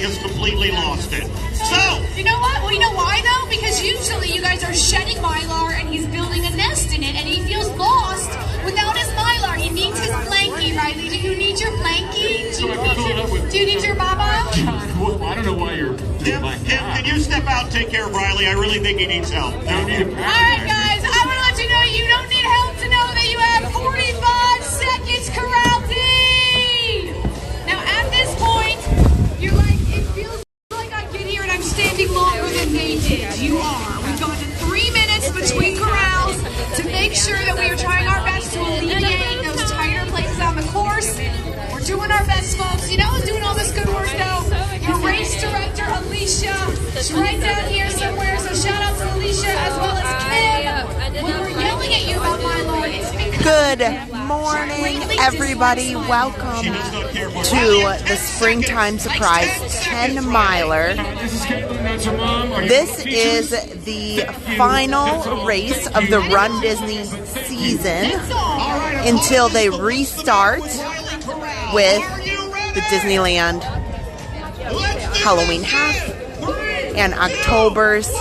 has completely lost it. So, you know what? Well, you know why though? Because usually you guys are shedding Mylar and he's building a nest in it, and he feels lost without his Mylar. He needs his blankie, Riley. Do you need your blankie? Do you need your baba? Well, I don't know why you're Tim, can you step out and take care of Riley? I really think he needs help. No need. All right, guys. I want to let you know you don't need help to know that you have 45 seconds, Corral team. Now, at this point, you're like, it feels like I get here and I'm standing longer than they did. You are. We've gone to 3 minutes between corrals to make sure that we are trying our best to alleviate those tighter places on the course. We're doing our best, folks. You know who's doing all this good work, though? Your race director, Alicia. She's right down here somewhere, so shout out to Alicia as well as Kim. When we're yelling at you about Mylar, it's because Good morning, everybody. Welcome to the Springtime Surprise 10 Miler. This is the final race of the Run Disney season until they restart with the Disneyland Halloween Half and October's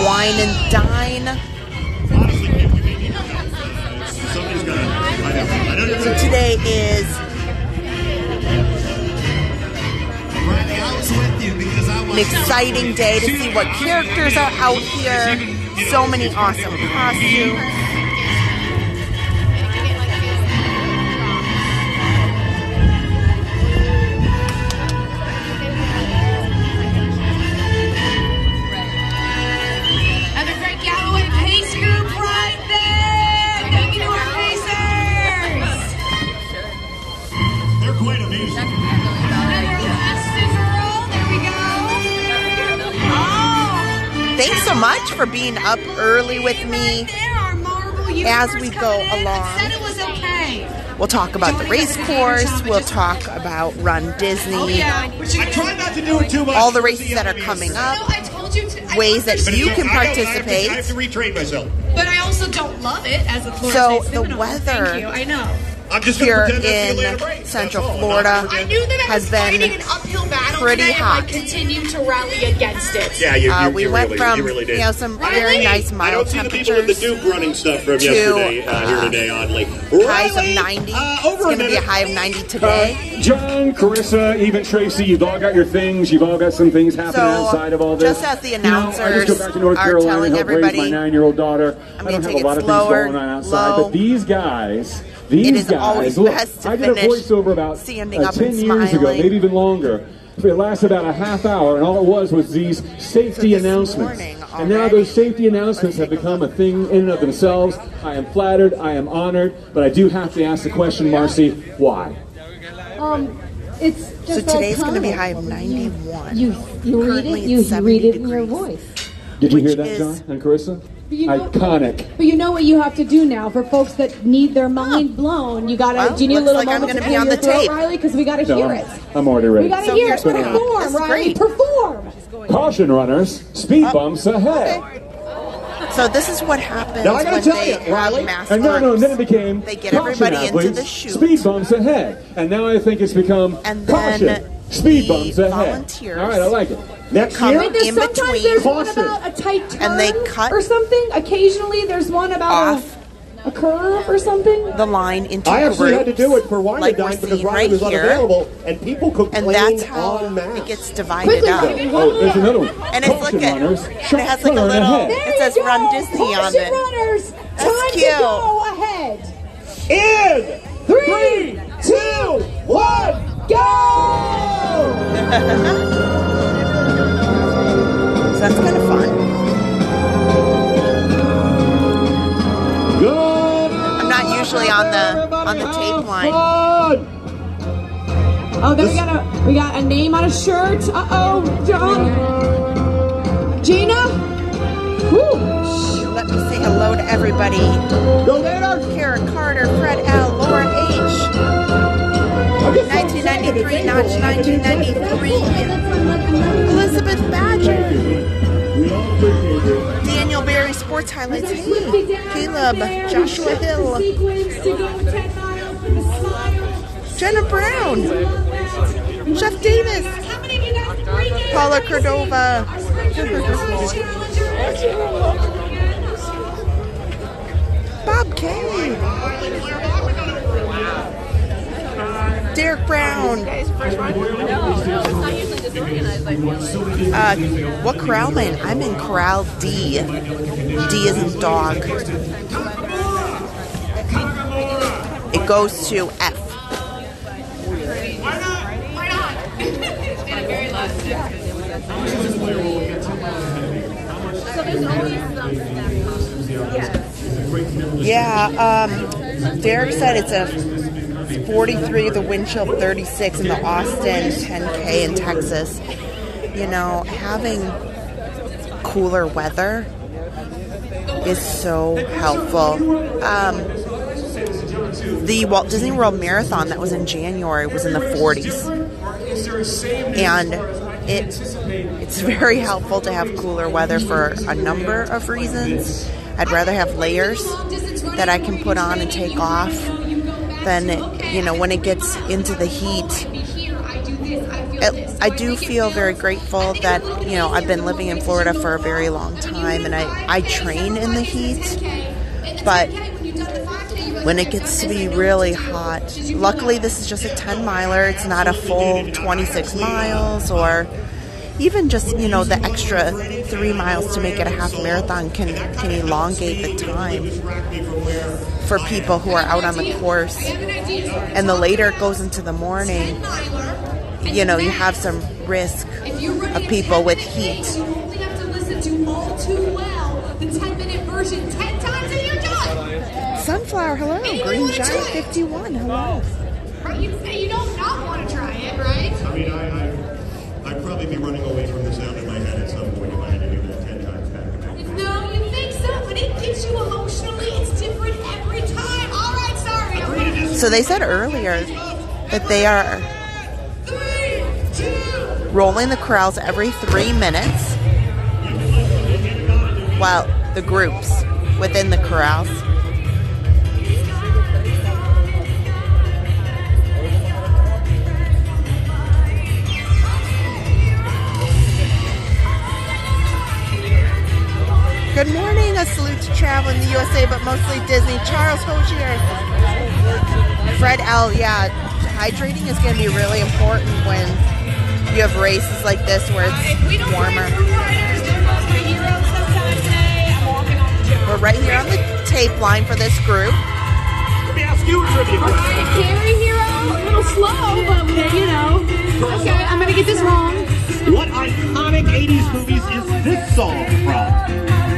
Wine and Dine. So today is an exciting day to see what characters are out here. So many awesome costumes. Thanks so much for being up early with me as we go along. We'll talk about the race course. We'll talk about Run Disney. I try not to do it too much. All the races that are coming up. Ways that you can participate. I have to retrain myself. But I also don't love it as a Florida So State the Seminole. weather Thank you. I know. here in Central Florida has been pretty hot. Continue to rally against it. Yeah, we went from some very nice mild temperatures to the Duke running stuff from yesterday here today on like highs of 90. It's going to be a high of 90 today. John, Carissa, even Tracy, you've all got your things. You've all got some things happening outside of all this. Just as the announcers I just go back to North are Carolina telling and help everybody, raise my 9-year-old daughter. I'm I going don't to have take a lot it of things slower, going on outside, low. but these guys. It is always look, best to I did a finish voiceover about standing up 10 and years ago, smiling. maybe even longer. It lasted about a half hour, and all it was these safety announcements. And now those safety announcements have become a thing in and of themselves. I am flattered, I am honored, but I do have to ask the question, Marcy, why? It's just so today's going to be iconic. high of 91. You read it. You read it in your voice. Did you hear that, John and Carissa? Iconic. But you know what you have to do now for folks that need their mind blown. You gotta. Well, do you need a little looks like moment I'm to gonna be on clear your the throat, tape. Riley? Because we gotta hear it. I'm already ready. We gotta So hear here's it. what Perform, happens. Riley. Great. Perform. Caution runners, speed bumps ahead. Okay. So this is what happens Now I gotta when tell they you, have Riley, mass And no, groups. then it became They get caution everybody into athletes, the chute. speed bumps ahead. And now I think it's become And caution, then speed the bumps ahead. volunteers All right, I like it. next come year. Wait, there's in sometimes between. there's one Caution. about a tight turn And they cut or something. Occasionally there's one about off a curve or something. the line into I actually groups, had to do it for Wine like and we're Dine because seeing Riley right was here, unavailable, and people and complained that's how en masse. it gets divided Quickly, up. quickly, Oh, there's another one. And it's Caution like runners, it has like a turn little. ahead. There It says you go. Run Disney on Caution it. runners. That's Time cute. to go ahead. In 3, 2, 1, go! So that's kind of fun. Good. I'm not usually on the tape line. Oh, then we got a name on a shirt. Uh-oh, John. Gina? Woo. Let me say hello to everybody. Go later. Kara Carter, Fred L, Laura H, 1993, Notch 1993, Elizabeth Badger, Daniel Berry, Sports Highlights, hey, Caleb, Joshua Hill, Jenna Brown, Jeff Davis, Paula Cordova. Bob Kay. Derek Brown. What corral am I in? I'm in Corral D. D is in dog. It goes to F. Yeah, Derek said it's a 43 with a wind chill 36 in the Austin 10K in Texas. You know, having cooler weather is so helpful. The Walt Disney World Marathon that was in January was in the 40s. And it's very helpful to have cooler weather for a number of reasons. I'd rather have layers that I can put on and take off than, you know, when it gets into the heat. I do feel very grateful that, you know, I've been living in Florida for a very long time and I train in the heat. But when it gets to be really hot, luckily this is just a 10-miler. It's not a full 26 miles or even just, you know, the extra 3 miles to make it a half marathon can elongate the time for people who are out on the course. And the later it goes into the morning, you know, you have some risk of people with heat. Sunflower, hello. Green Giant 51, hello. You don't not want to try it, right? I mean, I'd probably be running away from the sound in my head at some point if I had to do that 10 times back. No, you think so, but it gets you emotionally. It's different every time. All right, sorry. So they said earlier that they are rolling the corrals every 3 minutes. Well, the groups within the corrals. Good morning, a salute to travel in the USA, but mostly Disney. Charles Hosier. Fred L, yeah, hydrating is going to be really important when you have races like this where it's warmer. We're right here on the tape line for this group. Let me ask you a trivia question. Carry Hero, a little slow, but you know. Okay, I'm going to get this wrong. What iconic 80s movies is this song from?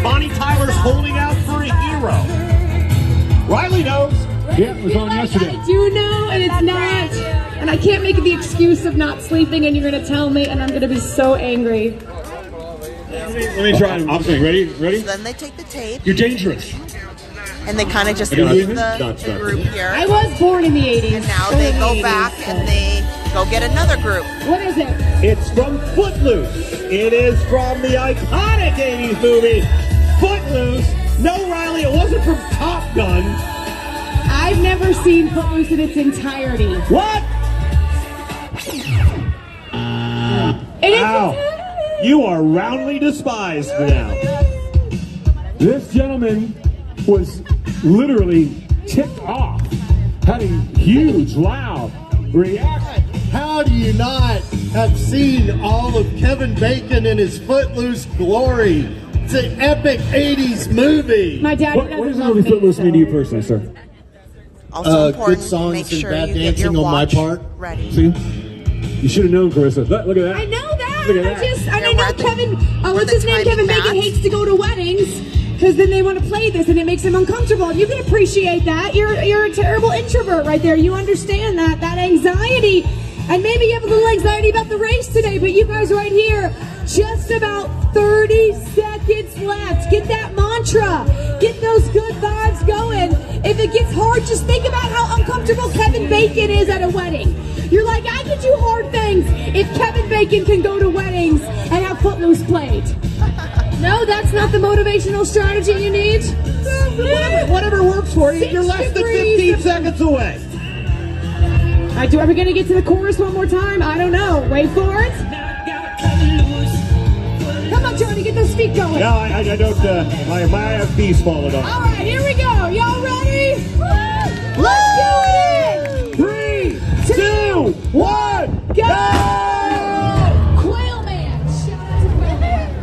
Bonnie Tyler's Holding Out for a Hero. Riley knows. Yeah, it was on yesterday. I do know, and it's not. And I can't make the excuse of not sleeping, and you're going to tell me, and I'm going to be so angry. Let me try. I'm saying, ready? So then they take the tape. You're dangerous. And they kind of just leave the group here. I was born in the 80s. And now they go back and they go get another group. What is it? It's from Footloose. It is from the iconic 80s movie, Footloose. No, Riley, it wasn't from Top Gun. I've never seen Footloose in its entirety. What? Ow. You are roundly despised now. This gentleman was literally ticked off, having huge, loud reaction. How do you not have seen all of Kevin Bacon in his Footloose glory? It's an epic 80s movie. My dad What does the movie Footloose mean to you personally, sir? Also important, good songs make and sure bad you get your dancing on my watch part. ready. See? You should have known, Carissa. Look at that. I know that. Look at that. I know we're Kevin, we're what's the his name? Kevin timing Bacon mats. hates to go to weddings because then they want to play this and it makes him uncomfortable. You can appreciate that. You're a terrible introvert right there. You understand that anxiety. And maybe you have a little anxiety about the race today, but you guys right here, just about 30 seconds left. Get that mantra. Get those good vibes going. If it gets hard, just think about how uncomfortable Kevin Bacon is at a wedding. You're like, I can do hard things if Kevin Bacon can go to weddings and have Footloose played. No, that's not the motivational strategy you need. Whatever works for you. You're less than 15 seconds away. Are we going to get to the chorus one more time? I don't know. Wait for it. feet going. No, I don't. My IFB's falling off. All right, here we go. Y'all ready? Let's do it! 3, 2, 1, Go! Quail Man. Shout out to Quail Man.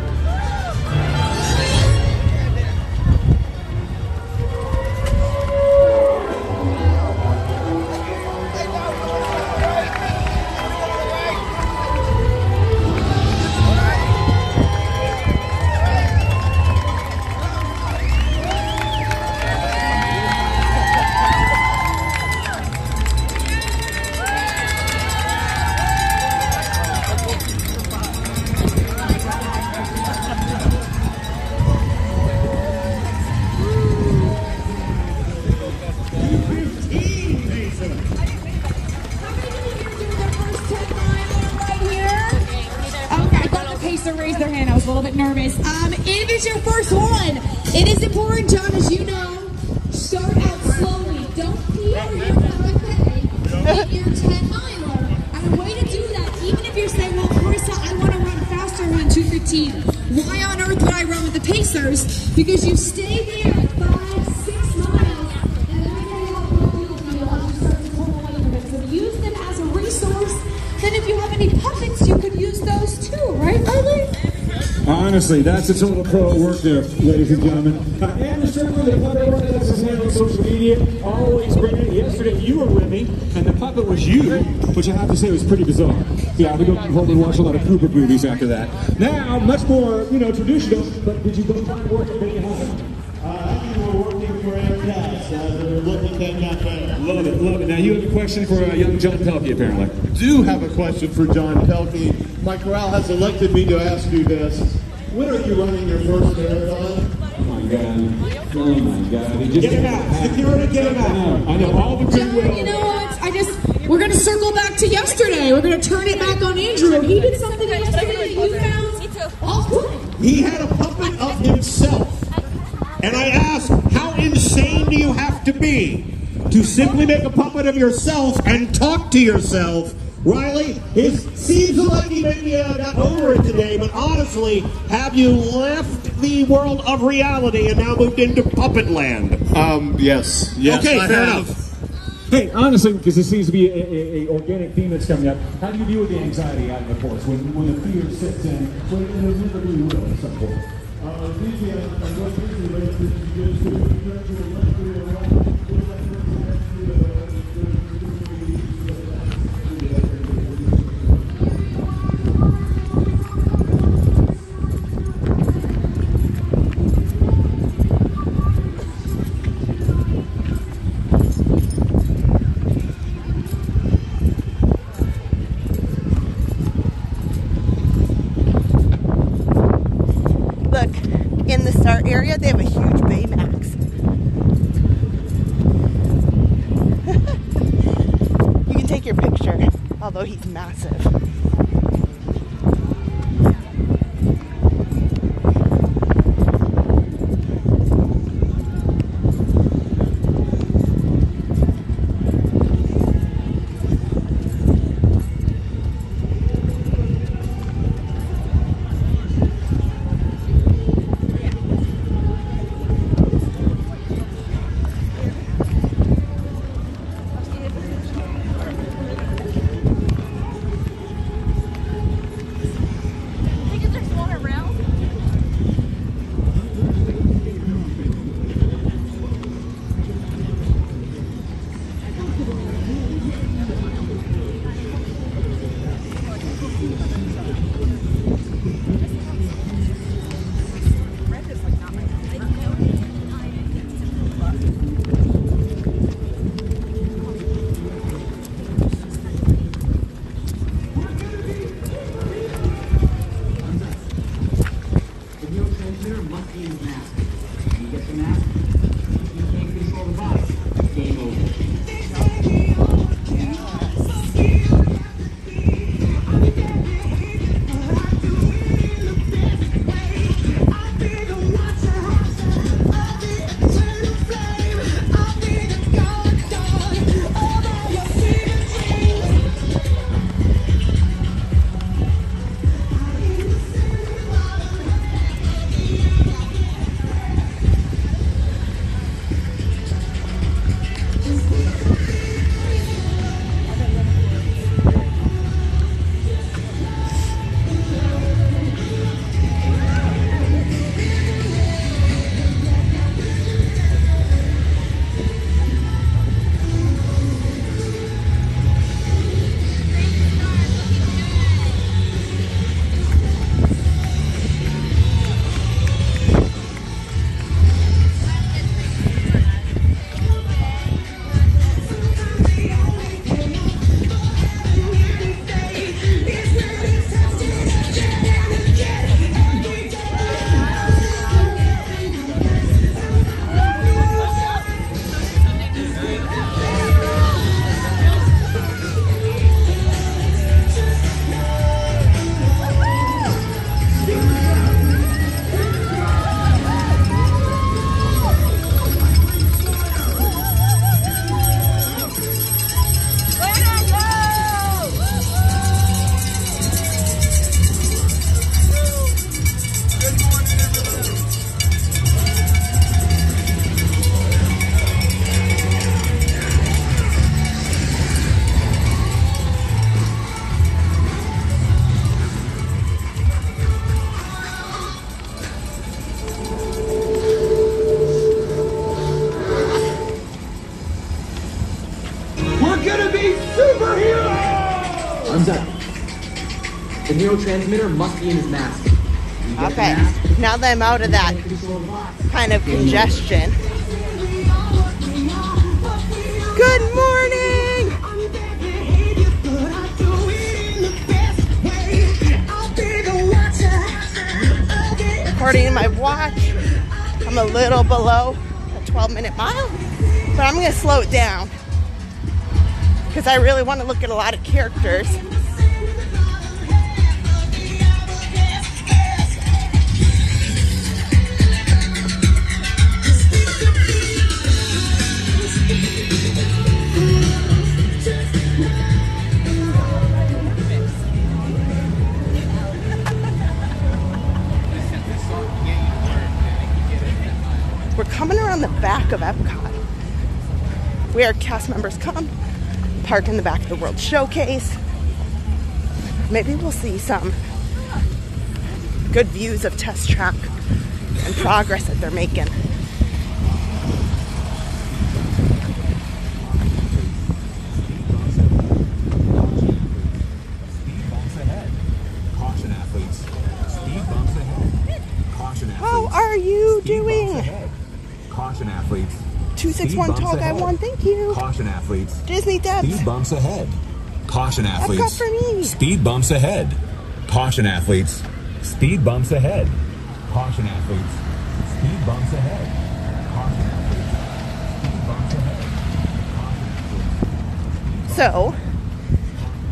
Raise their hand. I was a little bit nervous. If it's your first one, it is important, John, as you know, start out slowly. Don't pee or your 5K in your 10-miler. And a way to do that, even if you're saying, well, Carissa, I want to run faster around 2:15. Why on earth would I run with the Pacers? Because you stay there 5-6 miles, and then you're going to have a little deal as you start to pull away from it. So use them as a resource. Then if you have any puppets, you could use those too, right, Riley? Honestly, that's a total pro at work there, ladies and gentlemen. And certainly the puppet one that's his name on social media, always bring it. Yesterday you were with me, and the puppet was you, which I have to say was pretty bizarre. Yeah, we go home and watch a lot of Cooper movies after that. Now, much more, traditional, but did you go find work at Benny High? We're working for Epcot. They're looking at campaign. Love it, love it. Now, you have a question for young John Pelkey, apparently. Do have a question for John Pelkey. My Corral has elected me to ask you this. When are you running your first marathon? Oh my God. Oh my God. Get him out. Security, get him out. I know all the goodwill. John, you know what? We're going to circle back to yesterday. We're going to turn it back on Andrew. He did something yesterday that you found off-putting. He had a puppet of himself. And I asked, how insane do you have to be to simply make a puppet of yourself and talk to yourself? Riley, it seems like he maybe got over it today, but honestly, have you left the world of reality and now moved into puppet land? Yes. Okay, I fair have. enough. Hey, honestly, because this seems to be a organic theme that's coming up, how do you deal with the anxiety out in the course when the fear sets in? When it inevitably will at some point. In the start area, they have a huge Baymax. You can take your picture, although he's massive. neurotransmitter must be in his mask. Okay, now that I'm out of that kind of congestion. Good morning! According to my watch, I'm a little below a 12-minute mile, but I'm going to slow it down because I really want to look at a lot of characters. We're coming around the back of Epcot, where cast members come, park in the back of the World Showcase. Maybe we'll see some good views of Test Track and progress that they're making. Caution athletes. Speed bumps ahead. Caution athletes. How are you doing? Caution athletes. 261 Tall Guy 1, thank you. Caution athletes. Disney Debs. Speed bumps ahead. Caution athletes. Epcot for me. Speed bumps ahead. Caution athletes. Speed bumps ahead. Caution athletes. Speed bumps ahead. Caution athletes. Speed bumps ahead. So,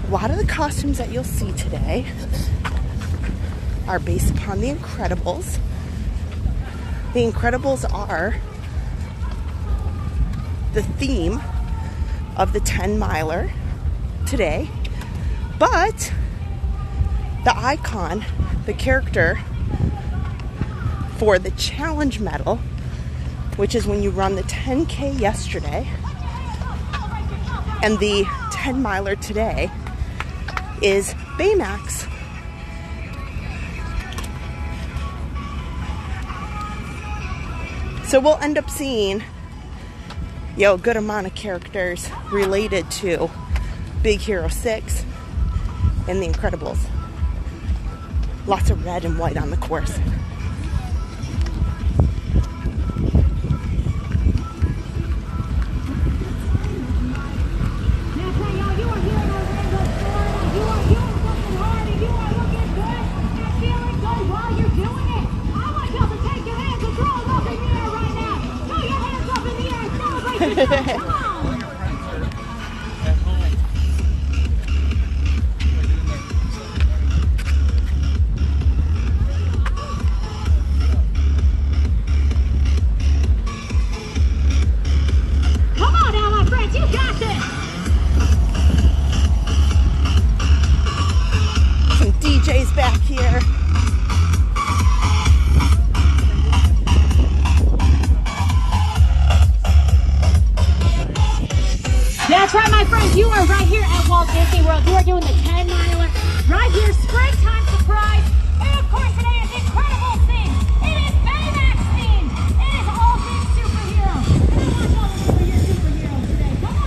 a lot of the costumes that you'll see today are based upon The Incredibles. The Incredibles are the theme of the 10-miler today, but the icon, the character for the challenge medal, which is when you run the 10K yesterday, and the 10-miler today, is Baymax. So we'll end up seeing a good amount of characters related to Big Hero 6 and The Incredibles. Lots of red and white on the course. Back here. That's right, my friends. You are right here at Walt Disney World. You are doing the 10-miler right here. Springtime surprise. And of course, today is incredible theme. It is Baymax theme. It is all things superhero. And I want y'all to know your superheroes today. Come on.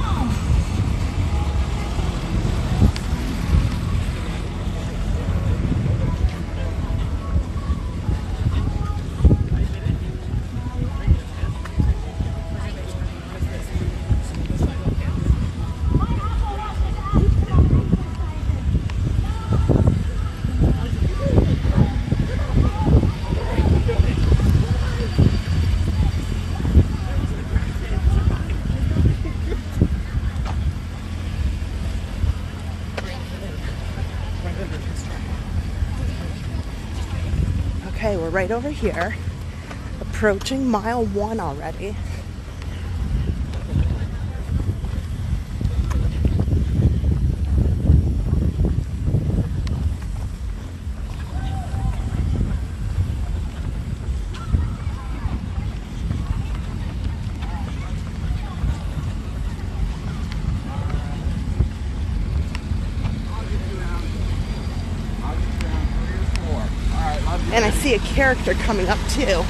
Okay, we're right over here, approaching mile 1 already. And I see a character coming up too. Sounds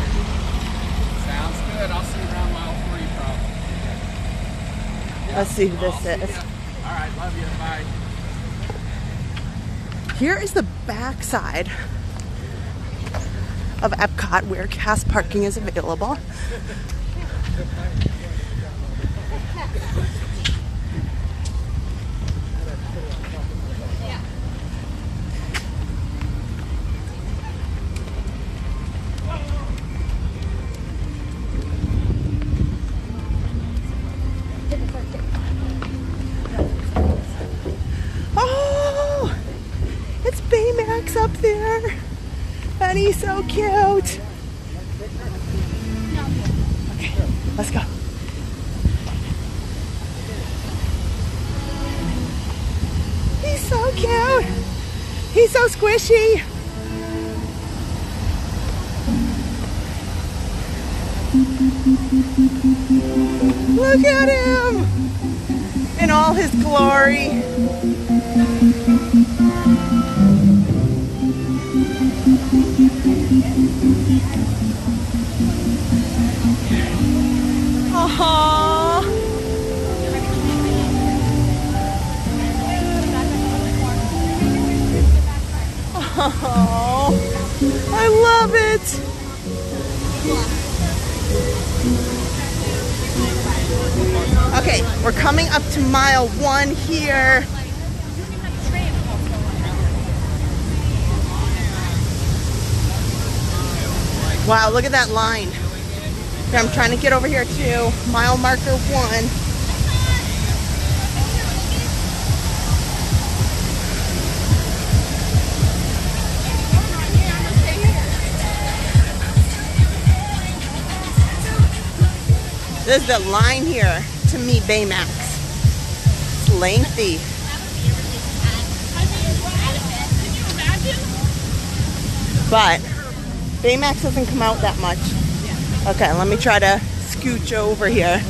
good. I'll see you around mile 3 probably. Let's see who this is. All right, love you. Bye. Here is the back side of Epcot where cast parking is available. Oh, it's Baymax up there. And he's so cute. Okay, let's go. He's so cute. He's so squishy. Look at him in all his glory. Aww. Oh, I love it. Okay, we're coming up to mile 1 here. Wow, look at that line. Okay, I'm trying to get over here to mile marker 1. This is the line here to meet Baymax. It's lengthy. But Baymax doesn't come out that much. Okay, let me try to scooch over here.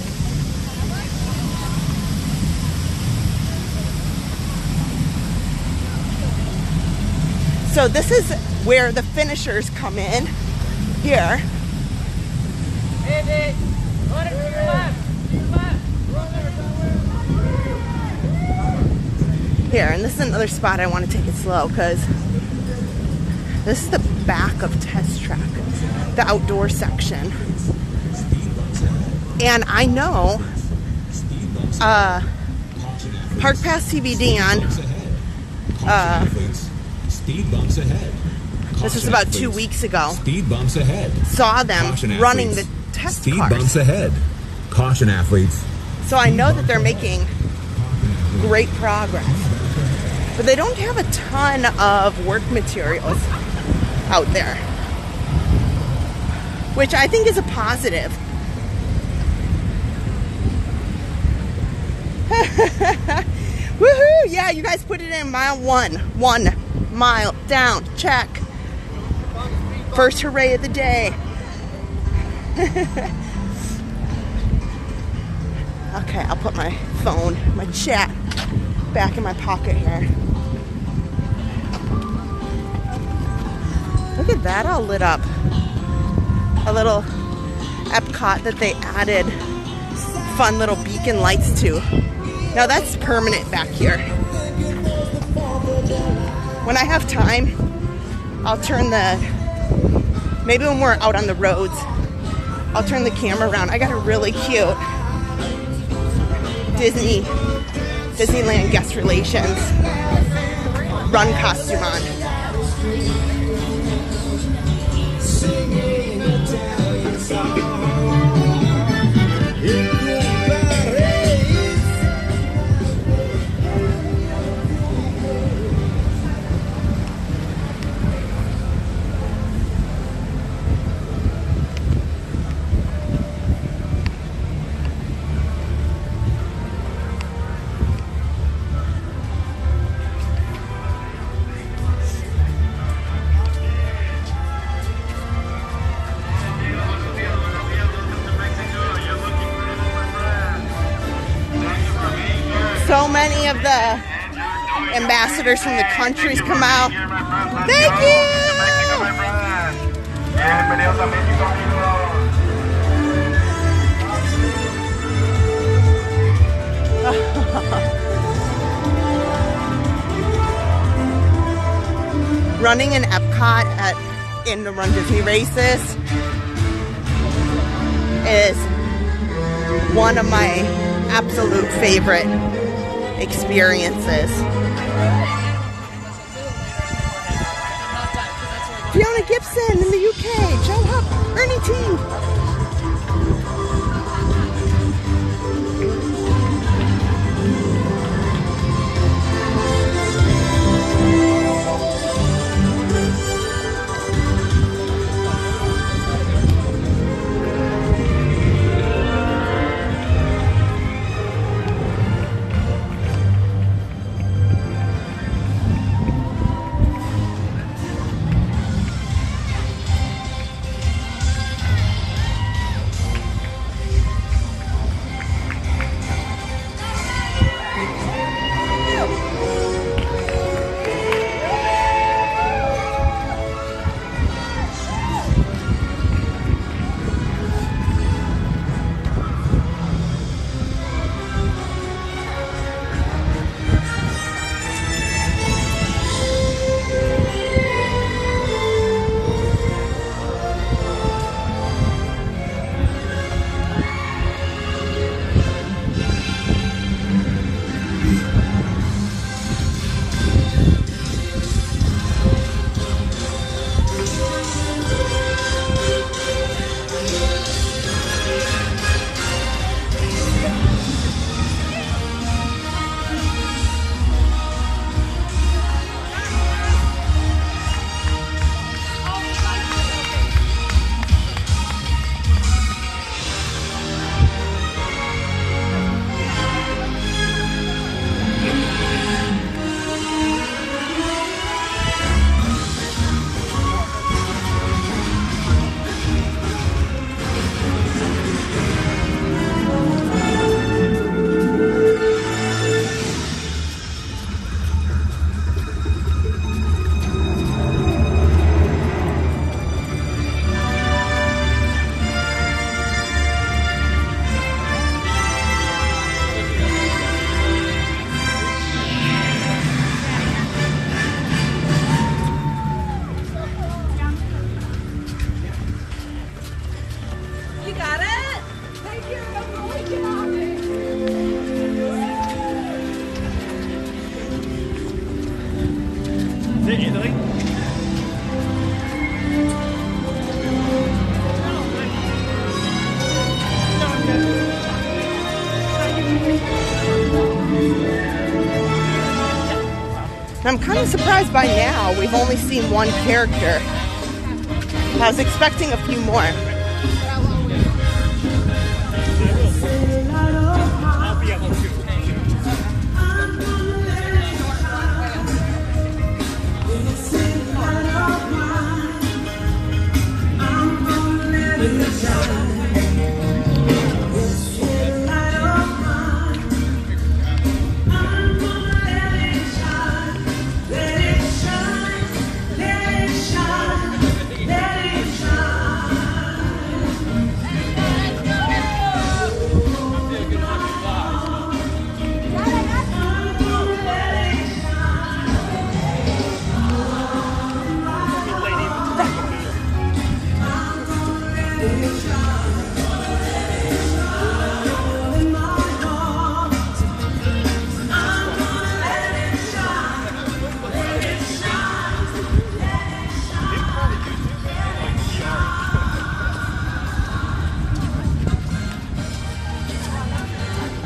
So this is where the finishers come in. Here. Here, and this is another spot I want to take it slow because this is the back of Test Track, the outdoor section. And I know Park Pass CBD on this was about 2 weeks ago. Speed bumps ahead. Saw them running the test Speed cars. bumps ahead. Caution athletes. So I know that they're making great progress. But they don't have a ton of work materials out there, which I think is a positive. Woohoo! Yeah, you guys put it in mile 1. 1 mile down. Check. First hooray of the day. Okay, I'll put my phone, my chat, back in my pocket here. Look at that all lit up. A little Epcot that they added fun little beacon lights to. Now that's permanent back here. When I have time, I'll turn maybe when we're out on the roads, I'll turn the camera around. I got a really cute Disneyland guest relations run costume on. So many of the ambassadors from the countries come out. Thank you! Running in Epcot in the Run Disney races is one of my absolute favorite experiences. Fiona Gibson in the UK, Joe Huff, Ernie T. I'm kind of surprised by now we've only seen one character. I was expecting a few more.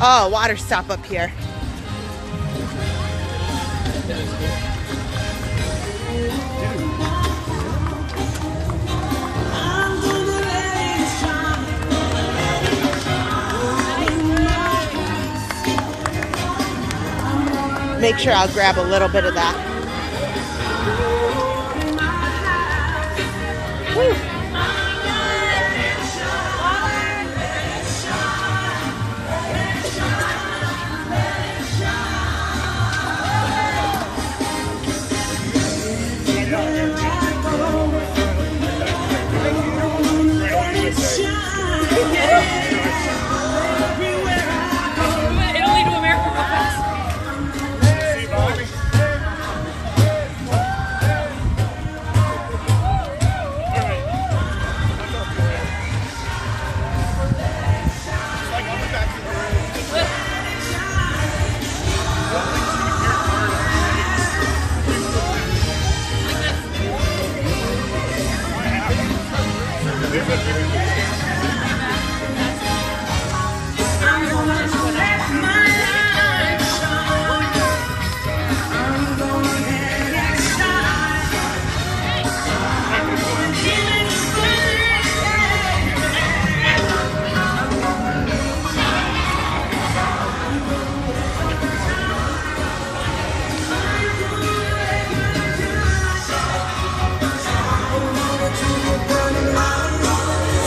Oh, water stop up here. Make sure I'll grab a little bit of that. Woo.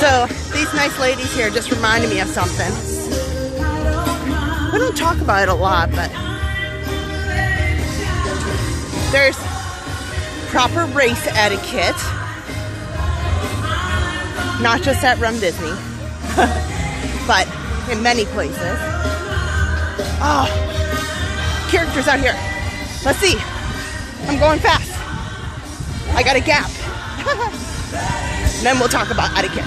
So these nice ladies here just reminded me of something. We don't talk about it a lot, but there's proper race etiquette, not just at Run Disney, but in many places. Oh, characters out here. Let's see. I'm going fast. I got a gap. Then we'll talk about etiquette.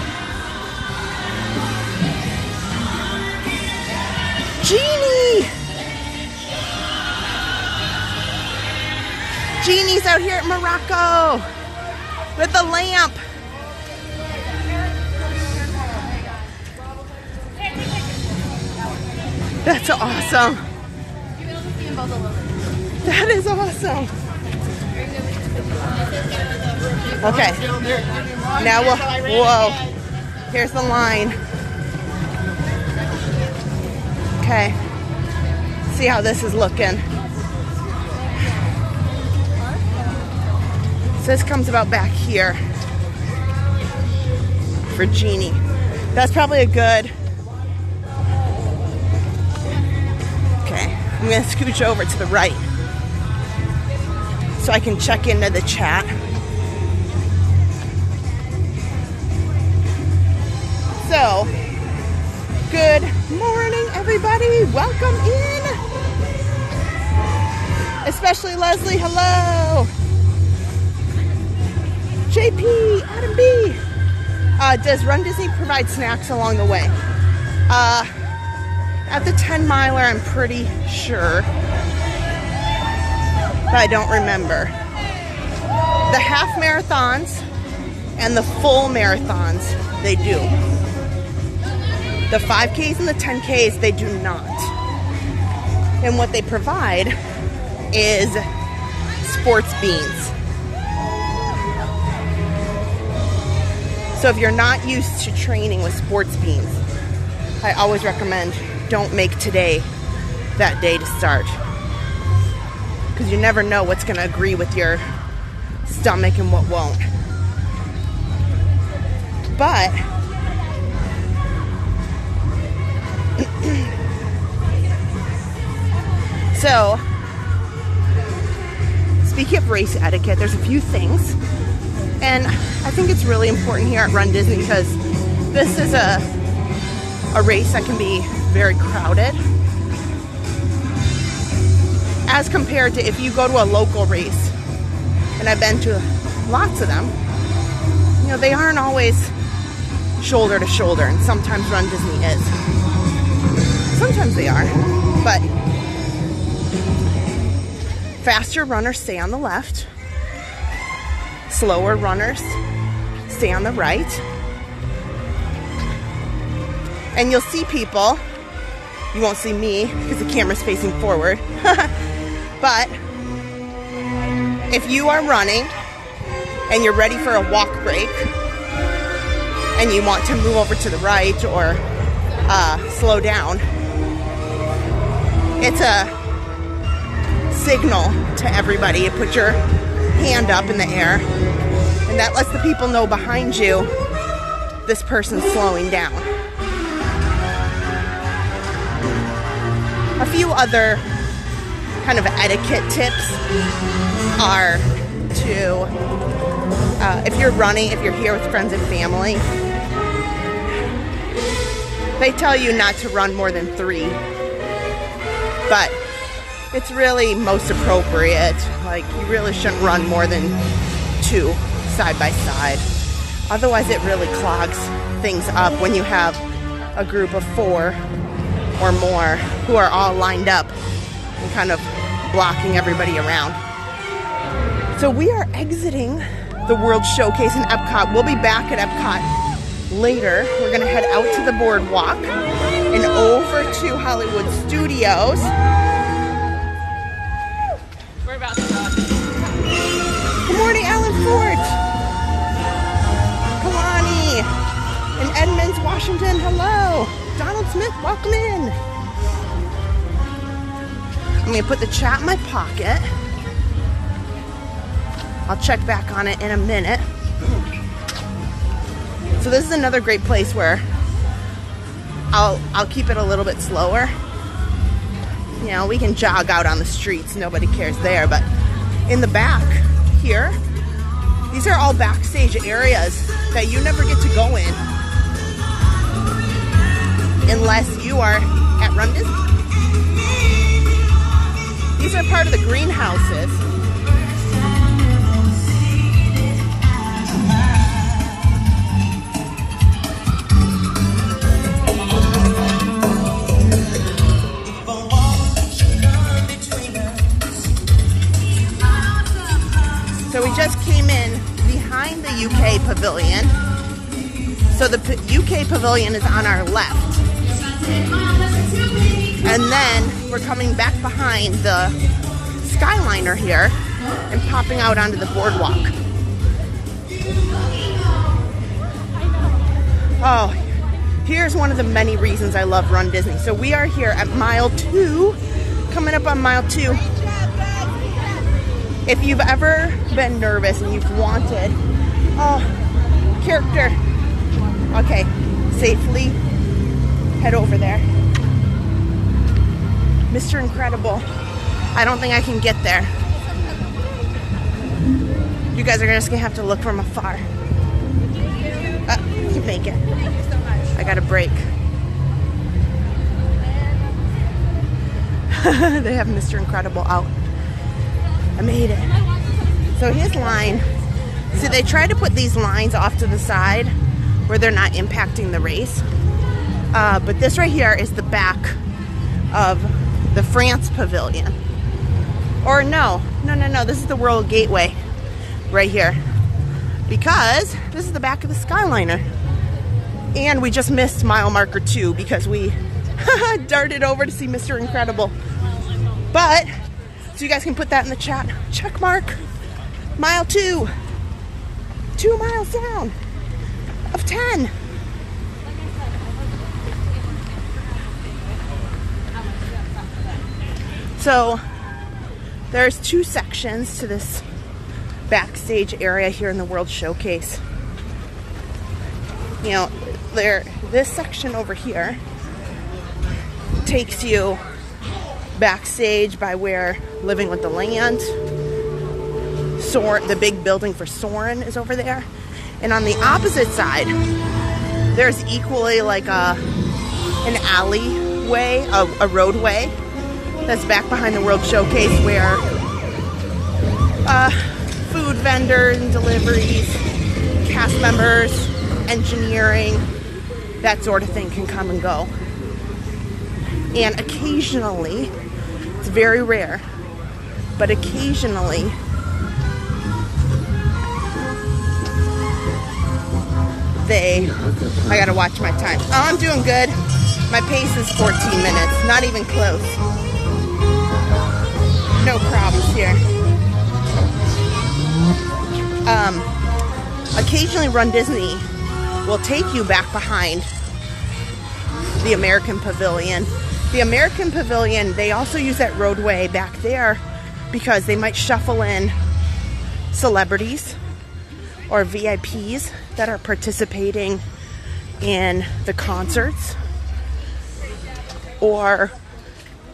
Genie! Genie's out here at Morocco with the lamp. That's awesome. That is awesome. Okay. Now we'll, whoa. Here's the line. Okay. See how this is looking. So this comes about back here for Genie. That's probably a good. Okay. I'm going to scooch over to the right so I can check into the chat. So, good morning, everybody. Welcome in. Especially Leslie. Hello. JP, Adam B. Does Run Disney provide snacks along the way? At the 10 miler, I'm pretty sure. But I don't remember. The half marathons and the full marathons, they do. The 5Ks and the 10Ks, they do not. And what they provide is sports beans. So if you're not used to training with sports beans, I always recommend don't make today that day to start. Because you never know what's going to agree with your stomach and what won't. But so, speaking of race etiquette, there's a few things. And I think it's really important here at Run Disney because this is a race that can be very crowded. As compared to if you go to a local race, and I've been to lots of them, you know, they aren't always shoulder to shoulder, and sometimes Run Disney is. Sometimes they are, but faster runners stay on the left, slower runners stay on the right, and you'll see people, you won't see me because the camera's facing forward, but if you are running and you're ready for a walk break and you want to move over to the right or slow down, it's a signal to everybody. You put your hand up in the air, and that lets the people know behind you this person's slowing down. A few other kind of etiquette tips are to, if you're running, if you're here with friends and family, they tell you not to run more than 3. But it's really most appropriate. Like, you really shouldn't run more than 2 side by side. Otherwise, it really clogs things up when you have a group of 4 or more who are all lined up and kind of blocking everybody around. So we are exiting the World Showcase in Epcot. We'll be back at Epcot later, we're gonna head out to the boardwalk and over to Hollywood Studios. We're about to talk. Good morning, Alan Ford. Kalani in Edmonds, Washington. Hello. Donald Smith, welcome in. I'm gonna put the chat in my pocket. I'll check back on it in a minute. So this is another great place where I'll keep it a little bit slower. You know, we can jog out on the streets, nobody cares there, but in the back here, these are all backstage areas that you never get to go in unless you are at Run Disney. These are part of the greenhouses. So we just came in behind the UK pavilion. So the UK pavilion is on our left. And then we're coming back behind the Skyliner here and popping out onto the boardwalk. Oh, here's one of the many reasons I love Run Disney. So we are here at mile 2, coming up on mile 2. If you've ever been nervous and you've wanted, character, okay, safely head over there. Mr. Incredible, I don't think I can get there. You guys are just gonna have to look from afar. You can make it. I got a break. They have Mr. Incredible out. I made it. So his line, see, they try to put these lines off to the side where they're not impacting the race. But this right here is the back of the France Pavilion. Or no, this is the World Gateway right here. Because this is the back of the Skyliner. And we just missed mile marker 2 because we darted over to see Mr. Incredible. But so you guys can put that in the chat. Check mark. Mile 2. 2 miles down of 10. So there's 2 sections to this backstage area here in the World Showcase. You know, this section over here takes you backstage by where Living with the Land, the big building for Soarin' is over there. And on the opposite side, there's equally like an alleyway, a roadway that's back behind the World Showcase where food vendors and deliveries, cast members, engineering, that sort of thing can come and go. And occasionally, it's very rare, but occasionally I gotta watch my time. Oh, I'm doing good. My pace is 14 minutes, not even close. No problems here. Occasionally Run Disney will take you back behind the American Pavilion. The American Pavilion, they also use that roadway back there because they might shuffle in celebrities or VIPs that are participating in the concerts or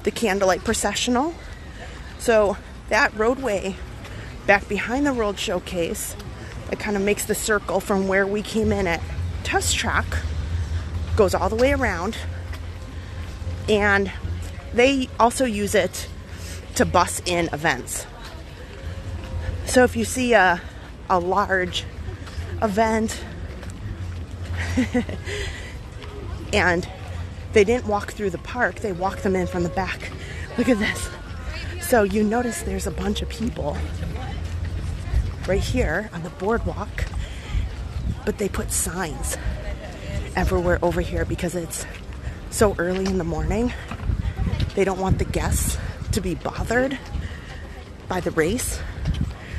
the candlelight processional. So that roadway back behind the World Showcase, it kind of makes the circle from where we came in at Test Track, goes all the way around, and they also use it to bus in events. So if you see a large event and they didn't walk through the park, they walk them in from the back. Look at this. So you notice there's a bunch of people right here on the boardwalk, but they put signs everywhere over here because it's so early in the morning. They don't want the guests to be bothered by the race.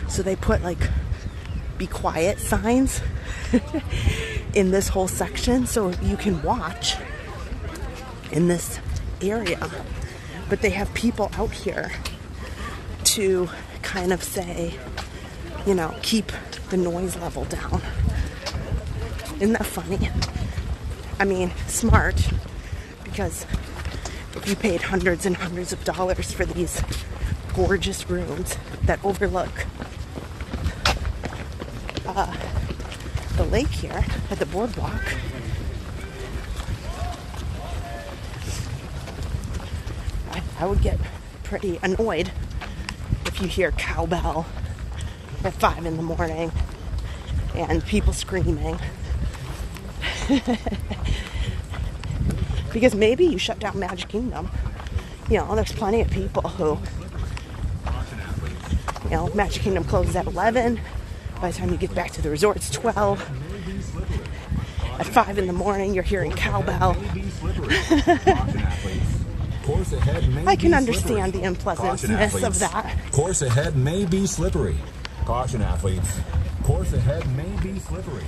So they put like be quiet signs in this whole section so you can watch in this area. But they have people out here to kind of say, you know, keep the noise level down. Isn't that funny? I mean, smart, because if you paid hundreds and hundreds of dollars for these gorgeous rooms that overlook the lake here at the boardwalk, I would get pretty annoyed if you hear cowbell at 5 in the morning and people screaming. Because maybe you shut down Magic Kingdom. You know, there's plenty of people who, you know, Magic Kingdom closes at 11. By the time you get back to the resort, it's 12. At 5 in the morning, you're hearing cowbell. I can understand the unpleasantness of that. Course ahead may be slippery. Caution, athletes. Course ahead may be slippery.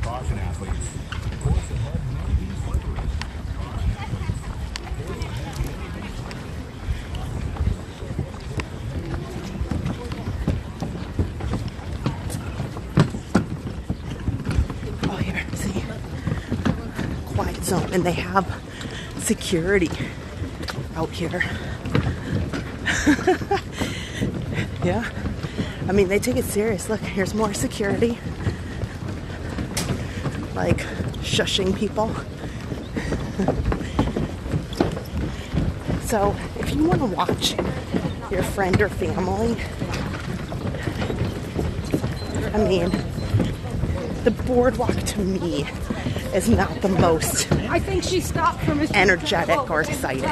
Caution, athletes. Course ahead may be slippery. Oh, here, see? Quiet zone, and they have security out here. Yeah. I mean, they take it serious. Look, here's more security. Like, shushing people. So, if you want to watch your friend or family, I mean, the boardwalk to me is not the most I think she stopped from his energetic or exciting.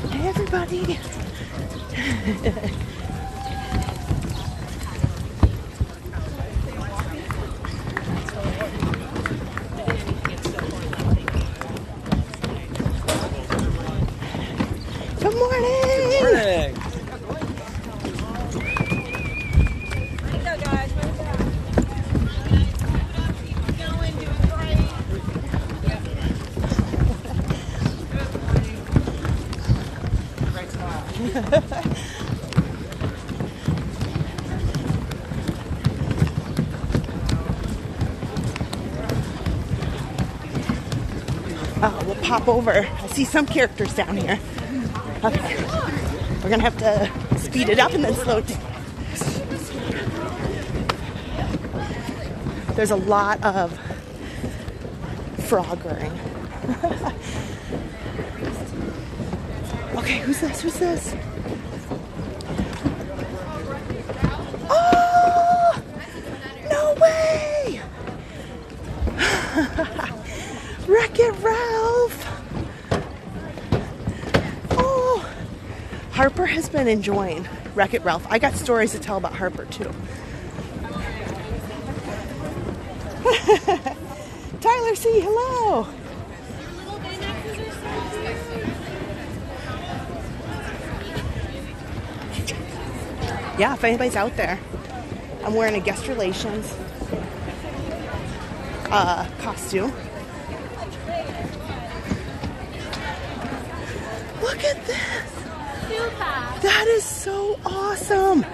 Hey, everybody. Good morning. We'll pop over. I see some characters down here. Okay. We're gonna have to speed it up and then slow it down. There's a lot of froggering. Okay, who's this? Who's this? Oh! No way! Wreck-It Ralph! Oh! Harper has been enjoying Wreck-It Ralph. I got stories to tell about Harper, too. Tyler C., hello! Yeah, if anybody's out there. I'm wearing a guest relations costume. Look at this! That is so awesome!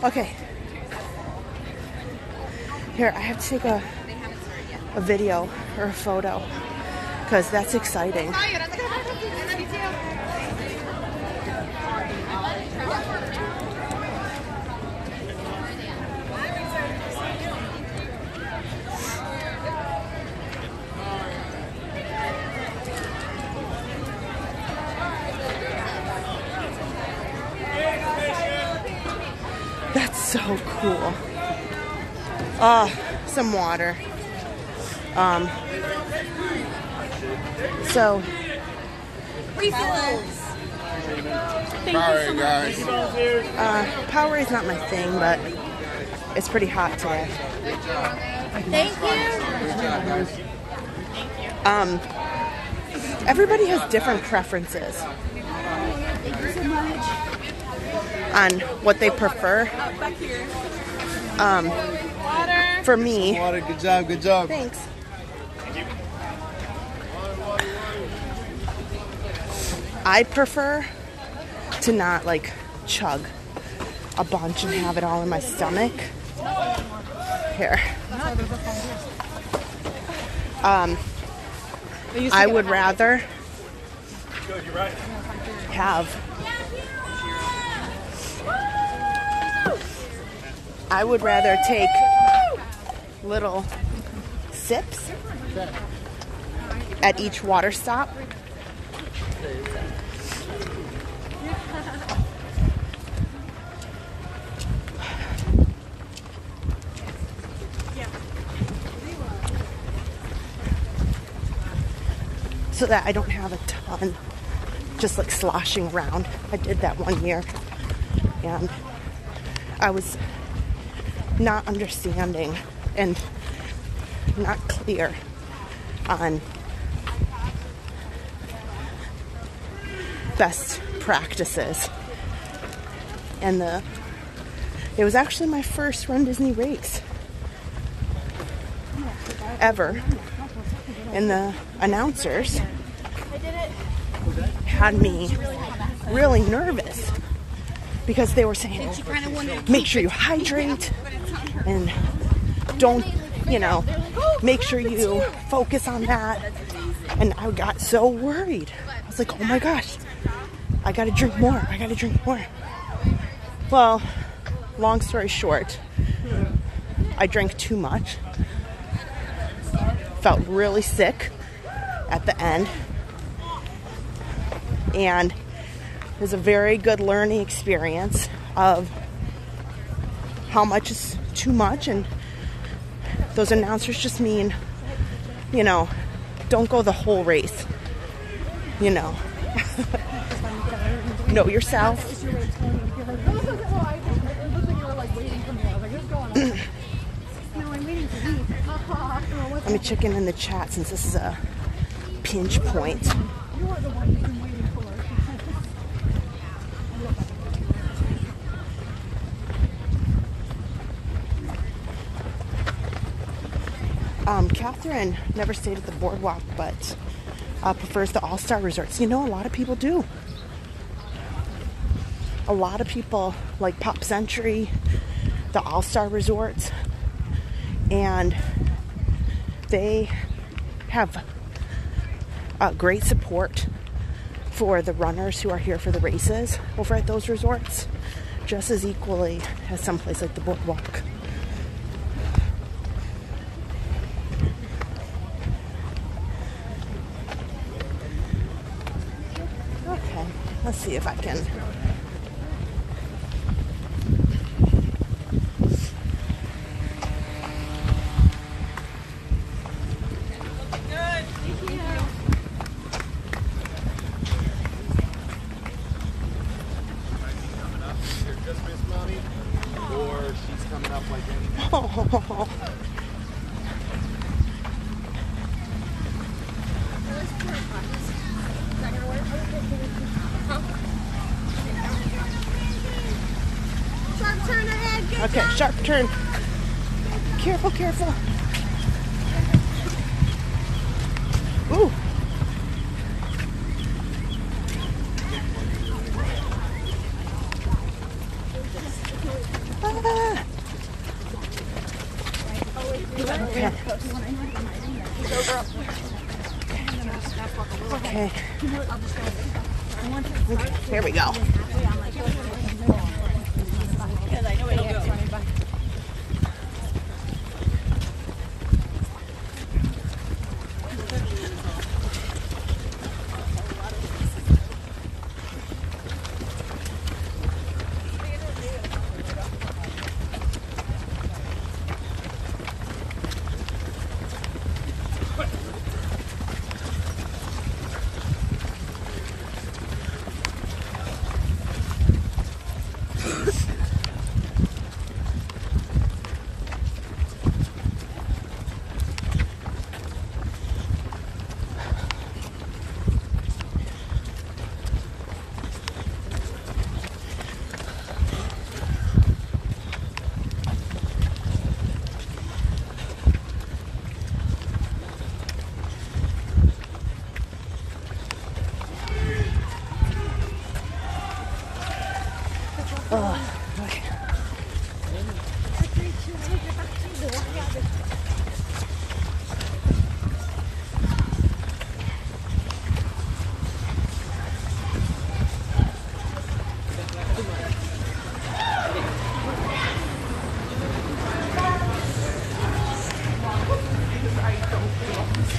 Okay. Here, I have to take a video or a photo because that's exciting. So cool. Some water. So Sorry, guys. Powerade is not my thing, but it's pretty hot today. Thank you. Everybody has different preferences on what they prefer. For me, Water, good job, good job. thanks. I prefer to not like chug a bunch and have it all in my stomach. Here. I would rather have take little sips at each water stop. So that I don't have a ton just like sloshing around. I did that one year and I was not understanding and not clear on best practices. And it was actually my first Run Disney race ever. And the announcers had me really nervous because they were saying, make sure you hydrate and don't, make sure you focus on that. And I got so worried. I was like, oh my gosh, I gotta drink more. Well, long story short, I drank too much. Felt really sick at the end, and it was a very good learning experience of how much is too much, and those announcers just mean, don't go the whole race, know yourself. Let me check in the chat since this is a pinch point. Catherine never stayed at the Boardwalk, but prefers the All-Star Resorts. A lot of people do. A lot of people like Pop Century, the All-Star Resorts, and they have great support for the runners who are here for the races over at those resorts, just as equally as someplace like the Boardwalk. Okay, let's see if I can. Okay, sharp turn. Careful, careful. Ooh. Ah. Okay. Okay. Okay, here we go.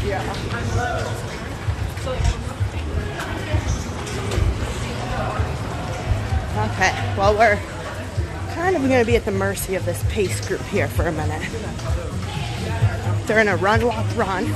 Okay, well, we're kind of going to be at the mercy of this pace group here for a minute. They're in a run, walk, run.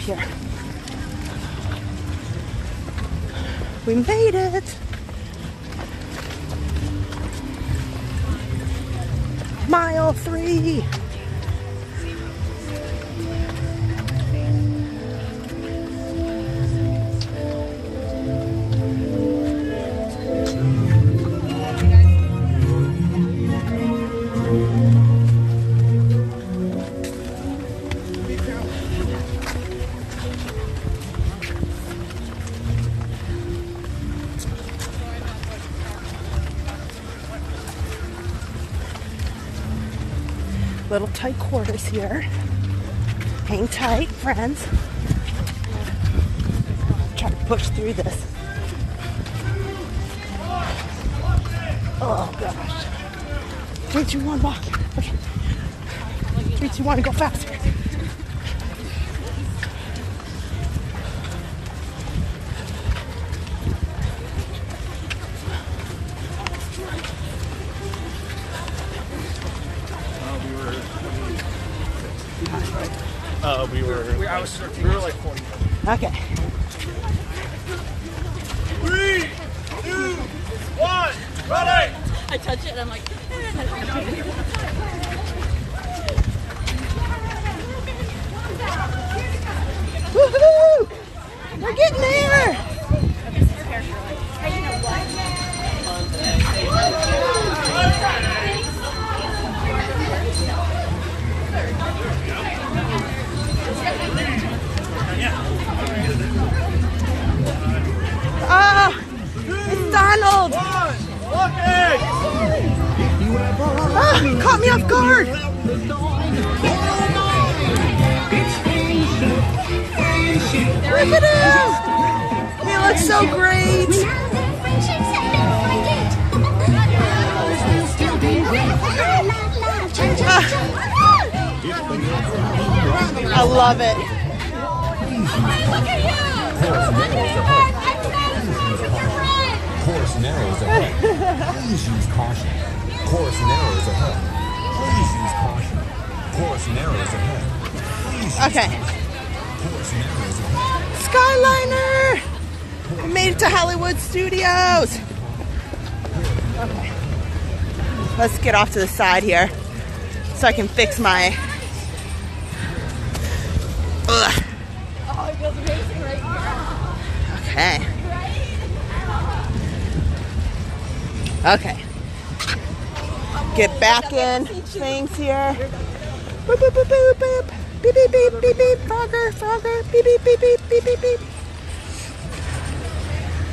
Here. We made it. Mile 3. Little tight quarters here. Hang tight, friends. Try to push through this. Oh gosh. 3, 2, 1, walk. Okay. 3, 2, 1, go faster. We were like 40. Okay. 3, 2, 1, ready! I touch it and I'm like, woohoo! We're getting there! Ah, it's Donald! Ah, caught me off guard! Look at him! He looks so great! I love it. Course narrows ahead. Please use caution. Course narrows ahead. Please use caution. Course narrows ahead. Okay. Course narrows ahead. Skyliner! I made it to Hollywood Studios. Okay. Let's get off to the side here so I can fix my... Ugh. oh, it feels amazing right here. Okay. Okay. Get back in things here. Boop, boop, boop, boop, boop. Beep, beep, beep, beep, beep. Frogger, frogger. Beep, beep, beep, beep, beep, beep, beep.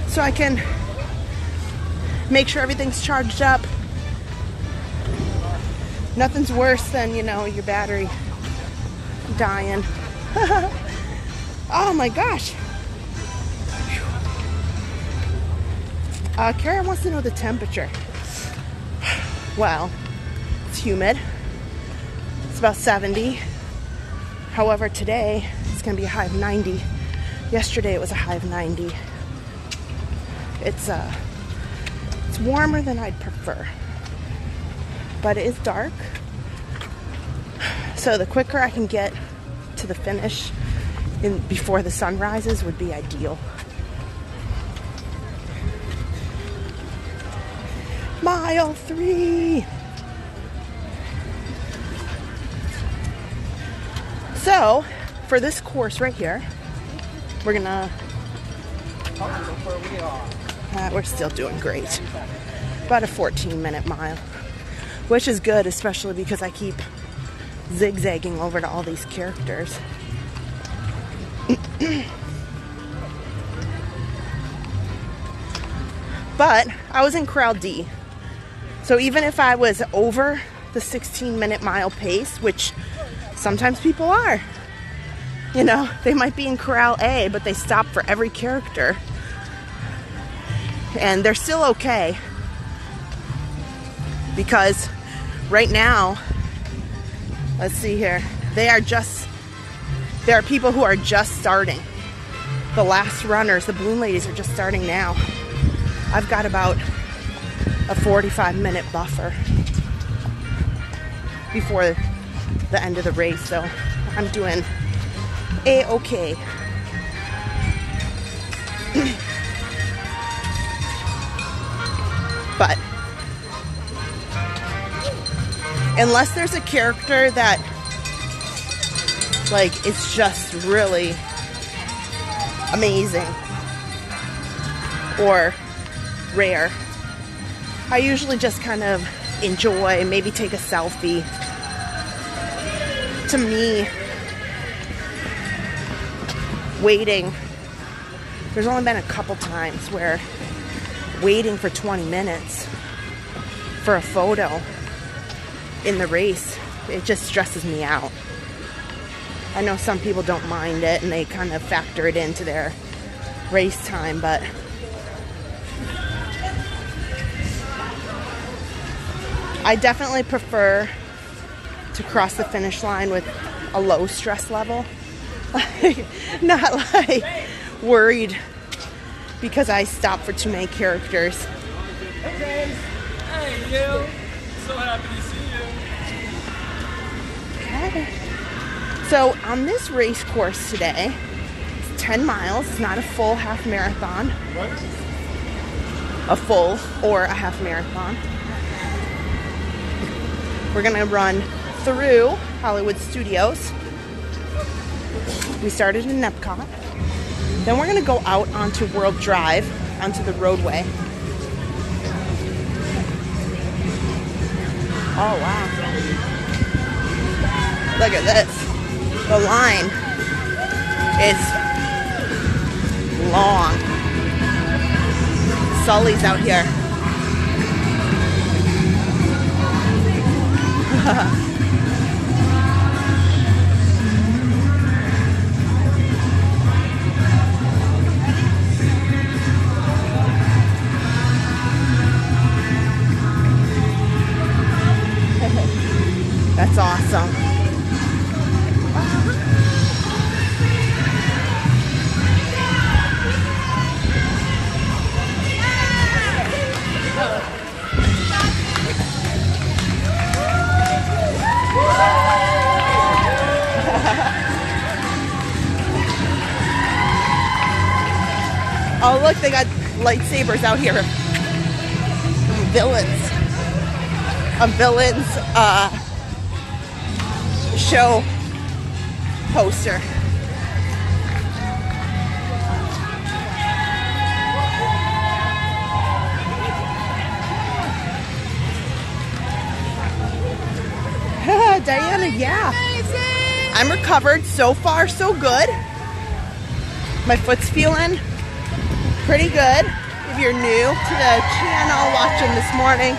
So I can make sure everything's charged up. Nothing's worse than, you know, your battery dying. Oh my gosh. Karen wants to know the temperature. Well, it's humid. It's about 70. However, today it's going to be a high of 90. Yesterday it was a high of 90. It's warmer than I'd prefer. But it is dark. So the quicker I can get to the finish before the sun rises would be ideal. Mile 3. So, for this course right here, we're gonna, we're still doing great. About a 14-minute mile, which is good, especially because I keep zigzagging over to all these characters. But I was in Corral D, so even if I was over the 16-minute mile pace, which sometimes people are, you know, they might be in Corral A, but they stop for every character, and they're still okay, because right now, let's see here, there are people who are just starting. The last runners, the balloon ladies, are just starting now. I've got about a 45-minute buffer before the end of the race, so I'm doing A-okay. But unless there's a character that, like, it's just really amazing or rare, I usually just kind of enjoy, maybe take a selfie. To me, waiting, there's only been a couple times where waiting for 20 minutes for a photo in the race, it just stresses me out. I know some people don't mind it and they kind of factor it into their race time, but I definitely prefer to cross the finish line with a low stress level. Not like worried because I stopped for too many characters. Hey, James. Hey, you. So happy to see you. Okay. So on this race course today, it's 10 miles. It's not a full half marathon. What? A full or a half marathon. We're gonna run through Hollywood Studios. We started in Epcot. Then we're gonna go out onto World Drive, onto the roadway. Oh wow. Look at this. The line is long. Sully's out here. That's awesome. Oh look, they got lightsabers out here. Villains. A villains show poster. Diana, yeah. I'm recovered. So far, so good. My foot's feeling pretty good. If you're new to the channel watching this morning,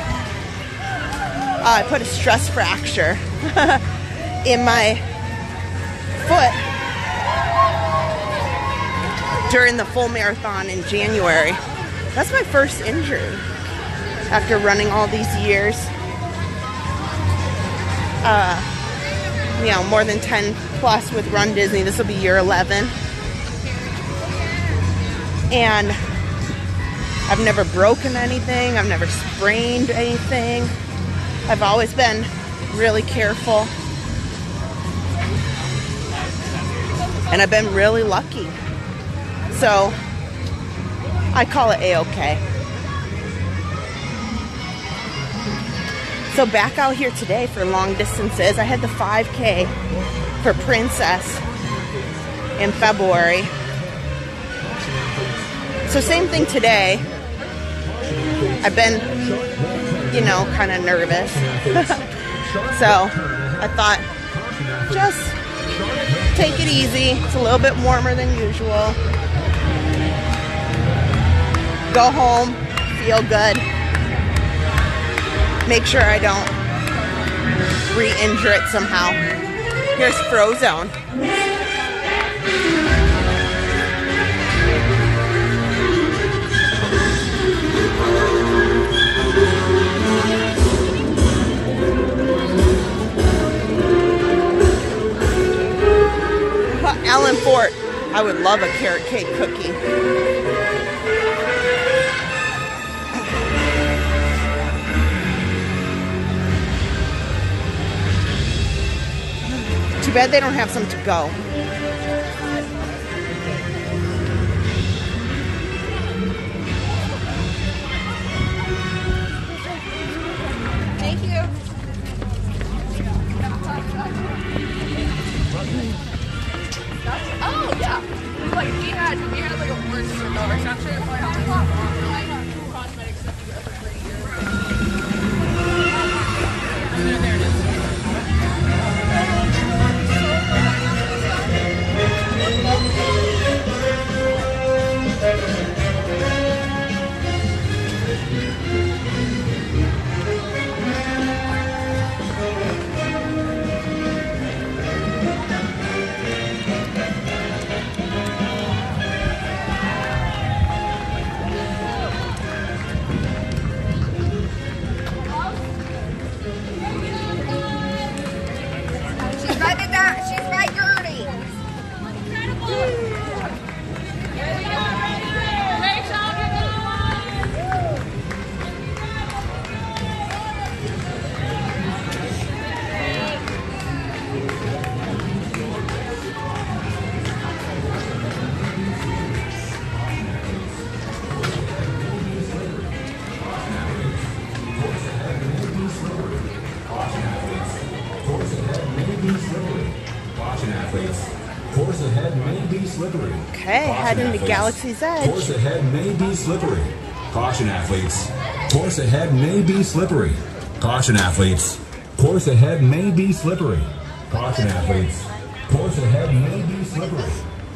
I put a stress fracture in my foot during the full marathon in January. That's my first injury after running all these years. You know, more than 10 plus with Run Disney. This will be year 11. And I've never broken anything. I've never sprained anything. I've always been really careful. And I've been really lucky. So I call it A-okay. So back out here today for long distances. I had the 5K for Princess in February. So same thing today. I've been, you know, kind of nervous. So I thought, just take it easy. It's a little bit warmer than usual. Go home, feel good. Make sure I don't re-injure it somehow. Here's Frozone. Alan Fort, I would love a carrot cake cookie. Too bad they don't have some to go. Thank you. Oh yeah, like we had like a word section of cosmetics stuff we got for 3 years. There it is. Okay, heading to Galaxy's Edge. Course ahead may be slippery. Caution, athletes. Course ahead may be slippery. Caution, athletes. Course ahead may be slippery. Caution, athletes. Course ahead may be slippery.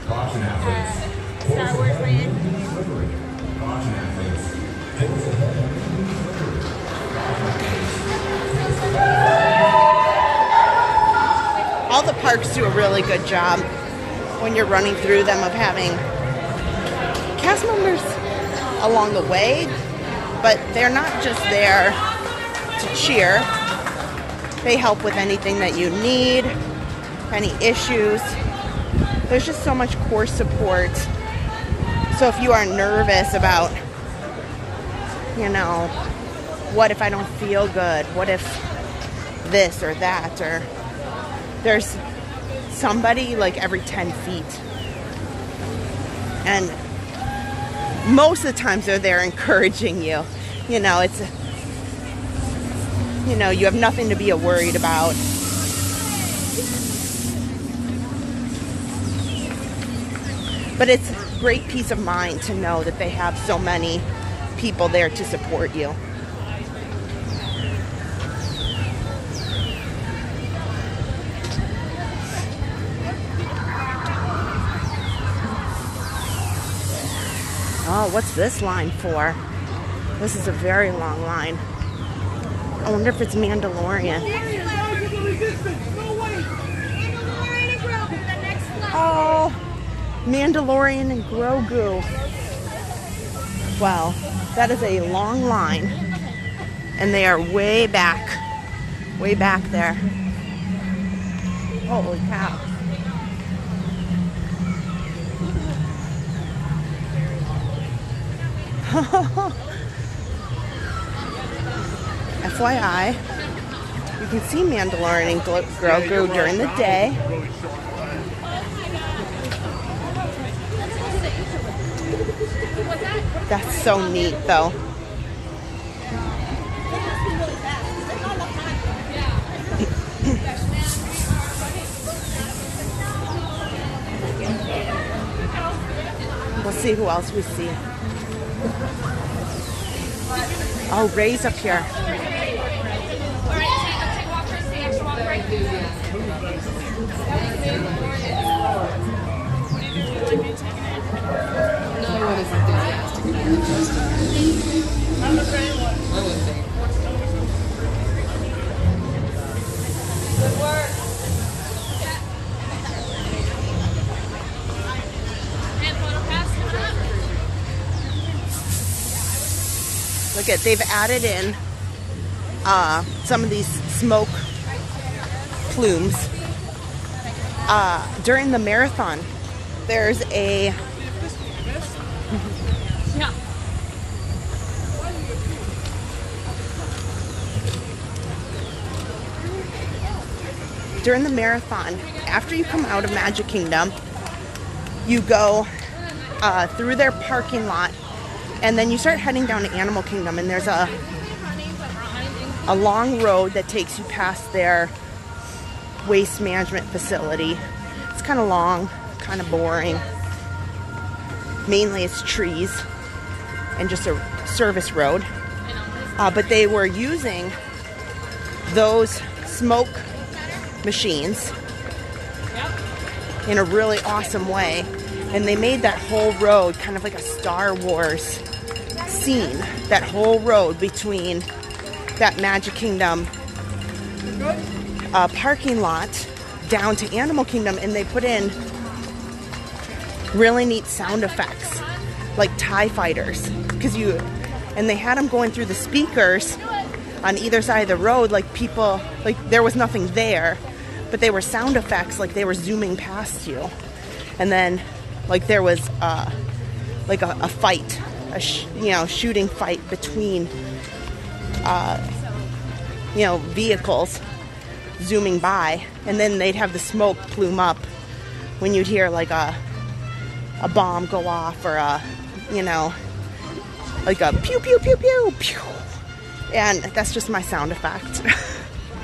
Caution, athletes. Course ahead may be slippery. Caution, athletes. Course ahead may be slippery. All the parks do a really good job when you're running through them of having cast members along the way, but they're not just there to cheer. They help with anything that you need, any issues. There's just so much course support. So if you are nervous about, you know, what if I don't feel good? What if this or that? Or there's somebody like every 10 feet. And most of the times they're there encouraging you. You know, it's, you know, you have nothing to be worried about. But it's great peace of mind to know that they have so many people there to support you. Oh, what's this line for? This is a very long line. I wonder if it's Mandalorian. Oh, Mandalorian and Grogu. Wow, that is a long line. And they are way back there. Holy cow. FYI, you can see Mandalorian and Grogu during the day. That's so neat, though. We'll see who else we see. Oh, Ray's up here. Look at, they've added in some of these smoke plumes. During the marathon, there's a during the marathon, after you come out of Magic Kingdom, you go through their parking lot, and then you start heading down to Animal Kingdom, and there's a long road that takes you past their waste management facility. It's kind of long, kind of boring. Mainly it's trees and just a service road. But they were using those smoke machines in a really awesome way, and they made that whole road kind of like a Star Wars scene. That whole road between that Magic Kingdom parking lot down to Animal Kingdom, and they put in really neat sound effects like TIE fighters, and they had them going through the speakers on either side of the road, like people, like there was nothing there, but they were sound effects, like they were zooming past you. And then like there was like a fight, shooting fight between vehicles zooming by, and then they'd have the smoke plume up when you'd hear like a bomb go off, or like a pew pew pew pew pew. And that's just my sound effect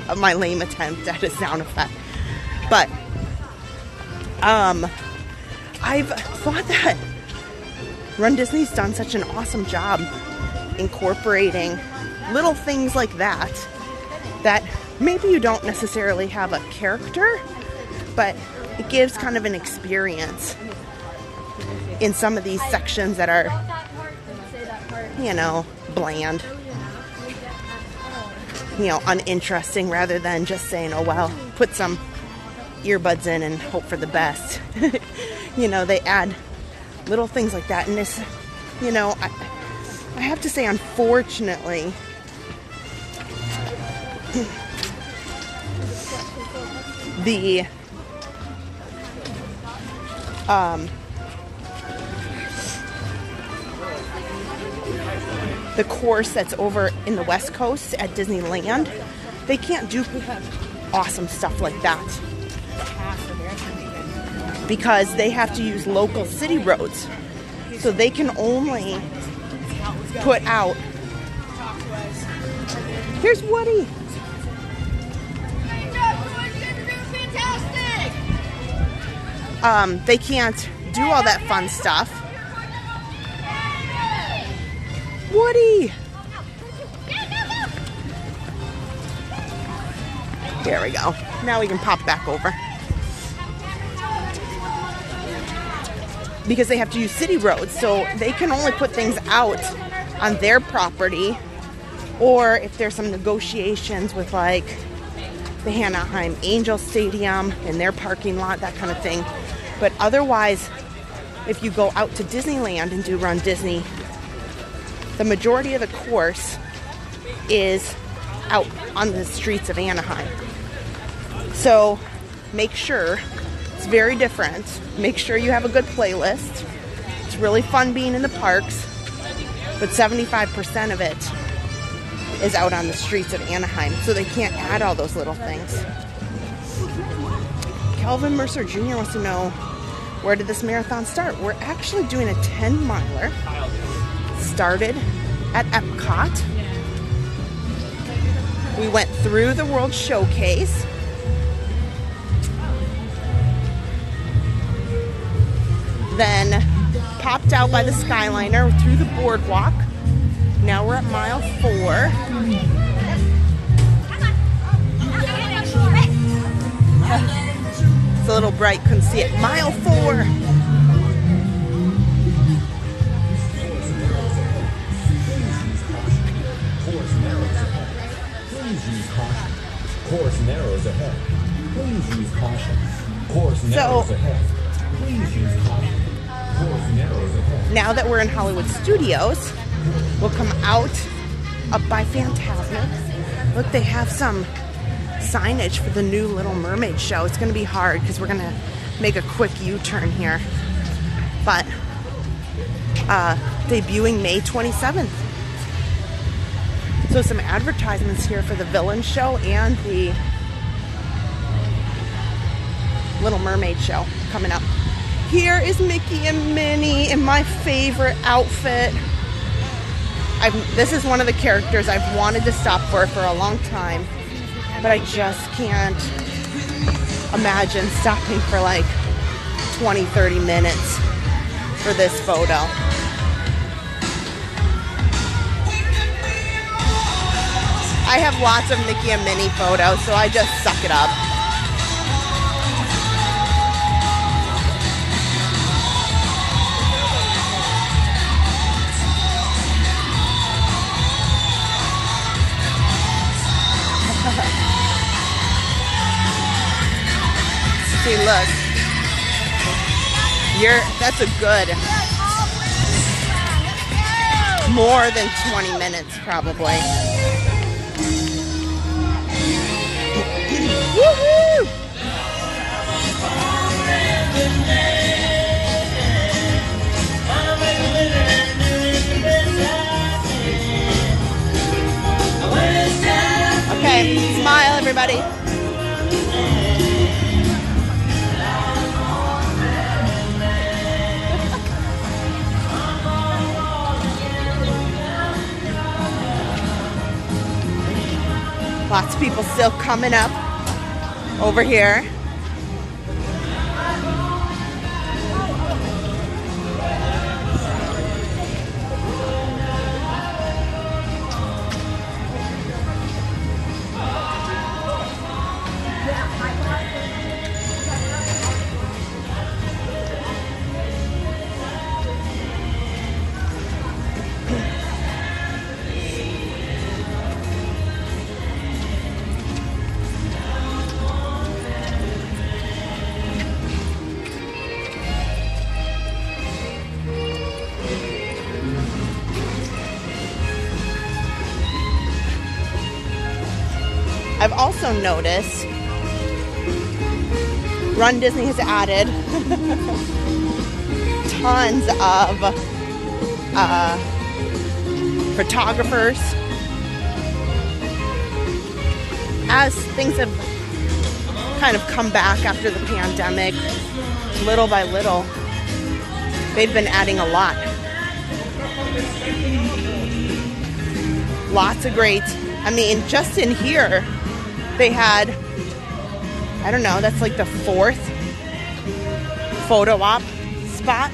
of my lame attempt at a sound effect. But I've thought that Run Disney's done such an awesome job incorporating little things like that maybe you don't necessarily have a character, but it gives kind of an experience in some of these sections that are, bland, uninteresting, rather than just saying, oh well, put some earbuds in and hope for the best. They add little things like that, and this, I have to say, unfortunately, the course that's over in the West Coast at Disneyland, they can't do awesome stuff like that because they have to use local city roads. So they can only put out... Here's Woody. They can't do all that fun stuff. Woody! There we go. Now we can pop back over. Because they have to use city roads, so they can only put things out on their property, or if there's some negotiations with like the Anaheim Angel Stadium and their parking lot, that kind of thing. But otherwise, if you go out to Disneyland and do Run Disney, the majority of the course is out on the streets of Anaheim. So make sure, it's very different. Make sure you have a good playlist. It's really fun being in the parks, but 75% of it is out on the streets of Anaheim, so they can't add all those little things. Calvin Mercer Jr. wants to know, where did this marathon start? We're actually doing a 10-miler started at Epcot. We went through the World Showcase. Then popped out by the Skyliner through the Boardwalk. Now we're at mile 4. It's a little bright, couldn't see it. Mile 4. Course narrows ahead. Please use caution. Course narrows ahead. Please use caution. Course narrows ahead. Now that we're in Hollywood Studios, we'll come out up by Phantasmic. Look, they have some signage for the new Little Mermaid show. It's going to be hard because we're going to make a quick U-turn here. But debuting May 27th. So some advertisements here for the villain show and the Little Mermaid show coming up. Here is Mickey and Minnie in my favorite outfit. This is one of the characters I've wanted to stop for a long time, but I just can't imagine stopping for like 20-30 minutes for this photo. I have lots of Mickey and Minnie photos, so I just suck it up. See, look. That's a good more than 20 minutes, probably. Woohoo! Okay, smile, everybody. Lots of people still coming up over here. I've also noticed Run Disney has added tons of photographers as things have kind of come back after the pandemic. Little by little, they've been adding a lot. Lots of great, I mean, just in here, they had, I don't know, that's like the 4th photo op spot.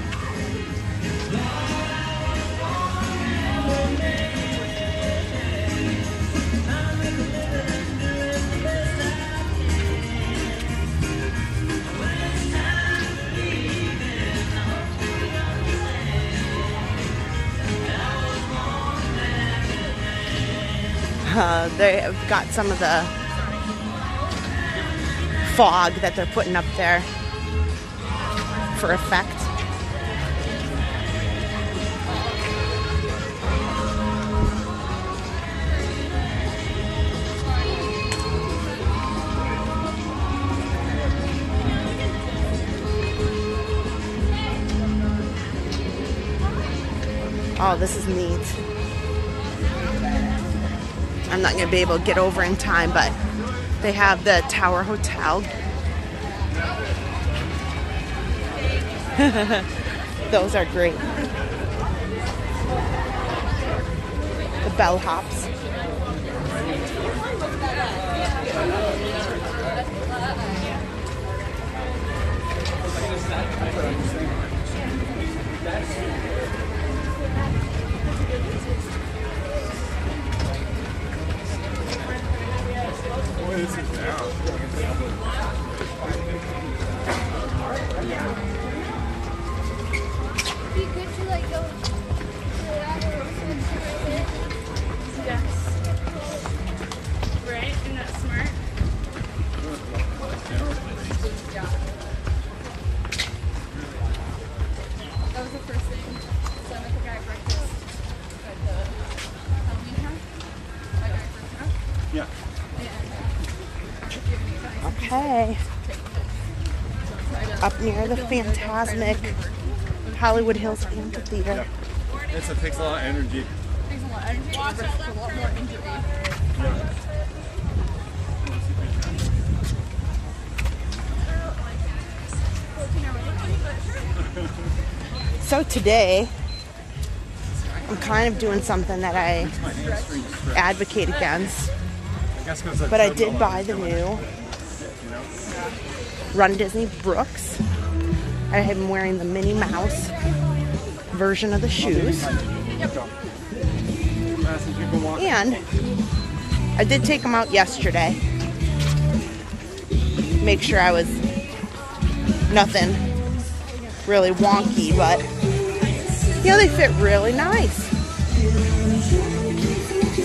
They have got some of the fog that they're putting up there for effect. Oh, this is neat. I'm not going to be able to get over in time, but they have the Tower Hotel. Those are great. bellhops. Okay. Up near the phantasmic Hollywood Hills Amphitheater. It takes a lot of energy. Takes a lot of energy. It's a lot more injury. So today, I'm kind of doing something that I advocate against, but I did buy the new Run Disney Brooks. I am wearing the Minnie Mouse version of the shoes. And I did take them out yesterday. Make sure I was nothing really wonky, but you know, they fit really nice.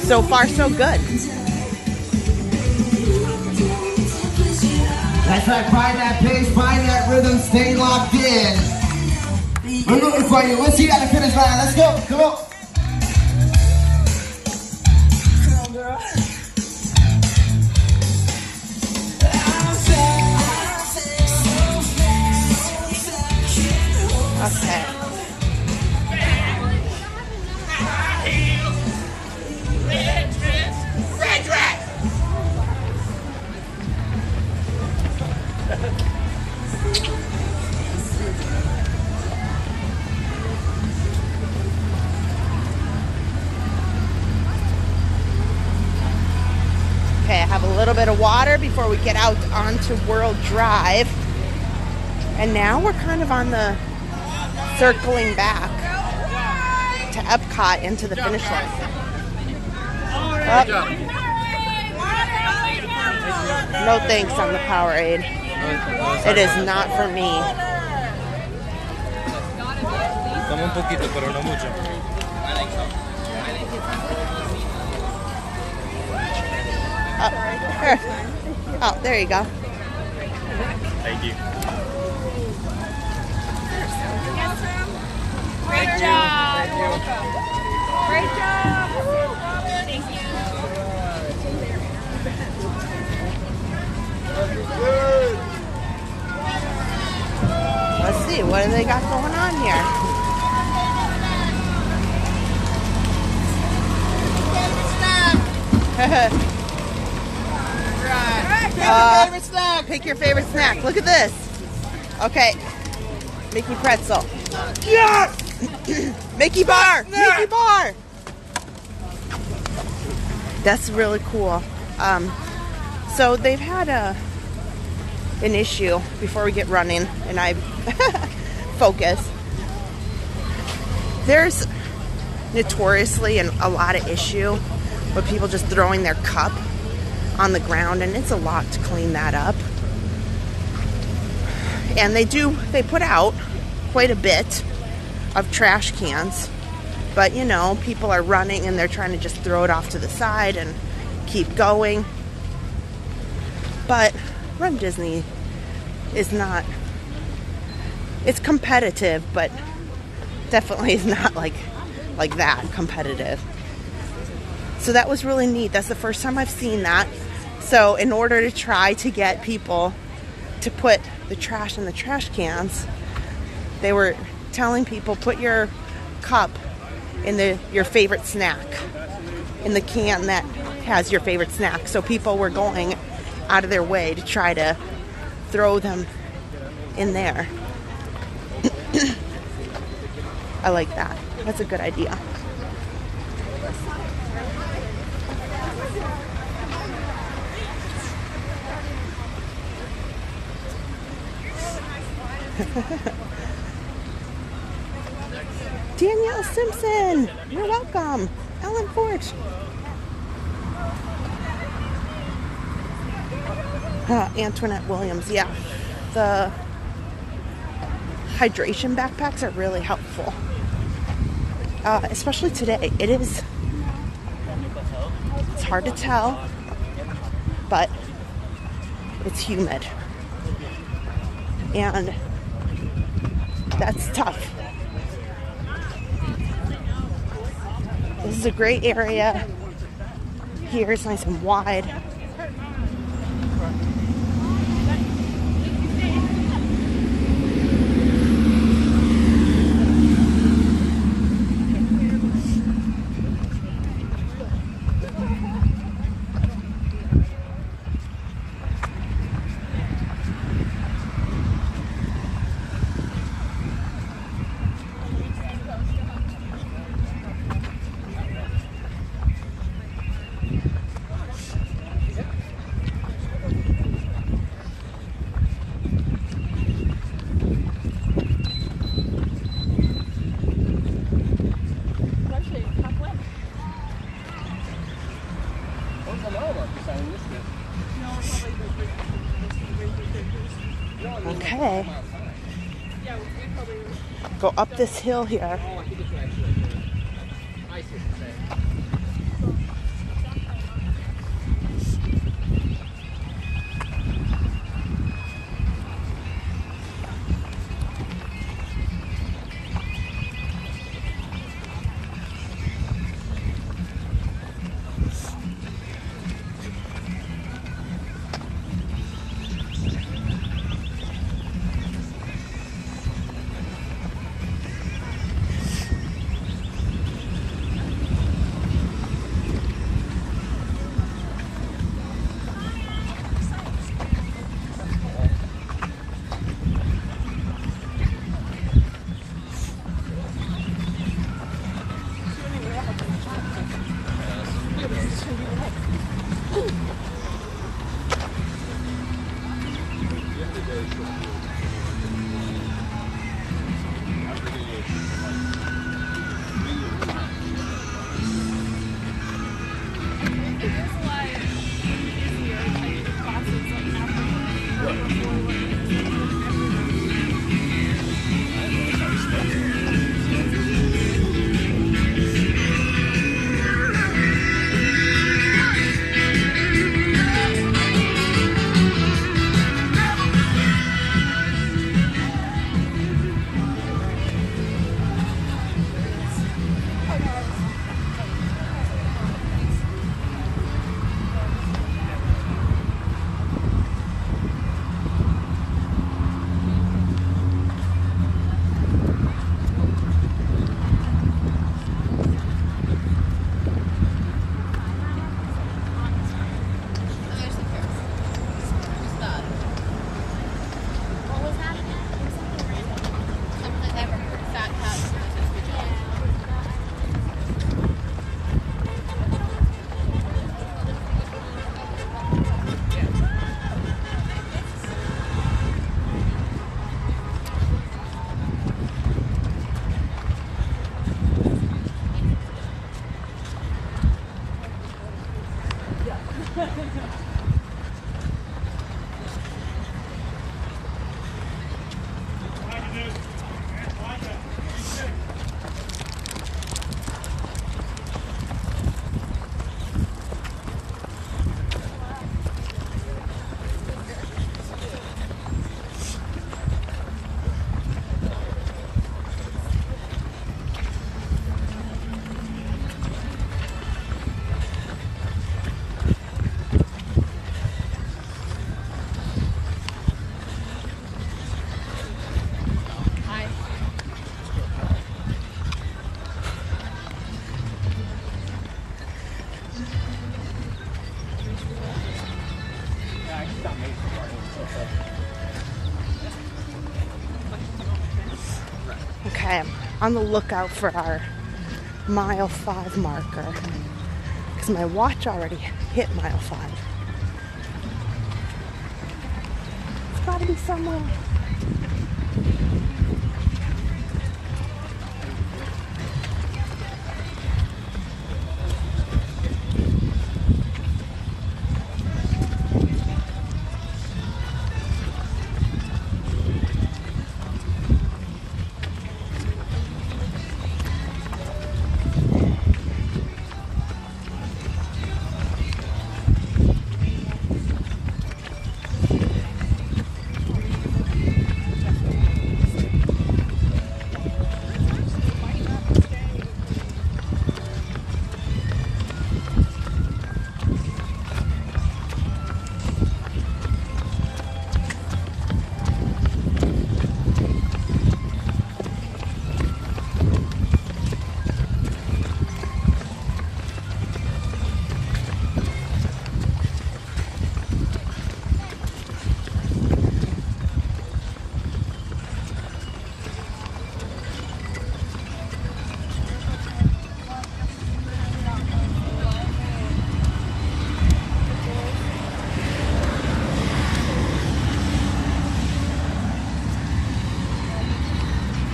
So far, so good. That's right, find that pace, find that rhythm, stay locked in. We're rooting for you. We'll see you at the finish line. Let's go. Come on. Come on, girl. Okay. Red dress. Okay, I have a little bit of water before we get out onto World Drive. And now we're kind of on the circling back to Epcot into the finish line. Oh. No thanks on the Powerade. It is not for me. Dame un poquito, pero no mucho. Oh, there you go. Thank you. Great job. Great job. Thank you. Let's see, what do they got going on here? Favorite snack. Pick your favorite snack. Look at this. Okay. Mickey pretzel. Yes! Mickey bar. Mickey bar. That's really cool. So they've had an issue before we get running, and I focus. There's notoriously a lot of issue with people just throwing their cup on the ground, and it's a lot to clean that up. And they put out quite a bit of trash cans, but you know, people are running and they're trying to just throw it off to the side and keep going. But Run Disney is not, it's competitive, but definitely is not like that competitive. So that was really neat. That's the first time I've seen that. So in order to try to get people to put the trash in the trash cans, they were telling people, put your cup in your favorite snack, in the can that has your favorite snack. So people were going out of their way to try to throw them in there. I like that. That's a good idea. Danielle Simpson, you're welcome. Ellen Forge. Antoinette Williams, yeah. The hydration backpacks are really helpful. Especially today. It's hard to tell, but it's humid. And that's tough. This is a great area. Here it's nice and wide. Okay. Go up this hill here. Okay, I'm on the lookout for our mile 5 marker. because my watch already hit mile 5. It's gotta be somewhere.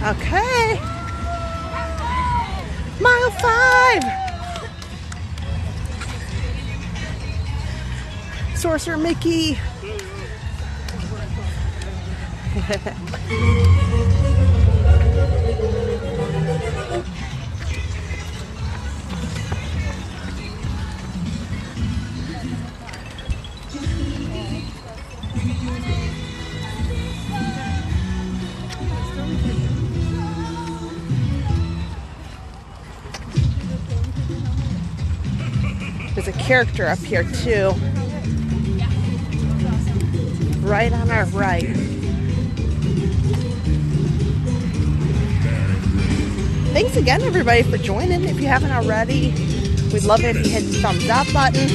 Okay. Mile 5. Sorcerer Mickey. There's a character up here too. Right on our right. Thanks again everybody for joining. If you haven't already, we'd love it if you hit the thumbs up button.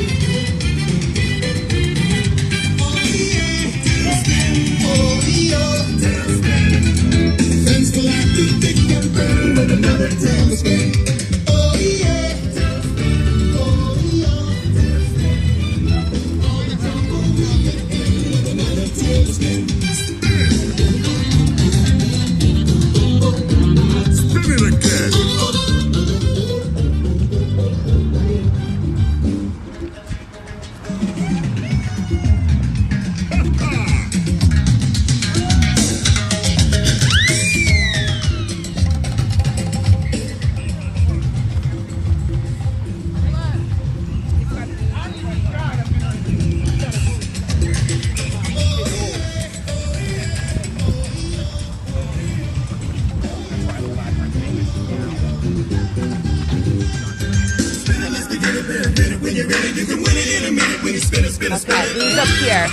Okay, these up here.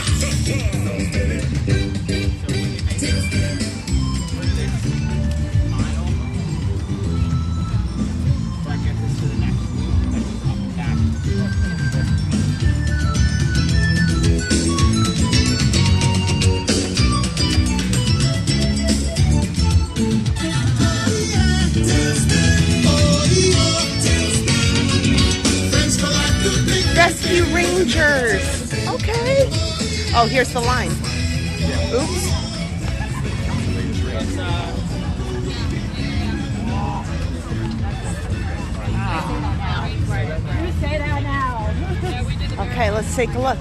Rescue Rangers. Okay. Oh, here's the line. Oops. You say that now. Okay, let's take a look.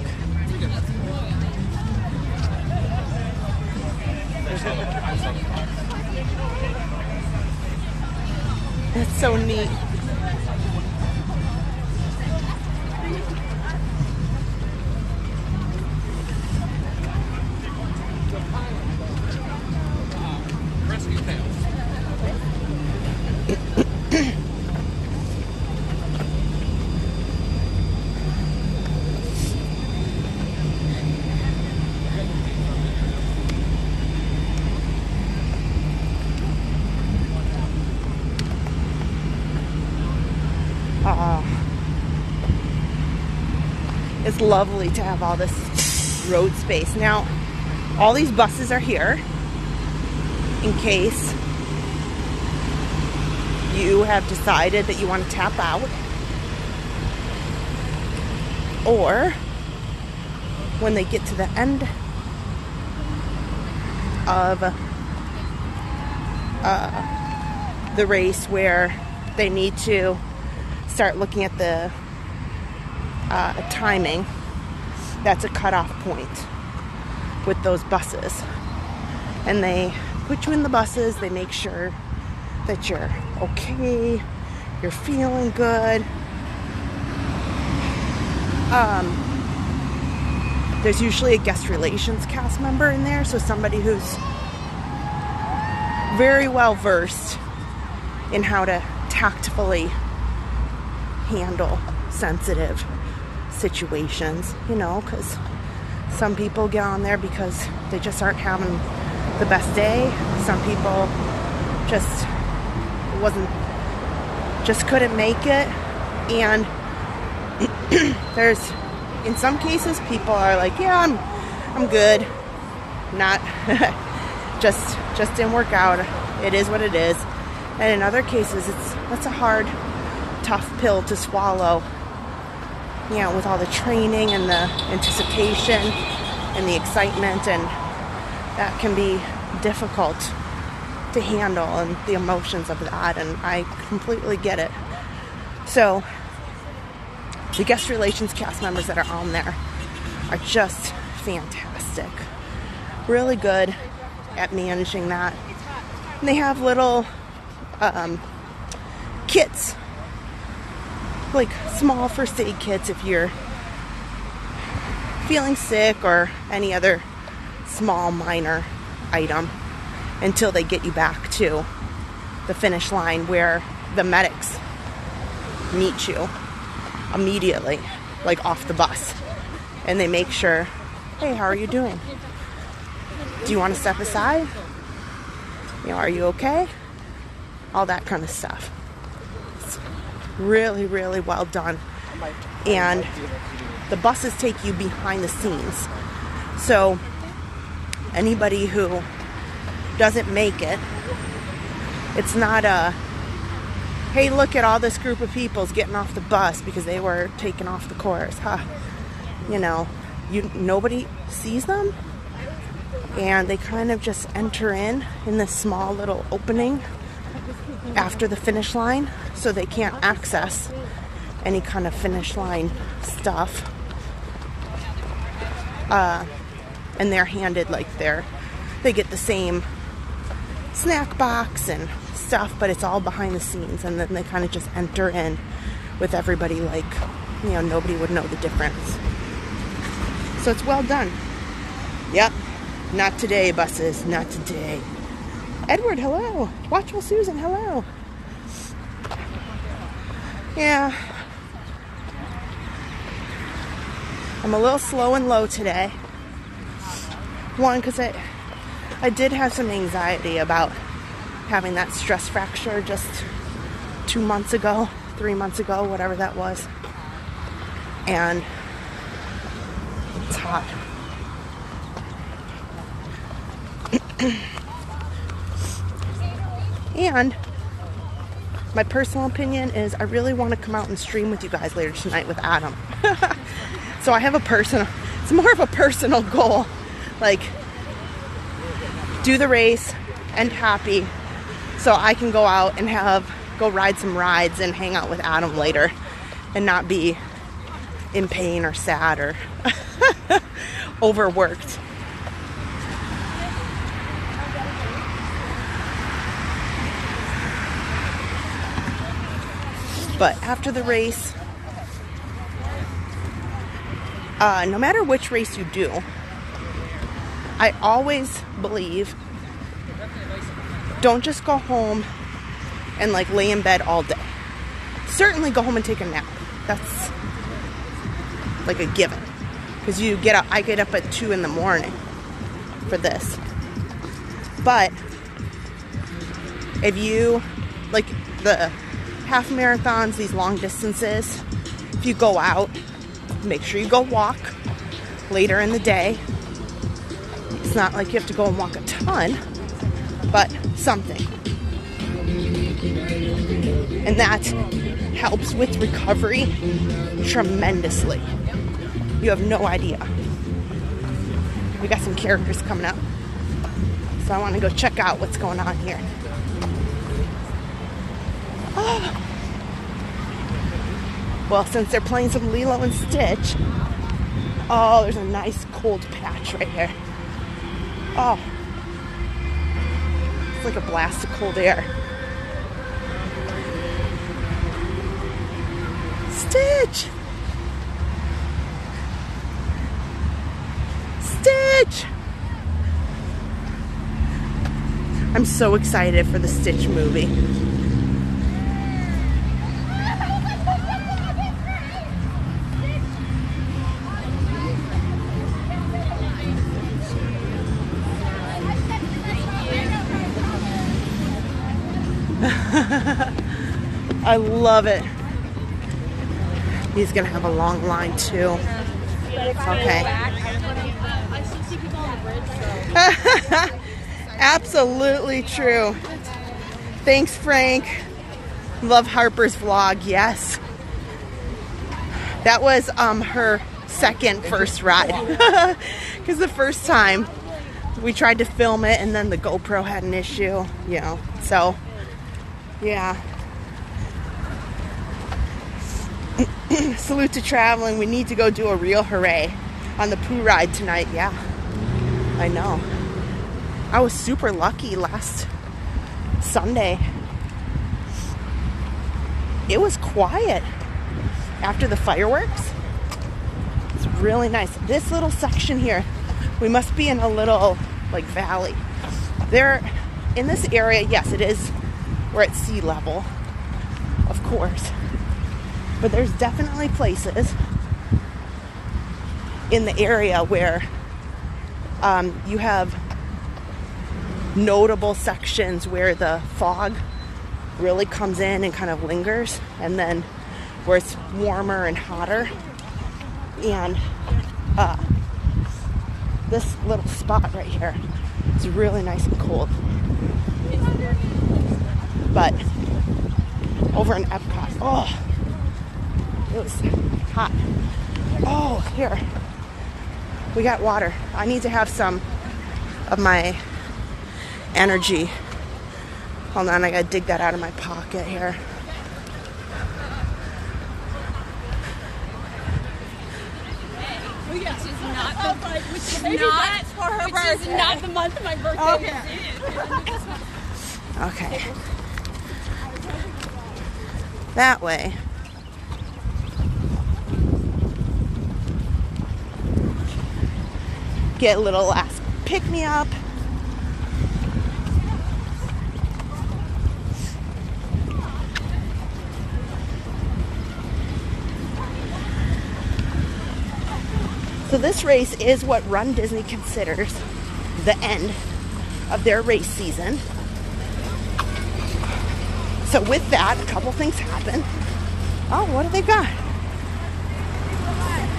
That's so neat. It's lovely to have all this road space. Now, all these buses are here in case you have decided that you want to tap out. or when they get to the end of the race where they need to start looking at the timing, that's a cutoff point with those buses. And they put you in the buses, they make sure that you're okay, you're feeling good. There's usually a guest relations cast member in there, so somebody who's very well versed in how to tactfully handle sensitive situations, you know, because some people get on there because they just aren't having the best day. Some people just couldn't make it, and there's, in some cases, people are like, yeah, I'm good, not just didn't work out, it is what it is. And in other cases, that's a hard, tough pill to swallow, you know, with all the training and the anticipation and the excitement, and that can be difficult to handle, and the emotions of that, and I completely get it. So the guest relations cast members that are on there are just fantastic, really good at managing that. And they have little kits, like small first aid kits if you're feeling sick, or any other small minor item, until they get you back to the finish line where the medics meet you immediately, like off the bus, and they make sure, hey, how are you doing? Do you want to step aside? You know, are you okay? All that kind of stuff. It's really, really well done. And the buses take you behind the scenes. So anybody who doesn't make it, it's not a, hey, look at all this group of people's getting off the bus because they were taken off the course. You know, nobody sees them, and they kind of just enter in this small little opening after the finish line, so they can't access any kind of finish line stuff. And they're handed like they get the same snack box and stuff, but it's all behind the scenes, and then they kind of just enter in with everybody like, you know, nobody would know the difference. So it's well done. Yep. Not today, buses. Not today. Edward, hello. Watchful Susan, hello. Yeah. I'm a little slow and low today. One, because I did have some anxiety about having that stress fracture just 2 months ago, 3 months ago, whatever that was. And it's hot. And my personal opinion is I really want to come out and stream with you guys later tonight with Adam. So I have it's more of a personal goal. Like, do the race, end happy, so I can go out and go ride some rides and hang out with Adam later and not be in pain or sad or overworked. But after the race, no matter which race you do, I always believe, don't just go home and like lay in bed all day. Certainly go home and take a nap. That's like a given. Because I get up at 2 in the morning for this. But if you, like the half marathons, these long distances, if you go out, make sure you go walk later in the day. It's not like you have to go and walk a ton, but something. And that helps with recovery tremendously. You have no idea. We got some characters coming up. So I want to go check out what's going on here. Oh. Well, since they're playing some Lilo and Stitch, oh, there's a nice cold patch right here. Oh, it's like a blast of cold air. Stitch! Stitch! I'm so excited for the Stitch movie. I love it. He's gonna have a long line too. Okay. Absolutely true. Thanks, Frank. Love Harper's vlog. Yes. That was her first ride. Because the first time we tried to film it and then the GoPro had an issue, you know. So, yeah. Salute to traveling. We need to go do a real hooray on the Pooh ride tonight. Yeah, I know. I was super lucky last Sunday. It was quiet after the fireworks. It's really nice. This little section here, we must be in a little like valley. There, in this area, yes, it is. We're at sea level, of course. But there's definitely places in the area where you have notable sections where the fog really comes in and kind of lingers, and then where it's warmer and hotter. And this little spot right here is really nice and cold. But over in Epcot, oh, it was hot. Oh, here. We got water. I need to have some of my energy. Hold on, I gotta dig that out of my pocket here. Which is not the month my birthday is in. Okay. That way. Get a little last pick-me-up. So this race is what Run Disney considers the end of their race season. So with that, a couple things happen. Oh, what do they got?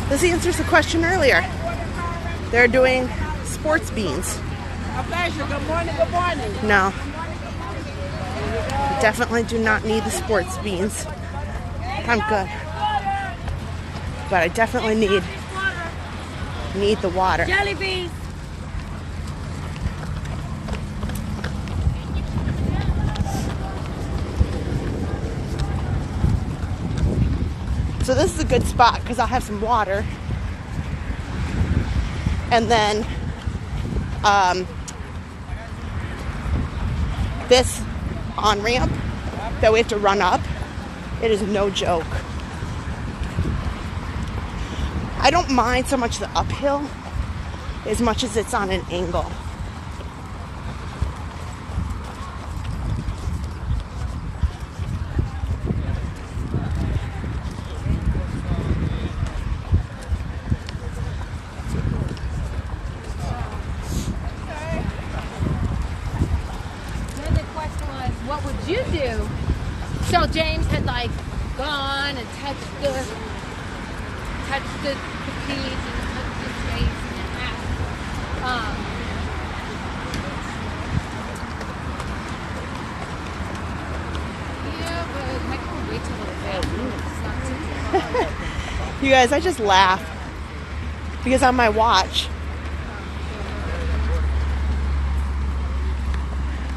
This answers the question earlier. They're doing sports beans. A pleasure. Good morning, good morning. No. Definitely do not need the sports beans. I'm good. But I definitely need the water. Jelly beans. So this is a good spot because I'll have some water. And then this on-ramp that we have to run up, it is no joke. I don't mind so much the uphill as much as it's on an angle. So James had like gone and touched the peach and touched his face and asked, yeah, but I can wait till a little bit. It's not too You guys, I just laugh Because on my watch,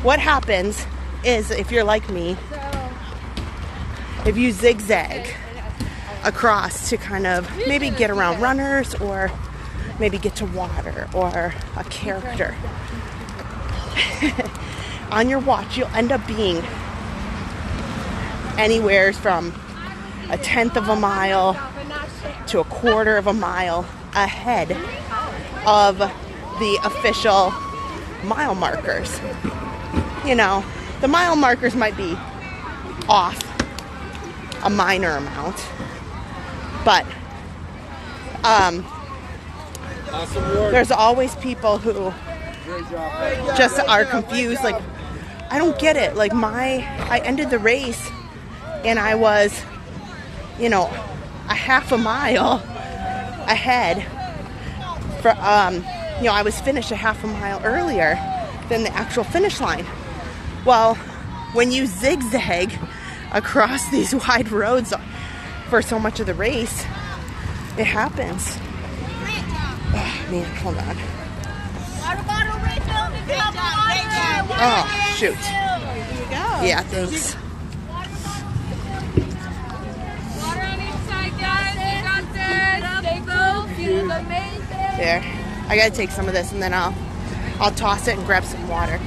what happens is, if you're like me, if you zigzag across to kind of maybe get around runners or maybe get to water or a character, on your watch you'll end up being anywhere from 1/10 of a mile to 1/4 of a mile ahead of the official mile markers. You know, the mile markers might be off a minor amount, but there's always people who just are confused. Like, I don't get it. Like, I ended the race and I was, you know, a half a mile ahead for, you know, I was finished a half a mile earlier than the actual finish line. Well, when you zigzag across these wide roads for so much of the race, it happens. Oh, man, hold on. Water bottle refilled and cup of water. Oh, shoot. Here you go. Yeah, thanks. Water on each side, guys. You got this. Stay cool. You look amazing. There. I gotta take some of this and then I'll toss it and grab some water.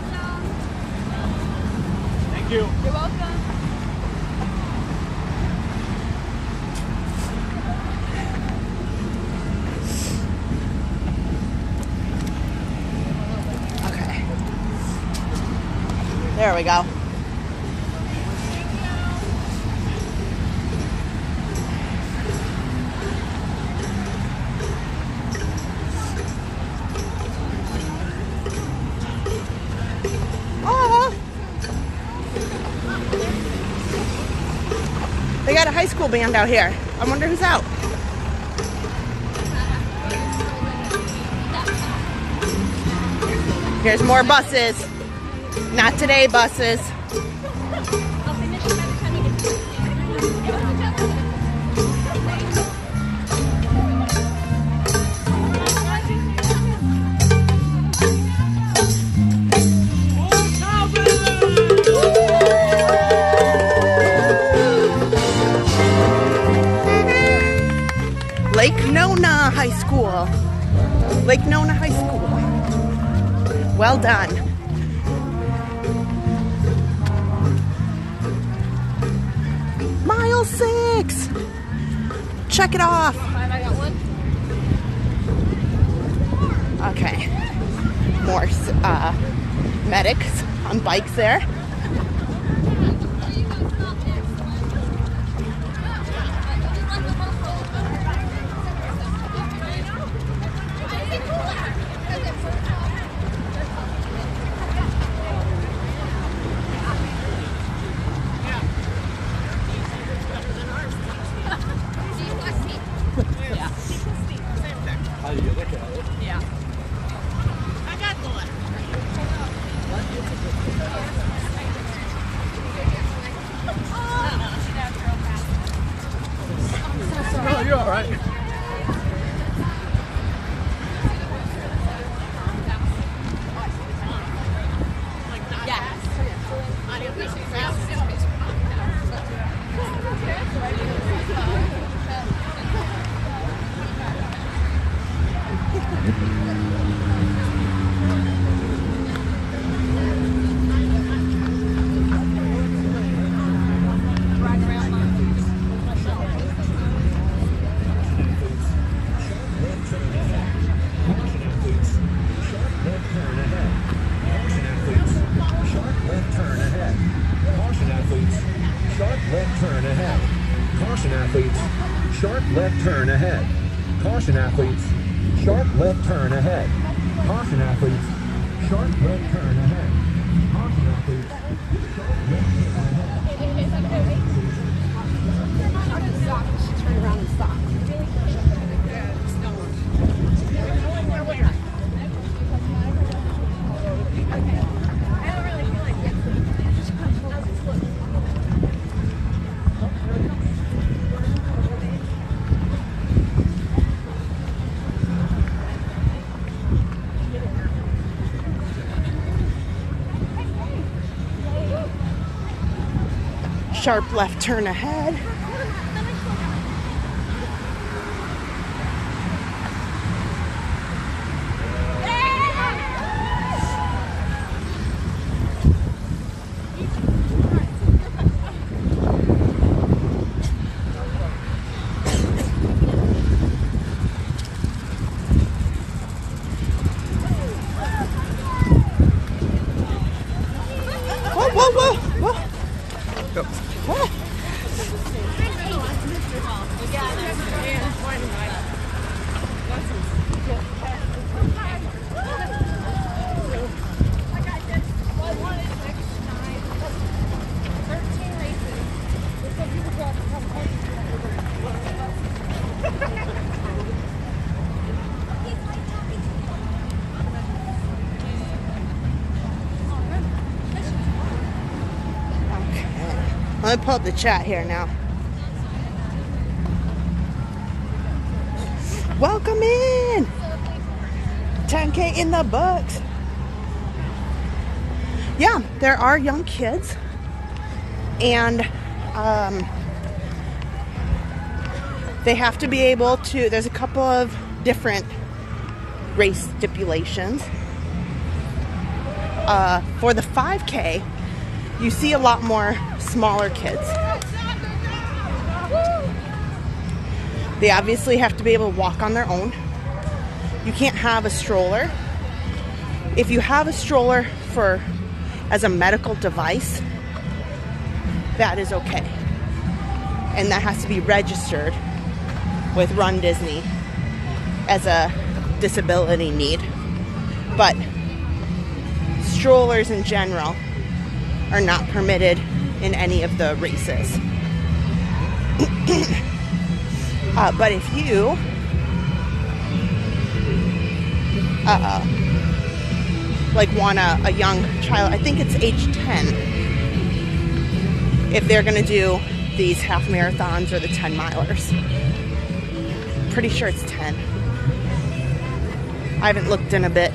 Thank you. You're welcome. Okay. There we go. They got a high school band out here. I wonder who's out. Here's more buses. Not today, buses. Lake Nona High School. Lake Nona High School. Well done. Mile 6. Check it off. Okay. More medics on bikes there. Oh, you're all right. Sharp left turn ahead. Caution athletes, sharp left turn ahead. Caution athletes, sharp left turn ahead. Caution athletes, sharp left turn ahead. Turn around and stop. sharp left turn ahead. Let me pull up the chat here now. Welcome in! 10K in the books. Yeah, there are young kids. And they have to be able to, there's a couple of different race stipulations. For the 5K, you see a lot more smaller kids. They obviously have to be able to walk on their own. You can't have a stroller. If you have a stroller as a medical device, that is okay. And that has to be registered with Run Disney as a disability need. But strollers in general are not permitted in any of the races. But if you like want a young child, I think it's age 10, if they're gonna do these half marathons or the 10 milers. Pretty sure it's 10. I haven't looked in a bit.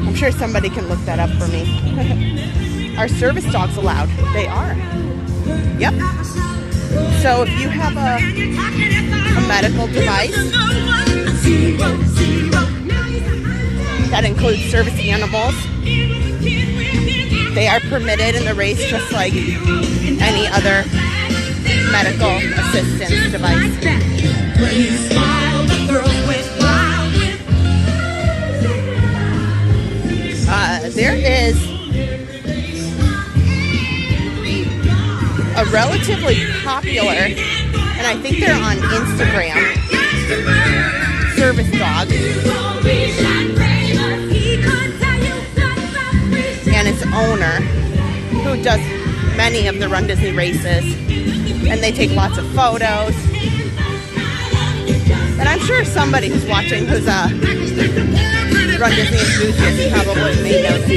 I'm sure somebody can look that up for me. Are service dogs allowed? They are. Yep. So if you have a medical device that includes service animals, they are permitted in the race just like any other medical assistance device. There is a relatively popular, and I think they're on Instagram, service dog. And its owner, who does many of the Run Disney races, and they take lots of photos. And I'm sure somebody who's watching who's a Run Disney enthusiast probably may know this.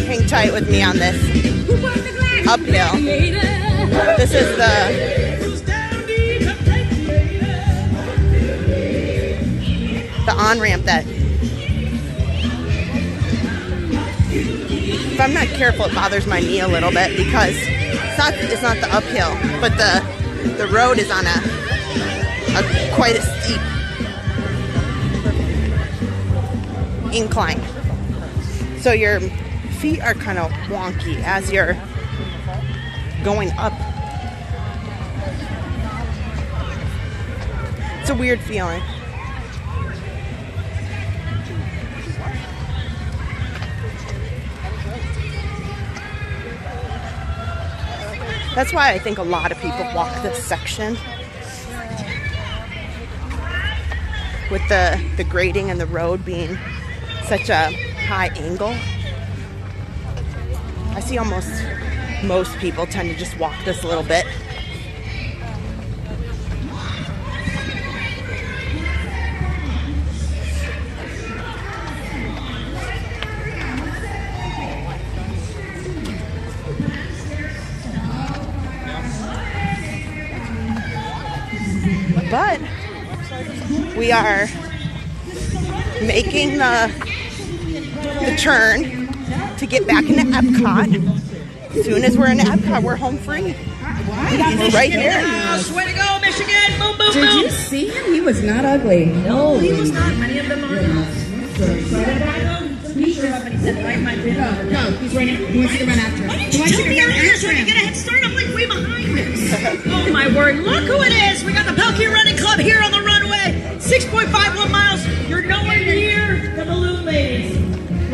Hang tight with me on this uphill. This is the on-ramp that, if I'm not careful, it bothers my knee a little bit because it's not the uphill, but the road is on quite a steep incline. So your feet are kind of wonky as you're going up. It's a weird feeling. That's why I think a lot of people walk this section. With the grading and the road being such a high angle. I see most people tend to just walk this a little bit. But we are making the turn to get back into Epcot. As soon as we're in Epcot, we're home free. He's right here. Way to go, Michigan! Boom, boom, boom! Did you see him? He was not ugly. No, he was not. Many of them are not. He's up and he said, "Right, my bid." Go. He's running. He wants you to run after him. Why didn't you tell me earlier so I could get a head start? I'm like way behind this. Oh my word! Look who it is! We got the Pelkey Running Club here on the runway. 6.51 miles. You're nowhere near the balloon ladies.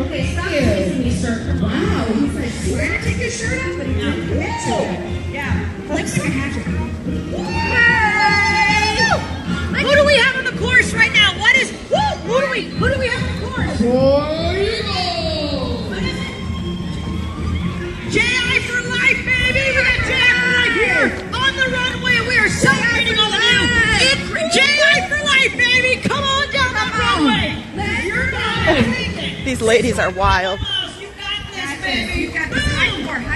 Okay, stop kissing me, sir. Wow. He's like, trying to take his shirt off, but he didn't. Yeah. Looks like a hatchet. Hey! Who do we have on the course right now? What is? Who do we have on the course? J.I. for life, baby! We got J.I. for life here on the runway. We are celebrating all of you. J.I. for life, baby! Come on down that runway. You're not. These ladies are wild. You got this, baby. You got this.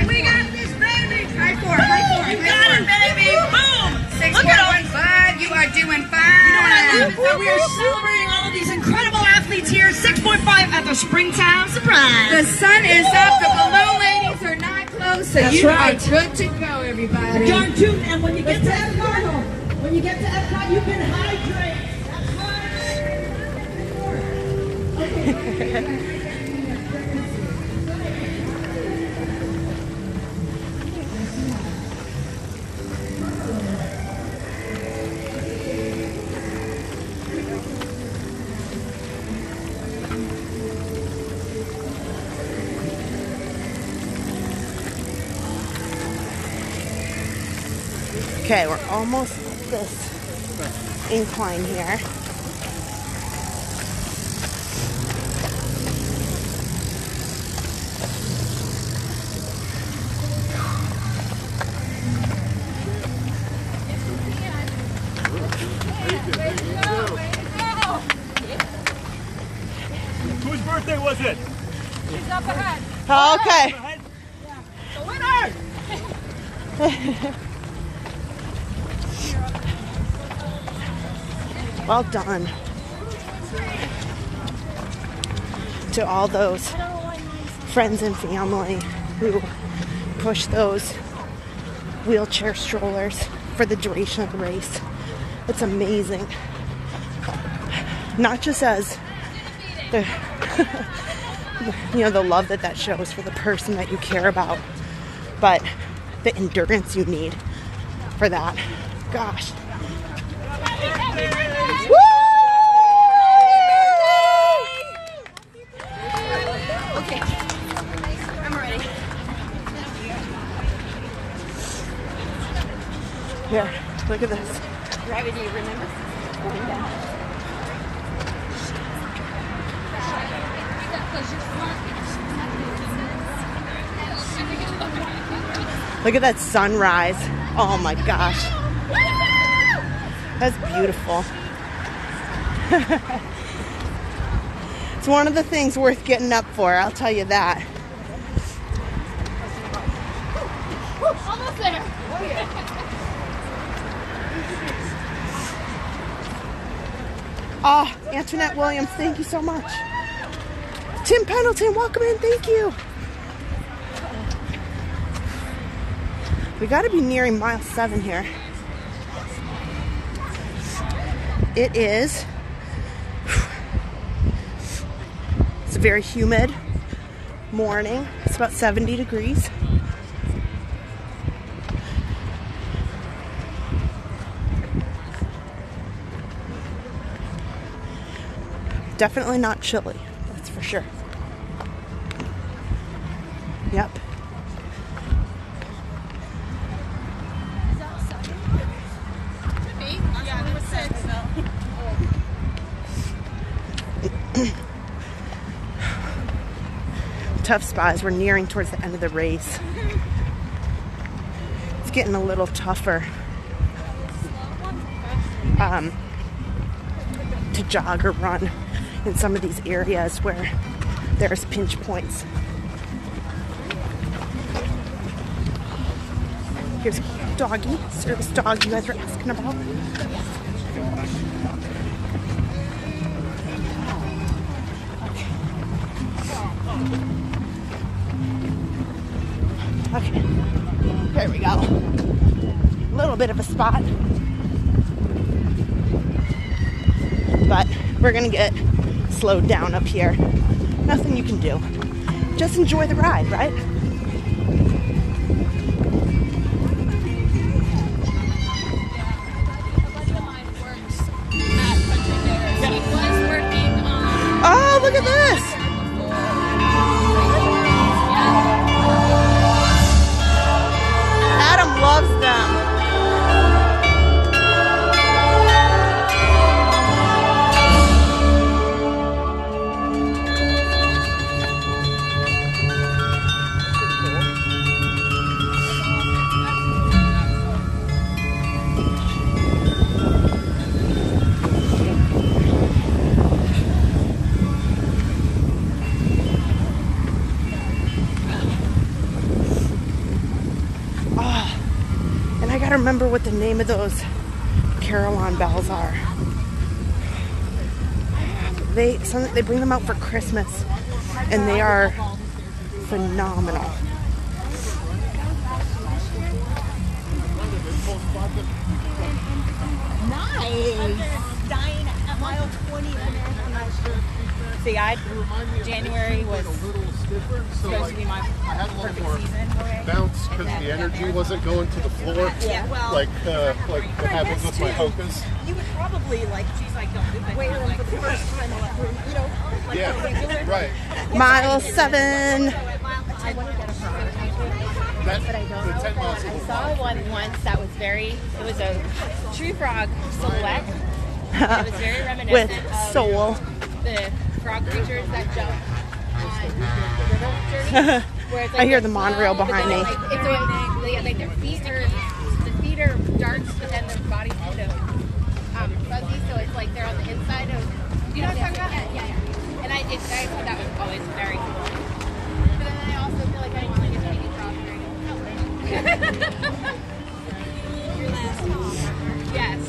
We got this, baby. High four. You got it, baby. Boom. 6.1, bud. You are doing fine. You know what I love is that we are celebrating all of these incredible athletes here. 6.5 at the springtime surprise. The sun is up. The balloon ladies are not close, so That's you right. are good to go, everybody. Darn tootin', and when you get to Epcot, you can hydrate. That's right. Okay, we're almost at this incline here. Whose birthday was it? She's up ahead. Okay. The winner! Well done to all those friends and family who push those wheelchair strollers for the duration of the race. It's amazing. Not just as the the love that shows for the person that you care about, but the endurance you need for that. Gosh. Okay. I'm ready. Here, look at this. Gravity, remember? Going down. Look at that sunrise. Oh my gosh. That's beautiful. It's one of the things worth getting up for, I'll tell you that. Almost there. Oh, Antoinette Williams, thank you so much. Tim Pendleton, welcome in, thank you. We gotta be nearing mile 7 here. It is, it's a very humid morning. It's about 70 degrees. Definitely not chilly, that's for sure. Yep. Tough spot as we're nearing towards the end of the race. It's getting a little tougher to jog or run in some of these areas where there's pinch points. Here's Doggy, service dog you guys were asking about. Okay, there we go. A little bit of a spot, but we're gonna get slowed down up here. Nothing you can do. Just enjoy the ride, right? Oh, look at this! Adam loves them. I remember what the name of those Carillon bells are. They bring them out for Christmas, and they are phenomenal. Nice. Dying at mile 20 of the marathon last year. See, January was supposed to be my perfect season. Bounce because the energy wasn't going to the floor. Yeah, well, like what happens with my Hokas. You would probably she's like, don't do that. Wear them for the first time, you know, like yeah, right. Mile 7. But I don't know. I saw one once that was it was a true frog silhouette. It was very reminiscent with of soul. The frog creatures that jump on river journeys. Where it's like I hear the monorail behind me. Like their feet are darts, but then their body's kind of fuzzy, so it's like they're on the inside of. You know what I'm talking about? Yeah. And I thought that was always very cool. But then I also feel like I want to get to baby frog during your last talk. Yes.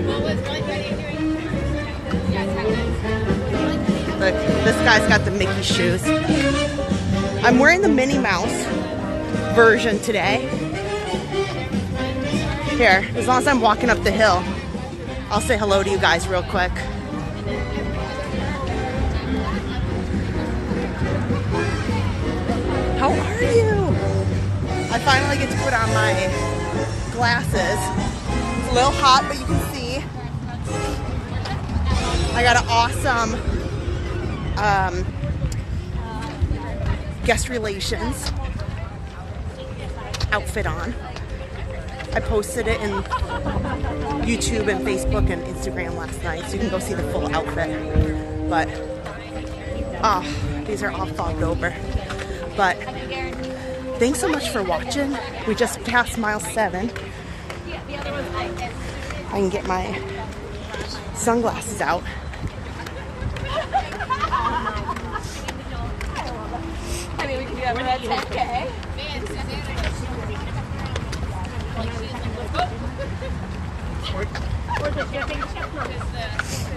What was one thing doing? Yes, Look, this guy's got the Mickey shoes. I'm wearing the Minnie Mouse version today. Here, as long as I'm walking up the hill, I'll say hello to you guys real quick. How are you? I finally get to put on my glasses. It's a little hot, but you can see. I got an awesome guest relations outfit on. I posted it in YouTube and Facebook and Instagram last night, so you can go see the full outfit. But these are all fogged over. But thanks so much for watching. We just passed mile 7. I can get my sunglasses out. I mean, we can do that for that 10K. We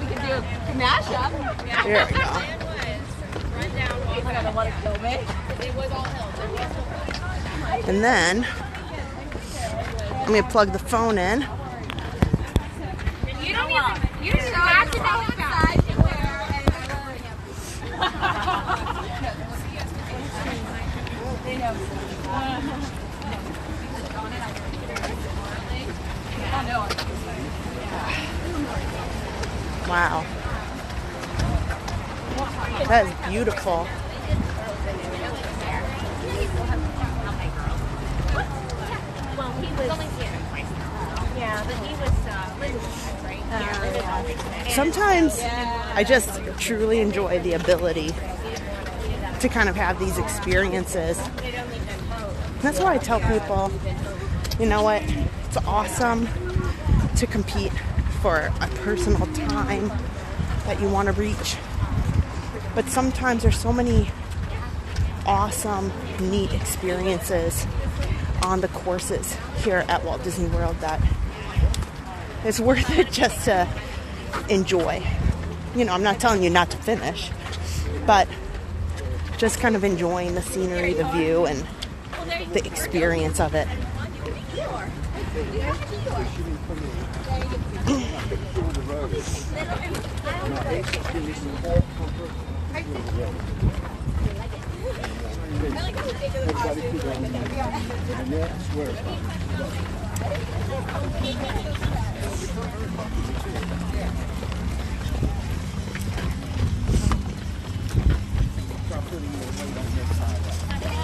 can do a mashup. There we go. You're gonna want to kill me. It was all hills. And then I'm gonna plug the phone in. You don't have to go inside. Wow. That is beautiful. Well, he was only here twice now. Yeah, but he was right? Yeah. Sometimes I just truly enjoy the ability to kind of have these experiences. That's why I tell people, you know what, it's awesome to compete for a personal time that you want to reach. But sometimes there's so many awesome, neat experiences on the courses here at Walt Disney World that it's worth it just to enjoy. You know, I'm not telling you not to finish, but just kind of enjoying the scenery, the view, and the experience of it.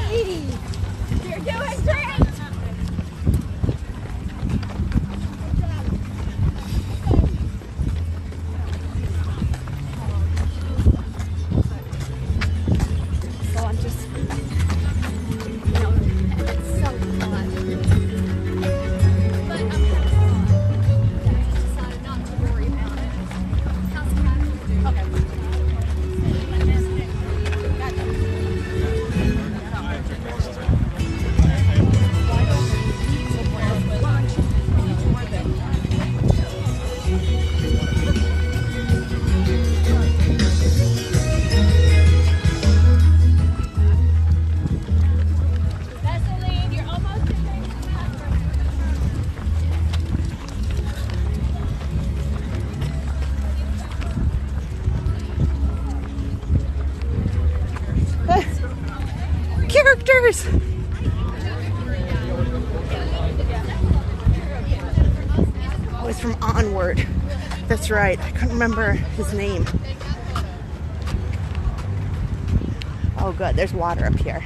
Hey, you're doing great. So I'm just, you know, it's so fun. But I just decided not to worry about it. How's the cat doing? Okay. Characters! Oh, it's from Onward. That's right. I couldn't remember his name. Oh, good. There's water up here.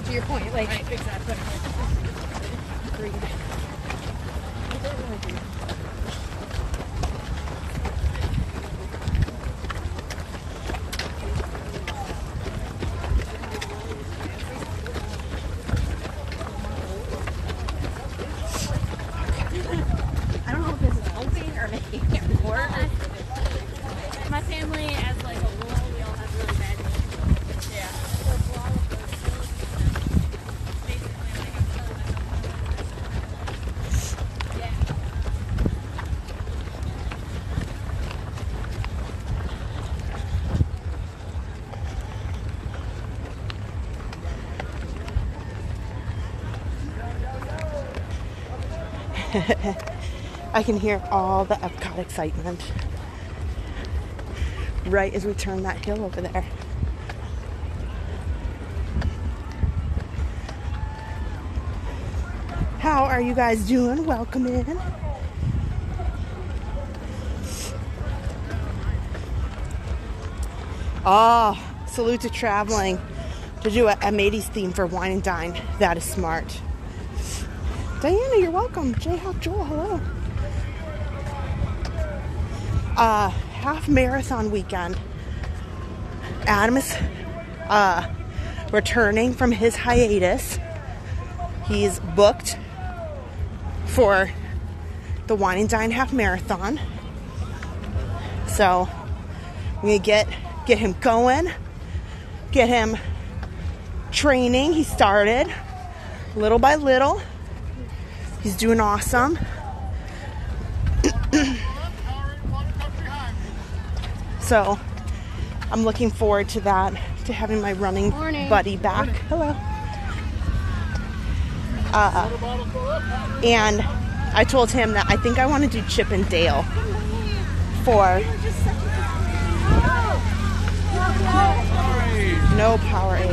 To your point, like exactly. I don't know if this is helping or making it worse. My family, as like a rule, we all have really bad knees. Yeah. So for all of those basically like I'm telling myself. Yeah. I can hear all the Epcot excitement right as we turn that hill over there. How are you guys doing? Welcome in. Oh, salute to traveling to do a M80s theme for Wine and Dine. That is smart. Diana, you're welcome. Jayhawk Joel, hello. Half marathon weekend. Adam is returning from his hiatus. He's booked for the Wine and Dine half marathon. So we get him going, get him training. He started little by little. He's doing awesome. So I'm looking forward to that, to having my running buddy back. Hello. And I told him that I think I want to do Chip and Dale for no Powerade.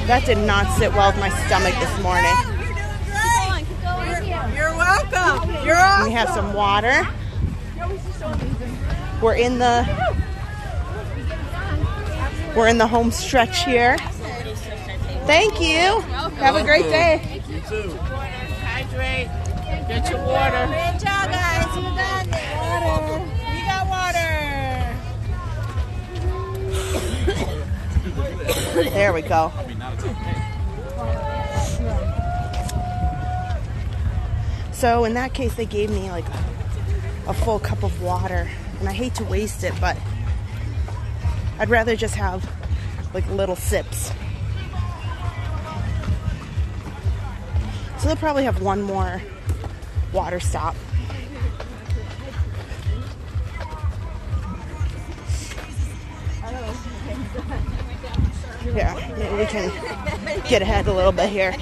That did not sit well with my stomach this morning. You're welcome. You're awesome. We have some water. We're in the home stretch here. Thank you. Have a great day. You too. Hydrate. Get your water. Great job, guys. You got water. We got water. There There we go. So in that case, they gave me like a full cup of water, and I hate to waste it, but I'd rather just have like little sips. So they'll probably have one more water stop. Yeah, maybe we can get ahead a little bit here.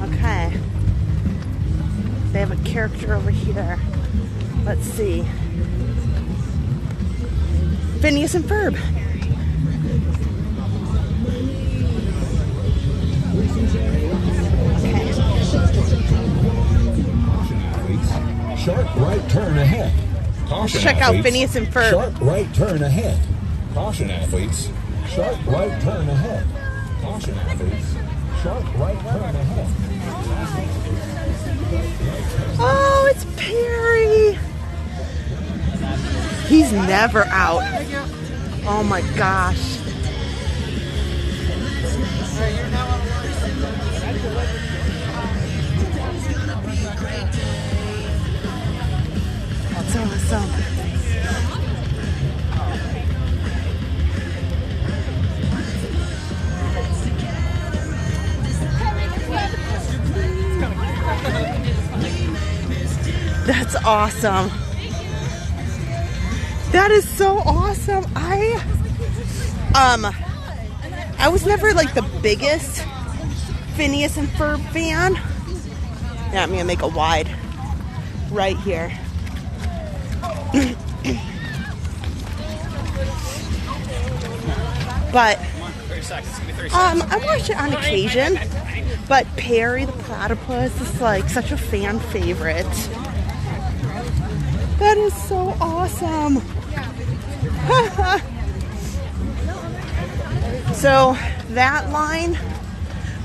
Okay. They have a character over here. Let's see. Phineas and Ferb. Sharp right turn ahead. Caution, check athletes. out Phineas and Ferb. Sharp right turn ahead. Caution, athletes. Sharp right turn ahead. Caution, athletes. Sharp right turn ahead. Oh, it's Perry. He's never out. Oh my gosh. That's awesome. That's awesome. That is so awesome. I was never like the biggest Phineas and Ferb fan. Yeah, I'm gonna make a wide right here. But I watch it on occasion. But Perry the Platypus is like such a fan favorite. That is so awesome. So that line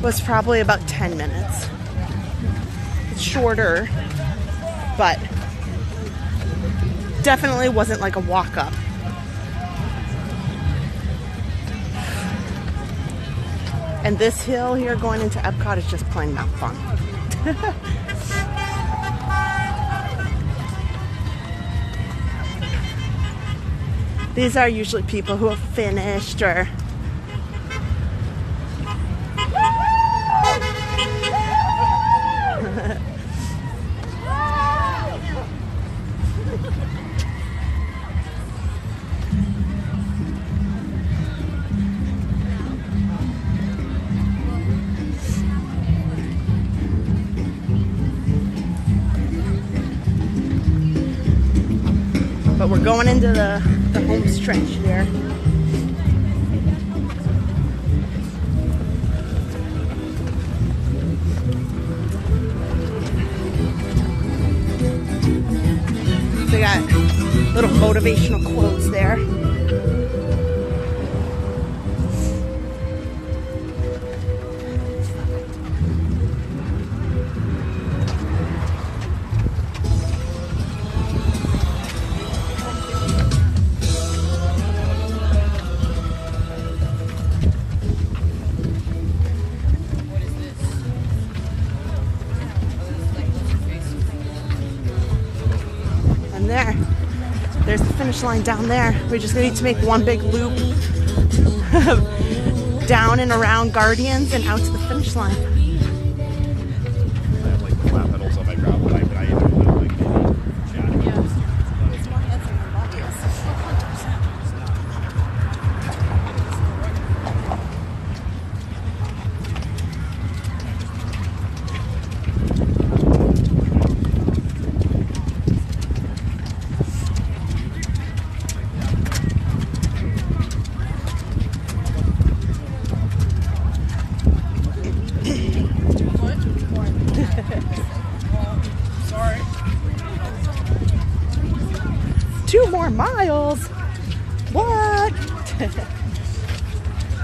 was probably about 10 minutes. It's shorter, but definitely wasn't like a walk up. And this hill here going into Epcot is just plain not fun. These are usually people who have finished or but we're going into the home stretch here. They got little motivational quotes there. There's the finish line down there. We just need to make one big loop down and around Guardians and out to the finish line. I have like the flat pedals on my ground, but I either like chatting.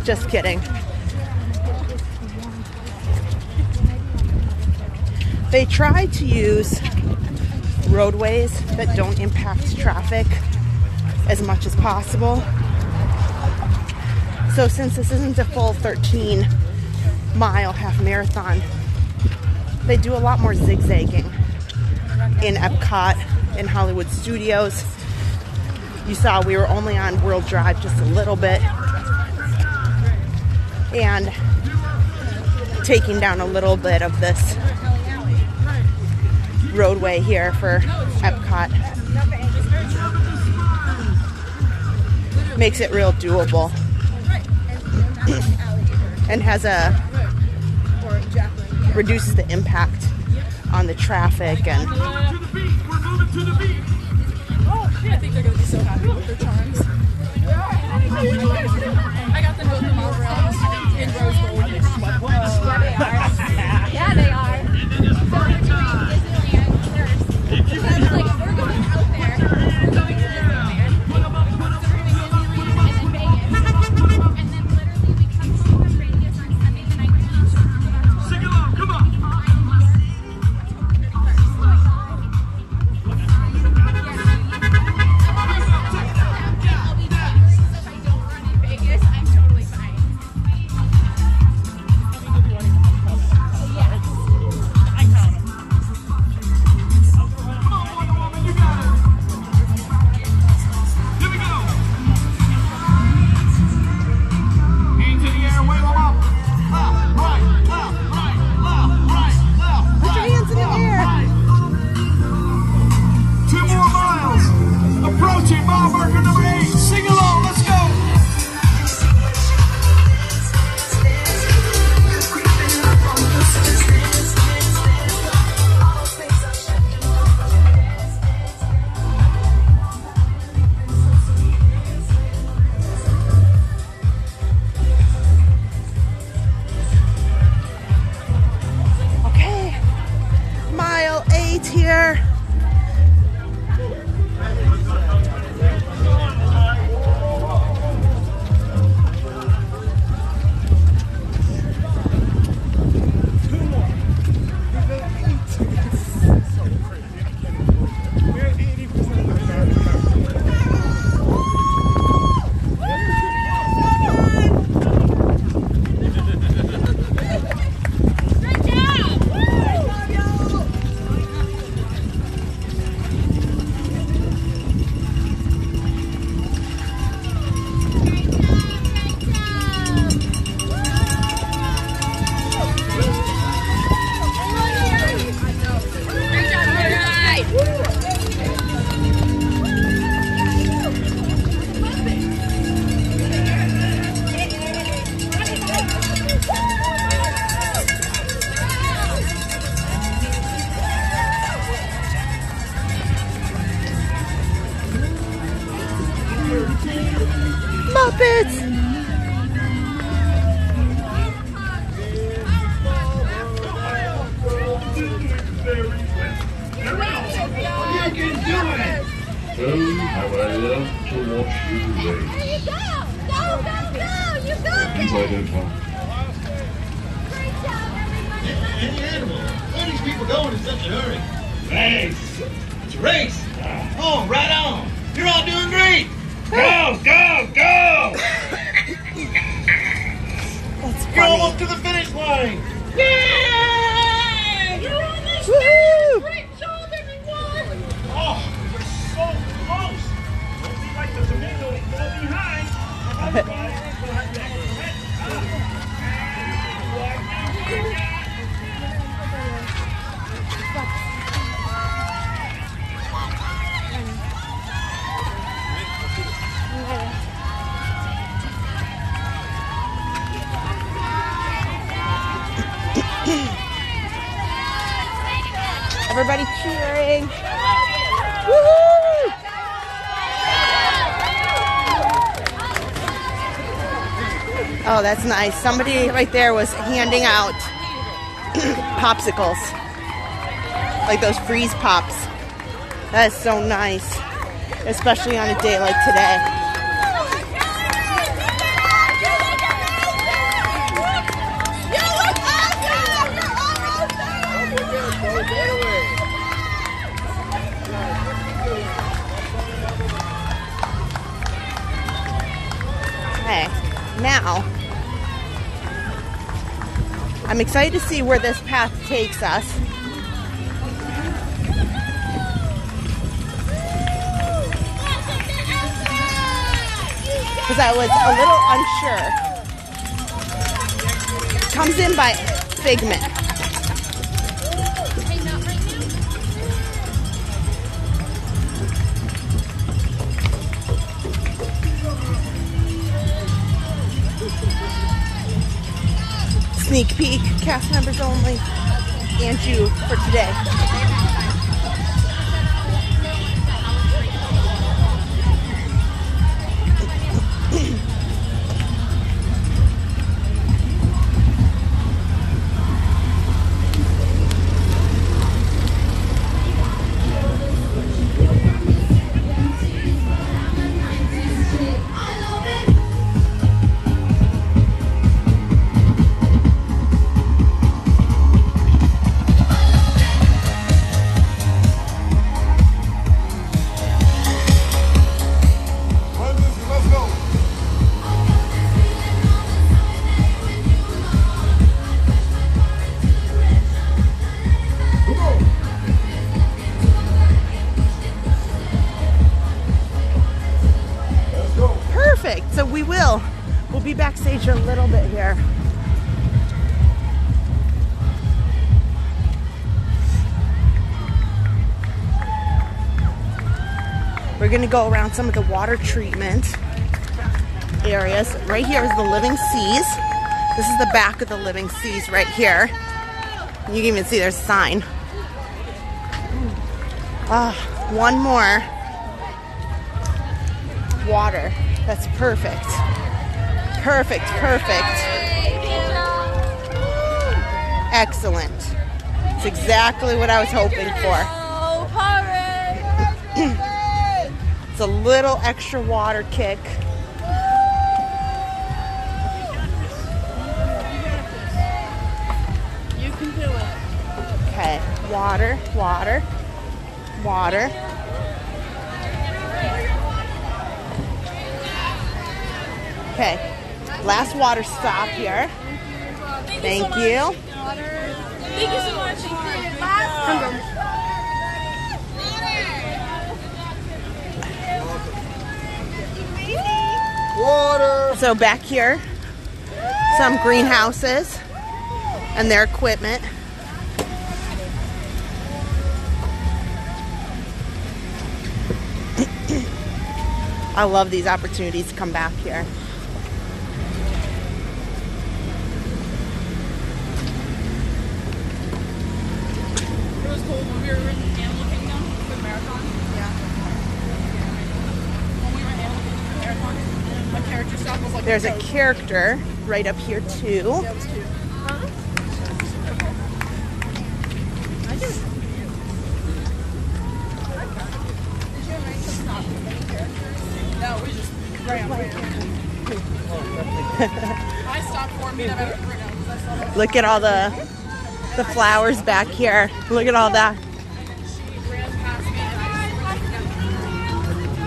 Just kidding. They try to use roadways that don't impact traffic as much as possible. So since this isn't a full 13-mile half marathon, they do a lot more zigzagging in Epcot, in Hollywood Studios. You saw we were only on World Drive just a little bit, and taking down a little bit of this roadway here for Epcot makes it real doable and has reduces the impact on the traffic. And I think they're going to be so happy with their charms. I got them both from all around in rose gold. Yeah, they are. So we're doing Disneyland first. So that's like, we're going out there. We're going to Disneyland. So we're doing Disneyland and then Vegas. And then literally we come home from Vegas on Sunday the 19th. Sing along, come on. Muppets! You can do it! Oh, how I love to watch you race. There you go! Go, go, go! You got Things I don't want. Great job, everybody! Any animal. Where are these people going in such a hurry? Race! It's a race. Oh, right on. You're all doing great. Go, go, go! You're almost to the finish line. Yay! You're almost there. Great job, everyone. Oh, we're so close. Don't be like the tomatoes fall behind. Otherwise, we'll have to head Everybody cheering. Woohoo! Oh, that's nice. Somebody right there was handing out popsicles. Like those freeze pops. That is so nice. Especially on a day like today. I'm excited to see where this path takes us. Because I was a little unsure. Comes in by Figment. Sneak peek, cast members only, and you for today. So we'll be backstage a little bit here. We're gonna go around some of the water treatment areas. Right here is the Living Seas. This is the back of the Living Seas right here. You can even see there's a sign. One more. Water. That's perfect. Perfect, perfect. Excellent. It's exactly what I was hoping for. It's a little extra water kick. You can do it. Okay, water, water, water. Okay, last water stop here. Thank you. Thank you so much. Water. So back here, some greenhouses and their equipment. I love these opportunities to come back here. It was cool when we were in Animal Kingdom with Marathon. Yeah. When we were in Animal Kingdom Marathon, my character stuff was like. There's a character right up here too. Yeah, it was cute. I just. No, we just ran. I stopped for a minute at Bruno. Look at all the flowers back here. Look at all that.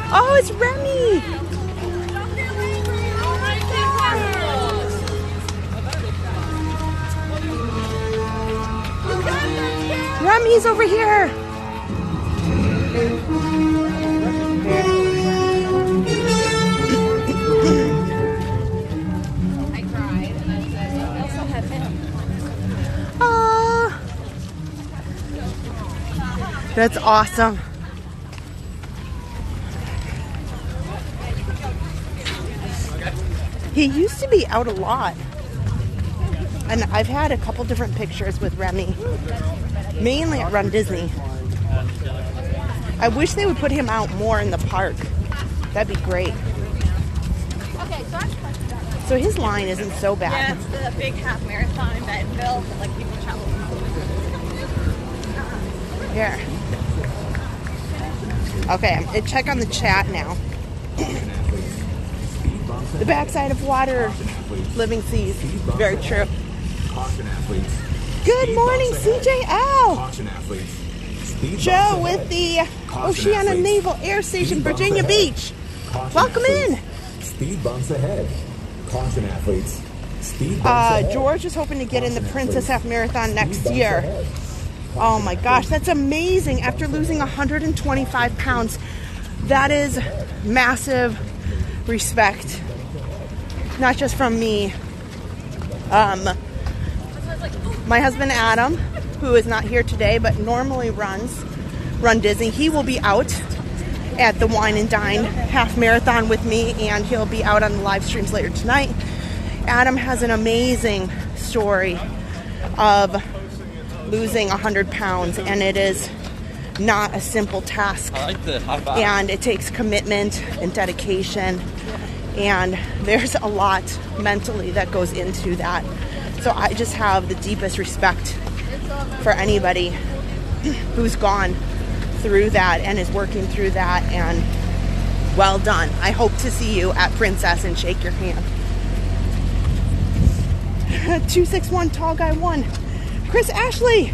Oh, it's Remy. Remy's over here. I cried and then said, I also had him. That's awesome. He used to be out a lot. And I've had a couple different pictures with Remy. Mainly at Run Disney. I wish they would put him out more in the park. That'd be great. Okay, So his line isn't so bad. yeah, it's the big half marathon in Bentonville that like people travel from. Here. Okay, check on the chat now. The backside of water, Living Seas. Very true. Good morning, CJL. Joe with the Oceana Naval Air Station, Virginia Beach. Welcome in. Speed bumps ahead. Caution athletes. George is hoping to get in the Princess Half Marathon next year. Oh my gosh, that's amazing. After losing 125 pounds, that is massive respect. Not just from me. My husband Adam, who is not here today but normally Run Disney, he will be out at the Wine and Dine Half Marathon with me, and he'll be out on the live streams later tonight. Adam has an amazing story of losing 100 pounds, and it is not a simple task. I like the high five. And it takes commitment and dedication, and there's a lot mentally that goes into that. So I just have the deepest respect for anybody who's gone through that and is working through that, and well done. I hope to see you at Princess and shake your hand. 261 Tall Guy 1. Chris Ashley.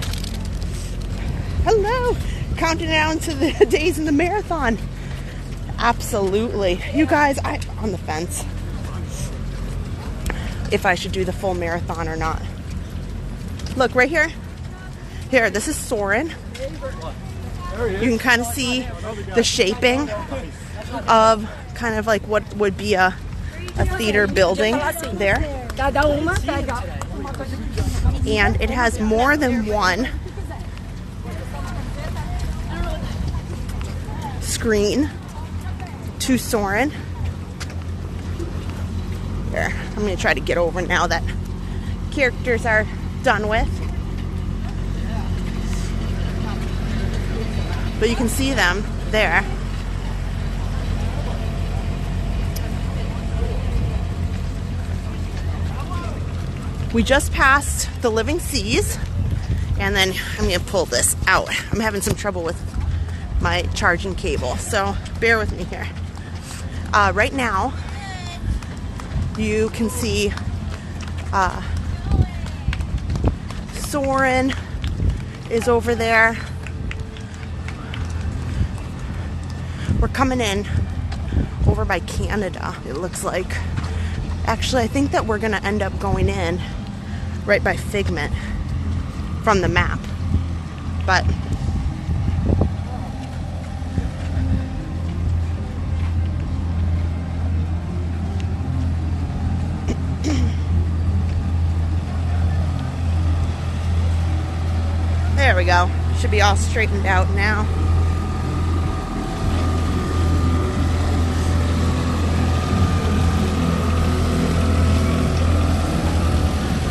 Hello. Counting down to the days in the marathon. Absolutely. You guys, I'm on the fence if I should do the full marathon or not. Look right here. Here, this is Soarin'. You can kind of see the shaping of kind of like what would be a theater building there. And it has more than one screen to Soarin'. There, I'm going to try to get over now that characters are done with. But you can see them there. We just passed the Living Seas, and then I'm going to pull this out. I'm having some trouble with my charging cable, so bear with me here. Right now, you can see Soarin' is over there. We're coming in over by Canada, it looks like. Actually, I think that we're going to end up going in right by Figment from the map. But there we go. Should be all straightened out now.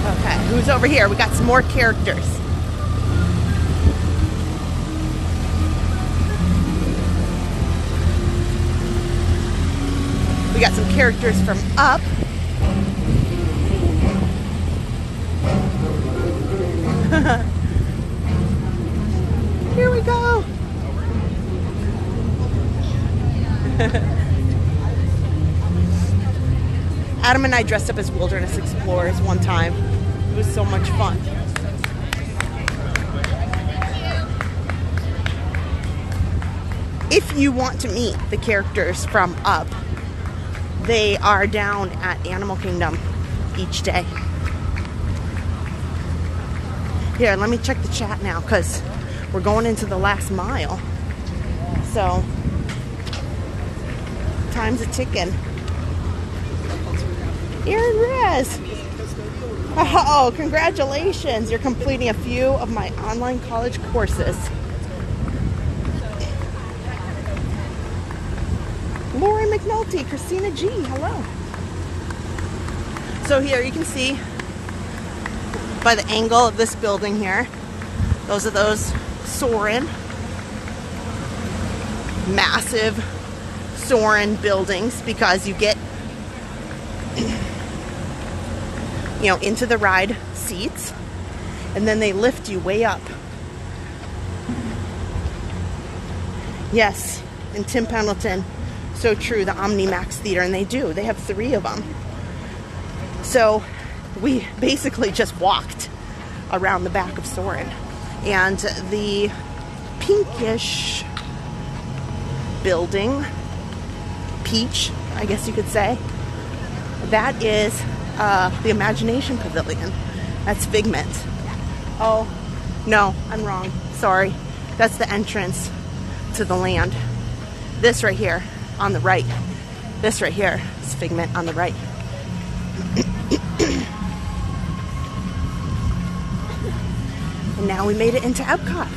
Okay, who's over here? We got some more characters. We got some characters from Up. Here we go. Adam and I dressed up as wilderness explorers one time. It was so much fun. If you want to meet the characters from Up, they are down at Animal Kingdom each day. Here, let me check the chat now, because we're going into the last mile. So, time's a ticking. Aaron Rez. Oh, congratulations. You're completing a few of my online college courses. Lori McNulty, Christina G, hello. So here you can see by the angle of this building here, those are those Soarin', massive Soarin' buildings, because you get into the ride seats, and then they lift you way up. Yes, in Tim Pendleton, so true, the OmniMax Theater, and they do. They have 3 of them. So we basically just walked around the back of Soarin', and the pinkish building, peach, I guess you could say, that is the Imagination Pavilion. That's Figment. Oh, no, I'm wrong. Sorry. That's the entrance to the land. This right here on the right. This right here is Figment on the right. And now we made it into Epcot.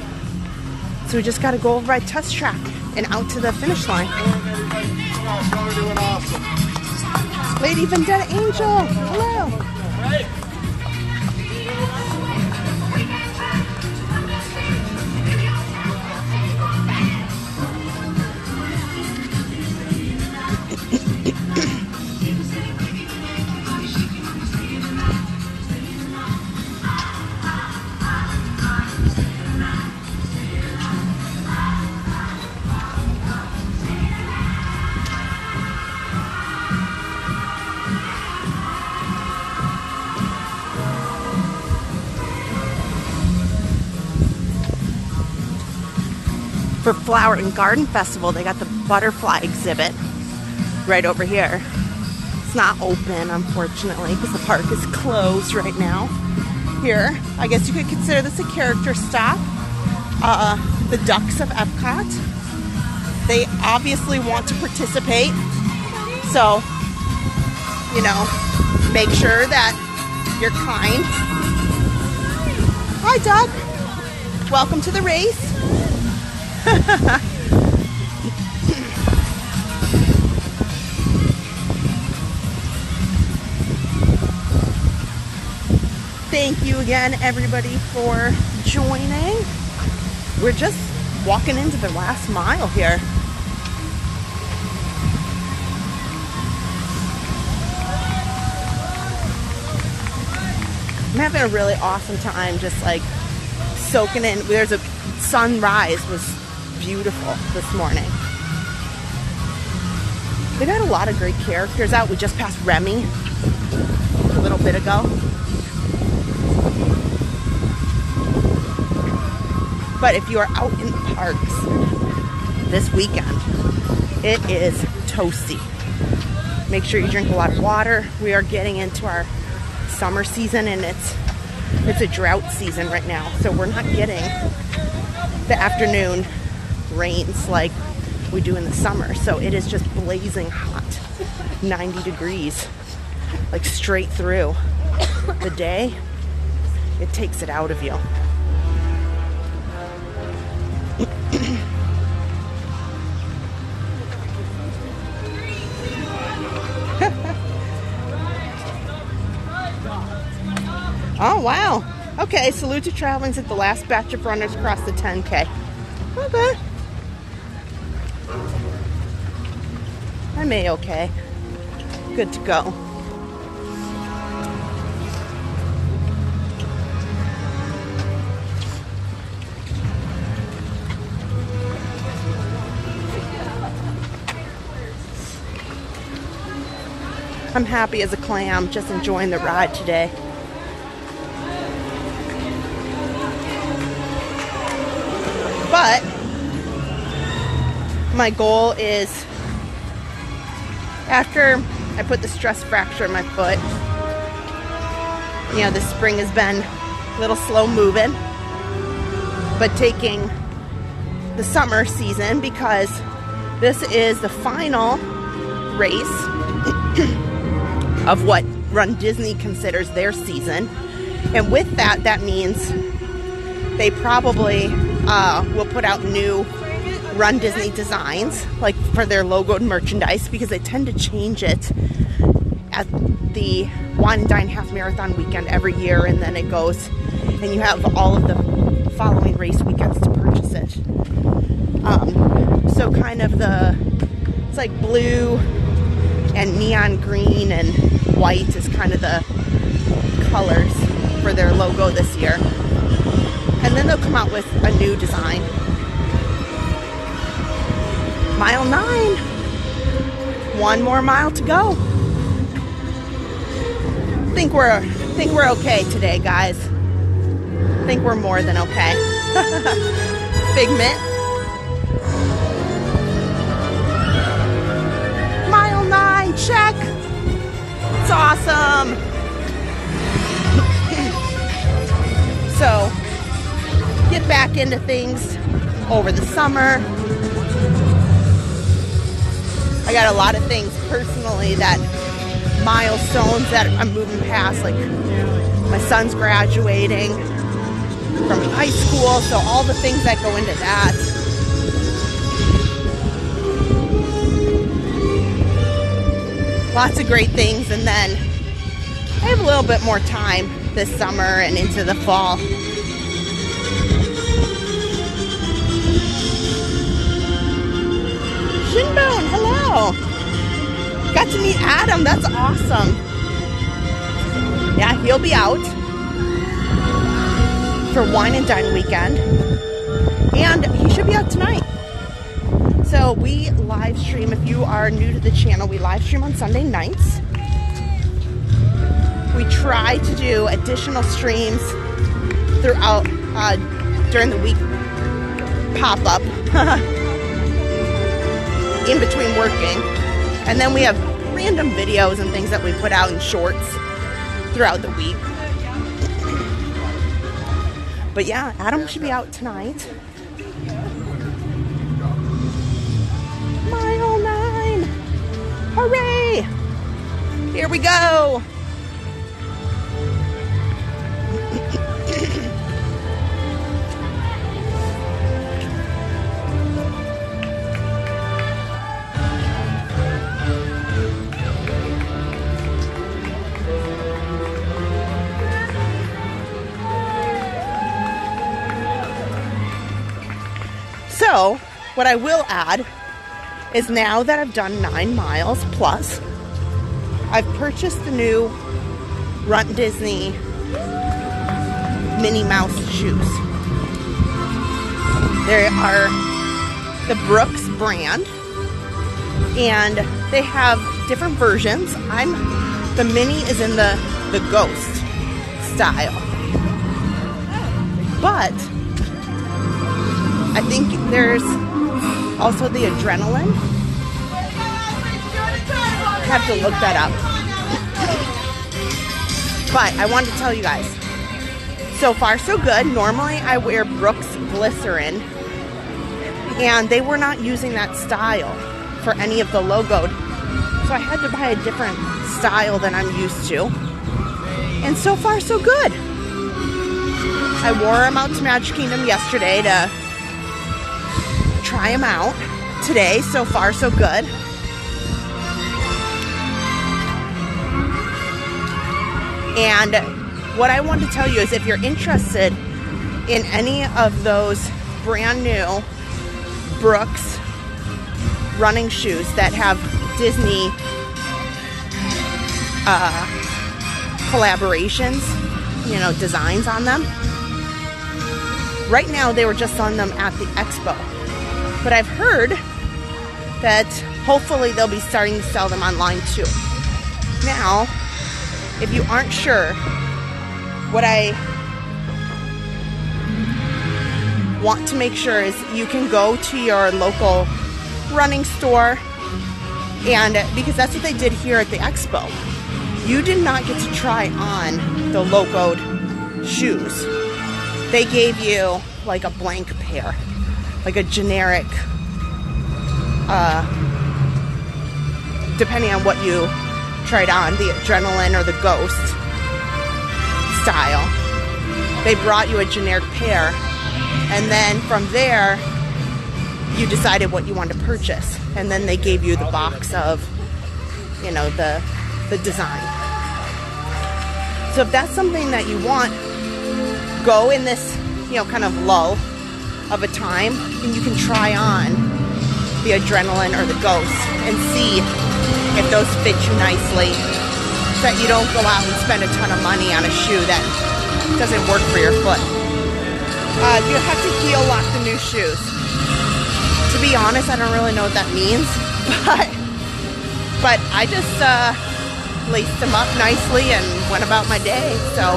So we just got to go over by Test Track and out to the finish line. Y'all are doing awesome. Lady Vendetta Angel, hello. Right. For Flower and Garden Festival, they got the butterfly exhibit right over here. It's not open, unfortunately, because the park is closed right now. Here, I guess you could consider this a character stop. The ducks of Epcot. They obviously want to participate, so, you know, make sure that you're kind. Hi, duck. Welcome to the race. Thank you again, everybody, for joining. We're just walking into the last mile here. I'm having a really awesome time just like soaking in. There's a sunrise was beautiful this morning. They got a lot of great characters out. We just passed Remy a little bit ago. But if you are out in the parks this weekend, it is toasty. Make sure you drink a lot of water. We are getting into our summer season, and it's a drought season right now, so we're not getting the afternoon rains like we do in the summer. So it is just blazing hot, 90 degrees, like straight through the day. It takes it out of you. Oh, wow. Okay, salute to travelings at the last batch of runners across the 10K. Okay. I'm A-okay. Good to go. I'm happy as a clam, just enjoying the ride today. But my goal is, after I put the stress fracture in my foot, you know, this spring has been a little slow moving, but taking the summer season, because this is the final race of what Run Disney considers their season. And with that, that means they probably will put out new Run Disney designs, like for their logoed merchandise, because they tend to change it at the Wine and Dine Half Marathon weekend every year, and then it goes, and you have all of the following race weekends to purchase it. So kind of it's like blue and neon green and white is kind of the colors for their logo this year. And then they'll come out with a new design. Mile 9. One more mile to go. Think we're okay today, guys. Think we're more than okay. Figment. Mile 9, check. That's awesome. So, get back into things over the summer. I got a lot of things personally, that milestones that I'm moving past, like my son's graduating from high school, so all the things that go into that. Lots of great things, and then I have a little bit more time this summer and into the fall. Shinbone, hello. Got to meet Adam, that's awesome. Yeah, he'll be out for Wine and Dine weekend, and he should be out tonight. So we live stream. If you are new to the channel, we live stream on Sunday nights. We try to do additional streams throughout during the week, pop up in between working, and then we have random videos and things that we put out in shorts throughout the week. But yeah, Adam should be out tonight. Mile 9! Hooray! Here we go! So, what I will add is, now that I've done 9 miles plus, I've purchased the new Runt Disney Minnie Mouse shoes. They are the Brooks brand, and they have different versions. The Minnie is in the Ghost style, but I think there's also the Adrenaline. I have to look that up. But I wanted to tell you guys, so far so good. Normally I wear Brooks Glycerin, and they were not using that style for any of the logoed. So I had to buy a different style than I'm used to. And so far so good. I wore them out to Magic Kingdom yesterday to try them out. Today, so far so good. And what I want to tell you is, if you're interested in any of those brand new Brooks running shoes that have Disney collaborations, you know, designs on them, right now they were just on them at the expo. But I've heard that hopefully they'll be starting to sell them online too. Now, if you aren't sure, what I want to make sure is you can go to your local running store, and because that's what they did here at the expo. You did not get to try on the logoed shoes. They gave you like a blank pair, like a generic, depending on what you tried on, the Adrenaline or the Ghost style. They brought you a generic pair, and then from there you decided what you wanted to purchase, and then they gave you the box of, you know, the design. So if that's something that you want, go in this, you know, kind of lull of a time, and you can try on the Adrenaline or the Ghost and see if those fit you nicely, so that you don't go out and spend a ton of money on a shoe that doesn't work for your foot. You have to heel lock the new shoes. To be honest, I don't really know what that means, but I just laced them up nicely and went about my day. So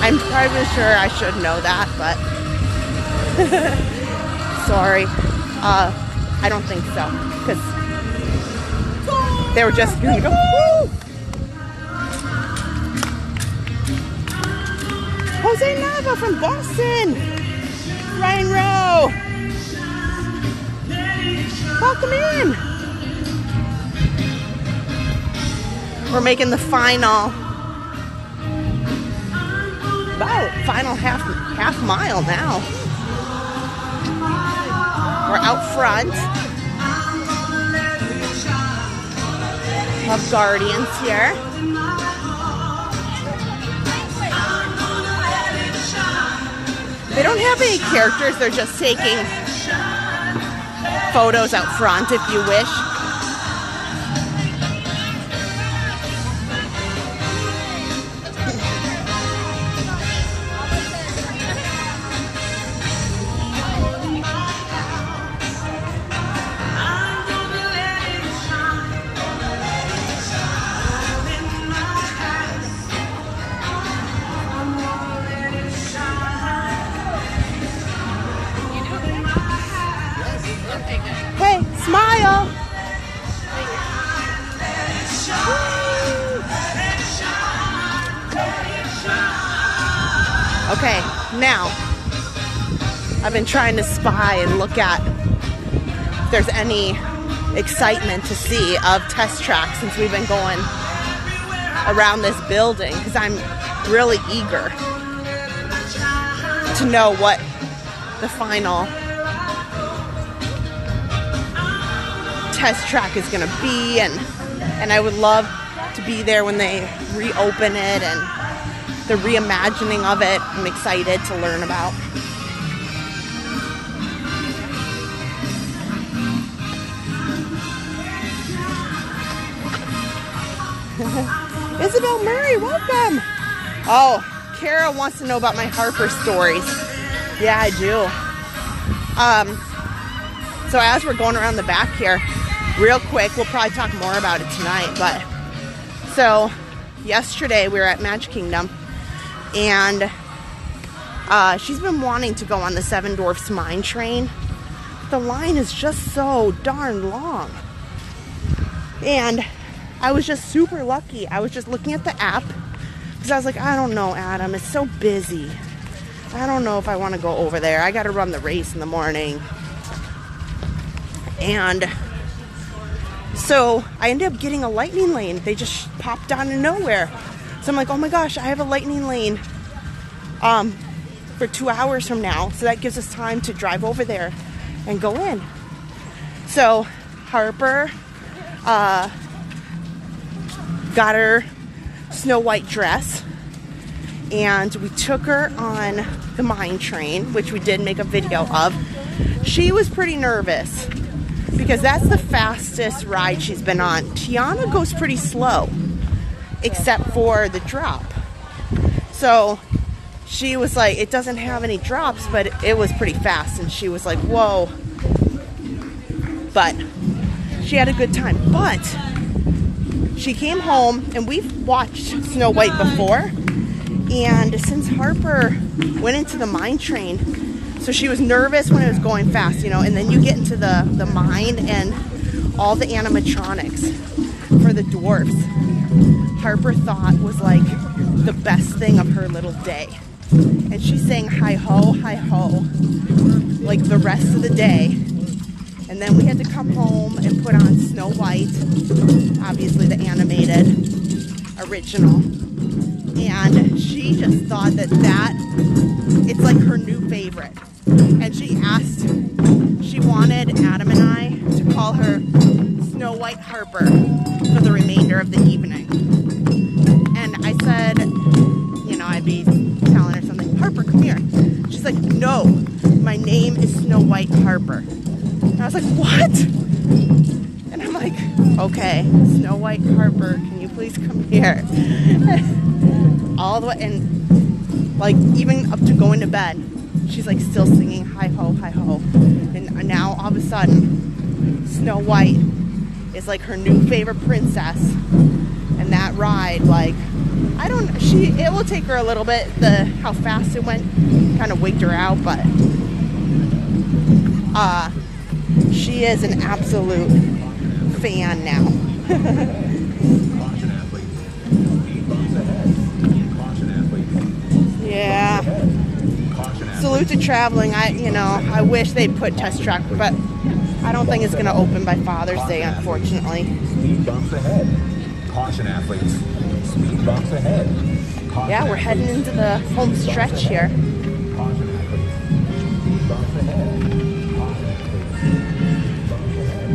I'm probably sure I should know that, but sorry. I don't think so, because they were just gonna go, woo! Jose Nava from Boston! Ryan Rowe! Welcome in! We're making the final half mile now. We're out front of Guardians here. They don't have any characters, they're just taking photos out front if you wish. Hey, smile! Okay, now I've been trying to spy and look at if there's any excitement to see of test tracks since we've been going around this building, because I'm really eager to know what the final test track is going to be, and I would love to be there when they reopen it and the reimagining of it. I'm excited to learn about. Isabel Murray, welcome. Oh, Kara wants to know about my Harper stories. Yeah, I do. So as we're going around the back here, real quick, we'll probably talk more about it tonight, but so yesterday we were at Magic Kingdom, and she's been wanting to go on the Seven Dwarfs Mine Train. The line is just so darn long, and I was just super lucky. I was just looking at the app because I was like, I don't know, Adam, it's so busy. I don't know if I want to go over there. I got to run the race in the morning. And so I ended up getting a lightning lane. They just popped out of nowhere. So I'm like, oh my gosh, I have a lightning lane for 2 hours from now. So that gives us time to drive over there and go in. So Harper got her Snow White dress, and we took her on the mine train, which we did make a video of. She was pretty nervous because that's the fastest ride she's been on. Tiana goes pretty slow, except for the drop. So she was like, it doesn't have any drops, but it was pretty fast, and she was like, whoa. But she had a good time. But she came home, and we've watched Snow White before, and since Harper went into the mine train, so she was nervous when it was going fast, you know, and then you get into the mine and all the animatronics for the dwarfs, Harper thought was like the best thing of her little day. And she sang hi ho, like the rest of the day. And then we had to come home and put on Snow White, obviously the animated original. And she just thought that it's like her new favorite. And she wanted Adam and I to call her Snow White Harper for the remainder of the evening. And I said, you know, I'd be telling her something, Harper, come here. She's like, no, my name is Snow White Harper. And I was like, what? And I'm like, okay, Snow White Harper, can you please come here? All the way, and like even up to going to bed, she's like still singing hi ho, and now all of a sudden Snow White is like her new favorite princess. And that ride, like, it will take her a little bit, how fast it went kind of wigged her out, but she is an absolute fan now. Caution athletes. Speed bumps ahead. Caution athletes. Yeah. Caution athletes. Salute to traveling. I wish they'd put test track, but I don't think it's going to open by Father's Day, unfortunately. Speed bumps ahead. Caution athletes. Speed bumps ahead. Caution Yeah, we're heading into the home stretch here. Caution athletes. Speed bumps ahead. Caution athletes. Speed bumps ahead.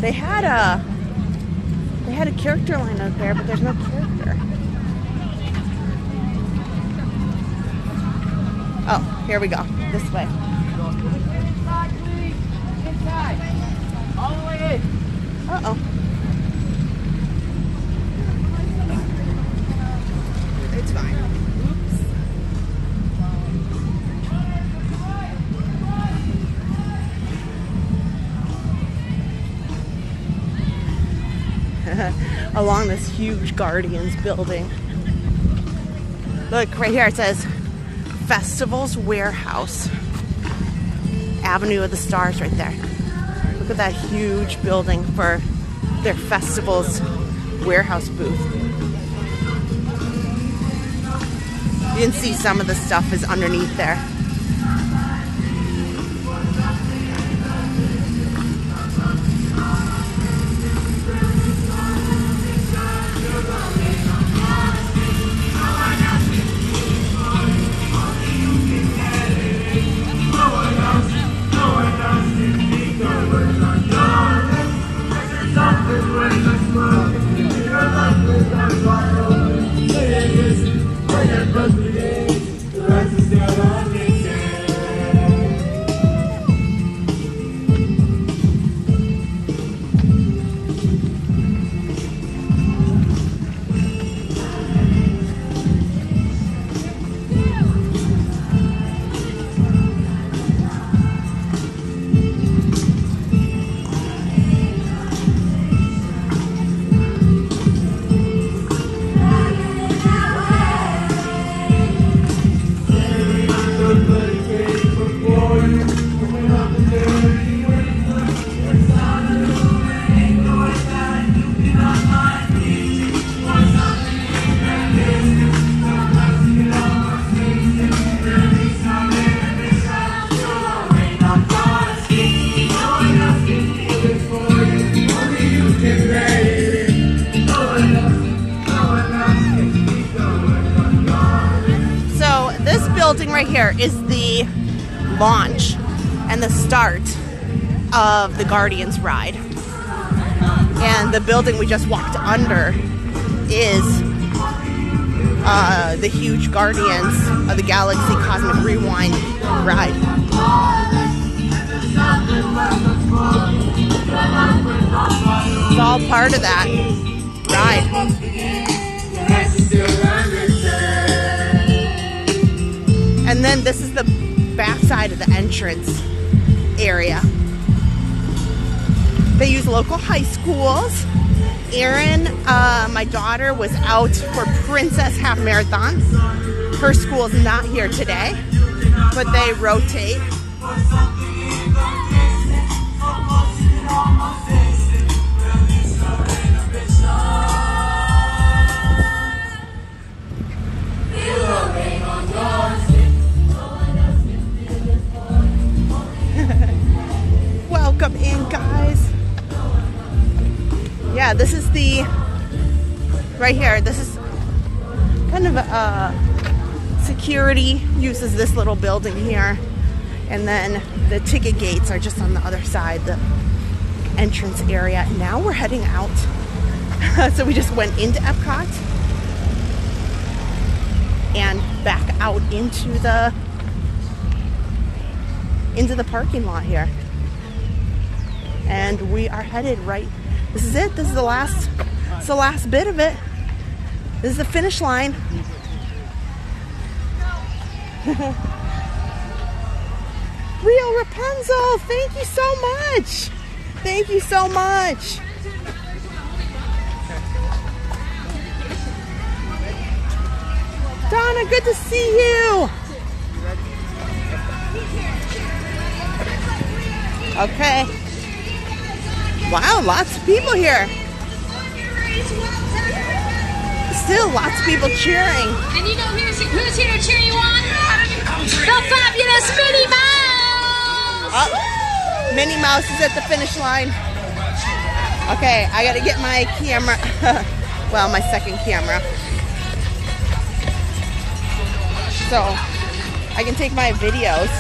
They had a character line out there, but there's no character. Oh, here we go. This way. Inside. All the way in. Uh-oh. It's fine. Along this huge Guardians building. Look, right here it says Festivals Warehouse. Avenue of the Stars right there. Look at that huge building for their Festivals Warehouse booth. You can see some of the stuff is underneath there. Right here is the launch and the start of the Guardians ride. And the building we just walked under is the huge Guardians of the Galaxy Cosmic Rewind ride. It's all part of that ride. And then this is the back side of the entrance area. They use local high schools. Erin, my daughter, was out for Princess Half Marathon. Her school's not here today, but they rotate. Welcome in, guys. Yeah, this is the right here. This is kind of security uses this little building here, and then the ticket gates are just on the other side, the entrance area. Now we're heading out. So we just went into Epcot and back out into the parking lot here. And we are headed right. This is it. This is the last It's the last bit of it. This is the finish line. Real Rapunzel, thank you so much. Thank you so much. Donna, good to see you. Okay. Wow, lots of people here. Still lots of people cheering. And you know who's here to cheer you on? The fabulous Minnie Mouse! Oh, Minnie Mouse is at the finish line. Okay, I gotta get my camera. Well, my second camera. So I can take my videos.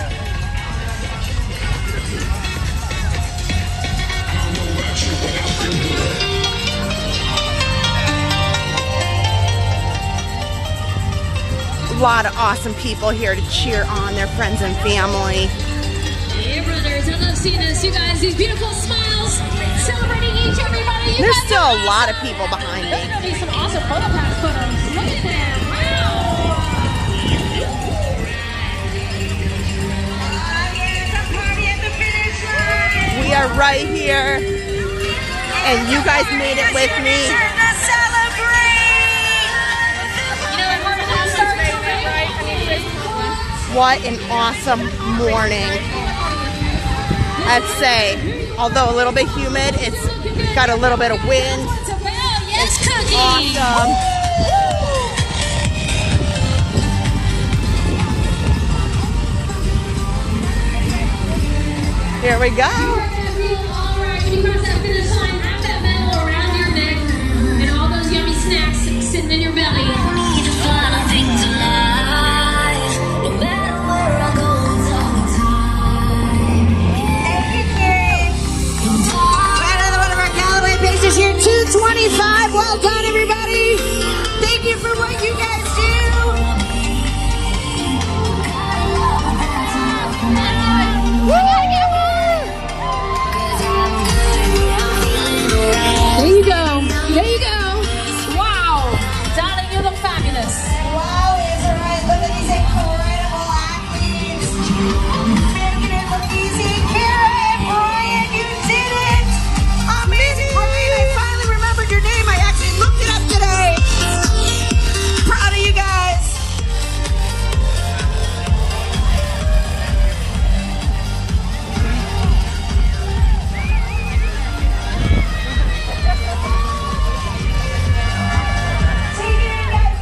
A lot of awesome people here to cheer on their friends and family. Hey brothers, I love seeing this. You guys, these beautiful smiles, celebrating everybody. There's still a lot of people behind me. There's gonna be some awesome photo pass photos. Look at that! Wow! We are right here, and you guys made it with me. What an awesome morning. I'd say, although a little bit humid, it's got a little bit of wind. It's awesome. Here we go. When you cross that finish line, wrap that medal around your neck and all those yummy snacks sitting in your belly. Here, 2:25. Well done, everybody. Thank you for what you guys do. There you go. There you go. Wow. Darling, you look fabulous. Wow, is right. Look at these incredible athletes. Making it look easy. Kara and Brian, you did it. Amazing. Your name, I actually looked it up today. Proud of you guys.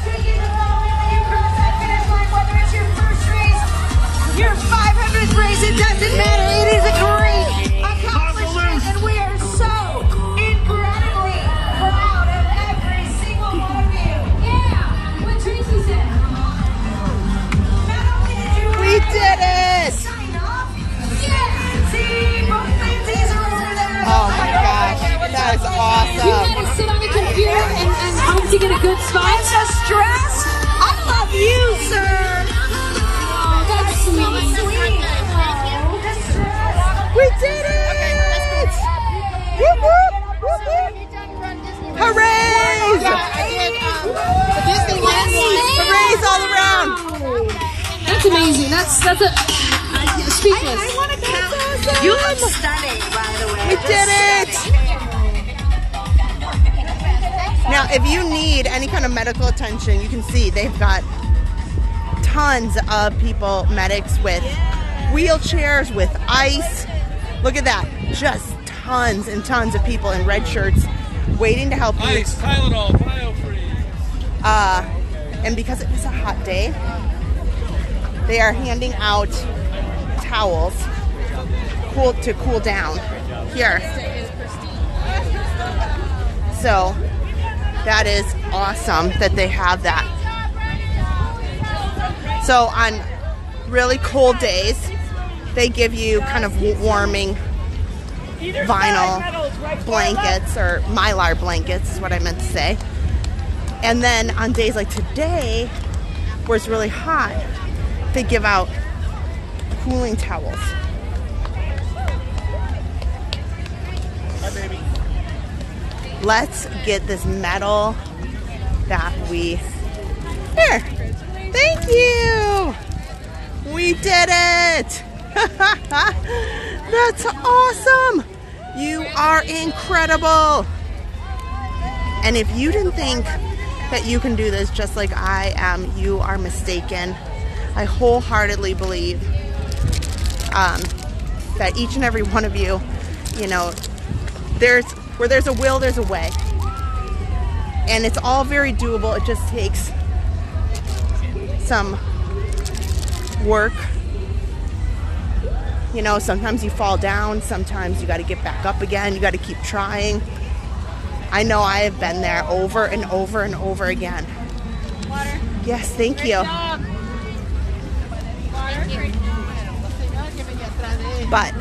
Take it along when you cross that finish line, whether it's your first race, your 500th race, it doesn't matter. It is a great accomplishment, and we are so incredibly proud of every single one of you. Yeah, what Tracy said. Not only did you We did it! sign off, yeah. See, both Lindsay's are over there. Oh my gosh, that is You awesome. gotta sit on the computer and hope to get a good spot. It's a stress. I love you, sir. Oh, that's So sweet. sweet. The stress. We did it! Whoop, whoop, whoop, whoop. Hooray! Hoorays all around! That's amazing. That's a speechless. I want to count. You look stunning, by the way. We did it! Now, if you need any kind of medical attention, you can see they've got tons of people, medics with wheelchairs, with ice. Look at that. Just tons and tons of people in red shirts waiting to help you. Ice, Tylenol, BioFree. And because it was a hot day, they are handing out towels to cool down here. So that is awesome that they have that. So on really cold days, they give you kind of warming vinyl blankets, or mylar blankets is what I meant to say. And then on days like today, where it's really hot, they give out cooling towels. Hi, baby. let's get this medal that we... Here! Thank you! We did it! That's awesome! You are incredible! And if you didn't think that you can do this just like I am, you are mistaken. I wholeheartedly believe that each and every one of you, you know, where there's a will, there's a way. And it's all very doable. It just takes some work. You know, sometimes you fall down, sometimes you got to get back up again, you got to keep trying. I know I have been there over and over and over again. Water. Yes, thank you. But,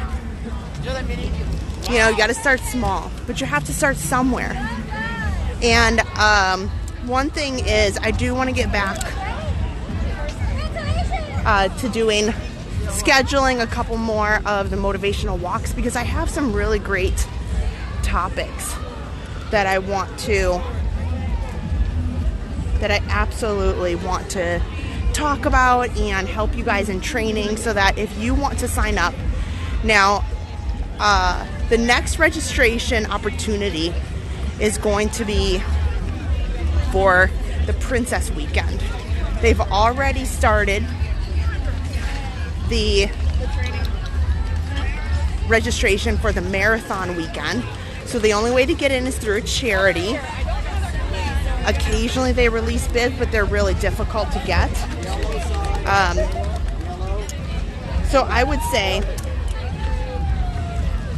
you know, you got to start small, but you have to start somewhere. And one thing is, I do want to get back to scheduling a couple more of the motivational walks, because I have some really great topics that I absolutely want to talk about and help you guys in training, so that if you want to sign up. Now, the next registration opportunity is going to be for the Princess Weekend. They've already started the registration for the marathon weekend. So the only way to get in is through a charity. Occasionally they release bids, but they're really difficult to get. So I would say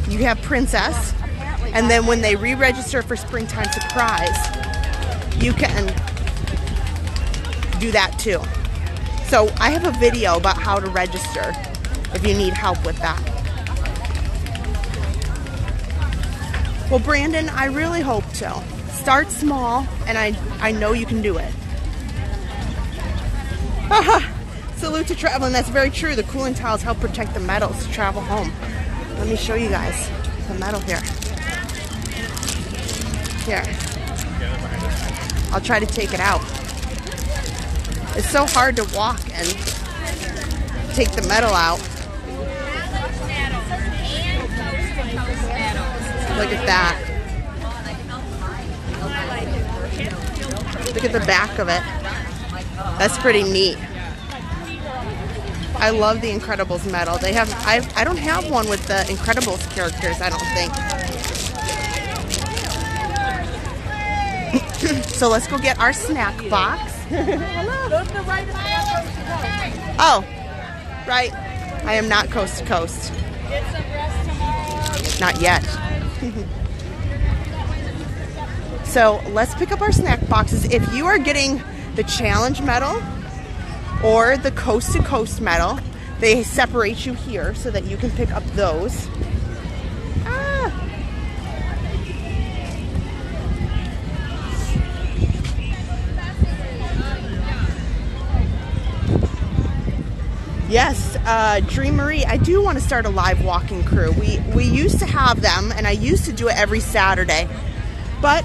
you have Princess, and then when they re-register for Springtime Surprise, you can do that too. So I have a video about how to register if you need help with that. Well, Brandon, I really hope so. Start small, and I know you can do it. Salute to traveling. That's very true. The cooling towels help protect the metals to travel home. Let me show you guys the metal here. Here. I'll try to take it out. It's so hard to walk and take the metal out. Look at that. Look at the back of it. That's pretty neat. I love the Incredibles medal. They have, I don't have one with the Incredibles characters, I don't think. So let's go get our snack box. Oh, right. I am not coast to coast. Not yet. So let's pick up our snack boxes. If you are getting the challenge medal or the coast to coast medal, they separate you here so that you can pick up those. Yes, Dream Marie, I do want to start a live walking crew. We used to have them, and I used to do it every Saturday. But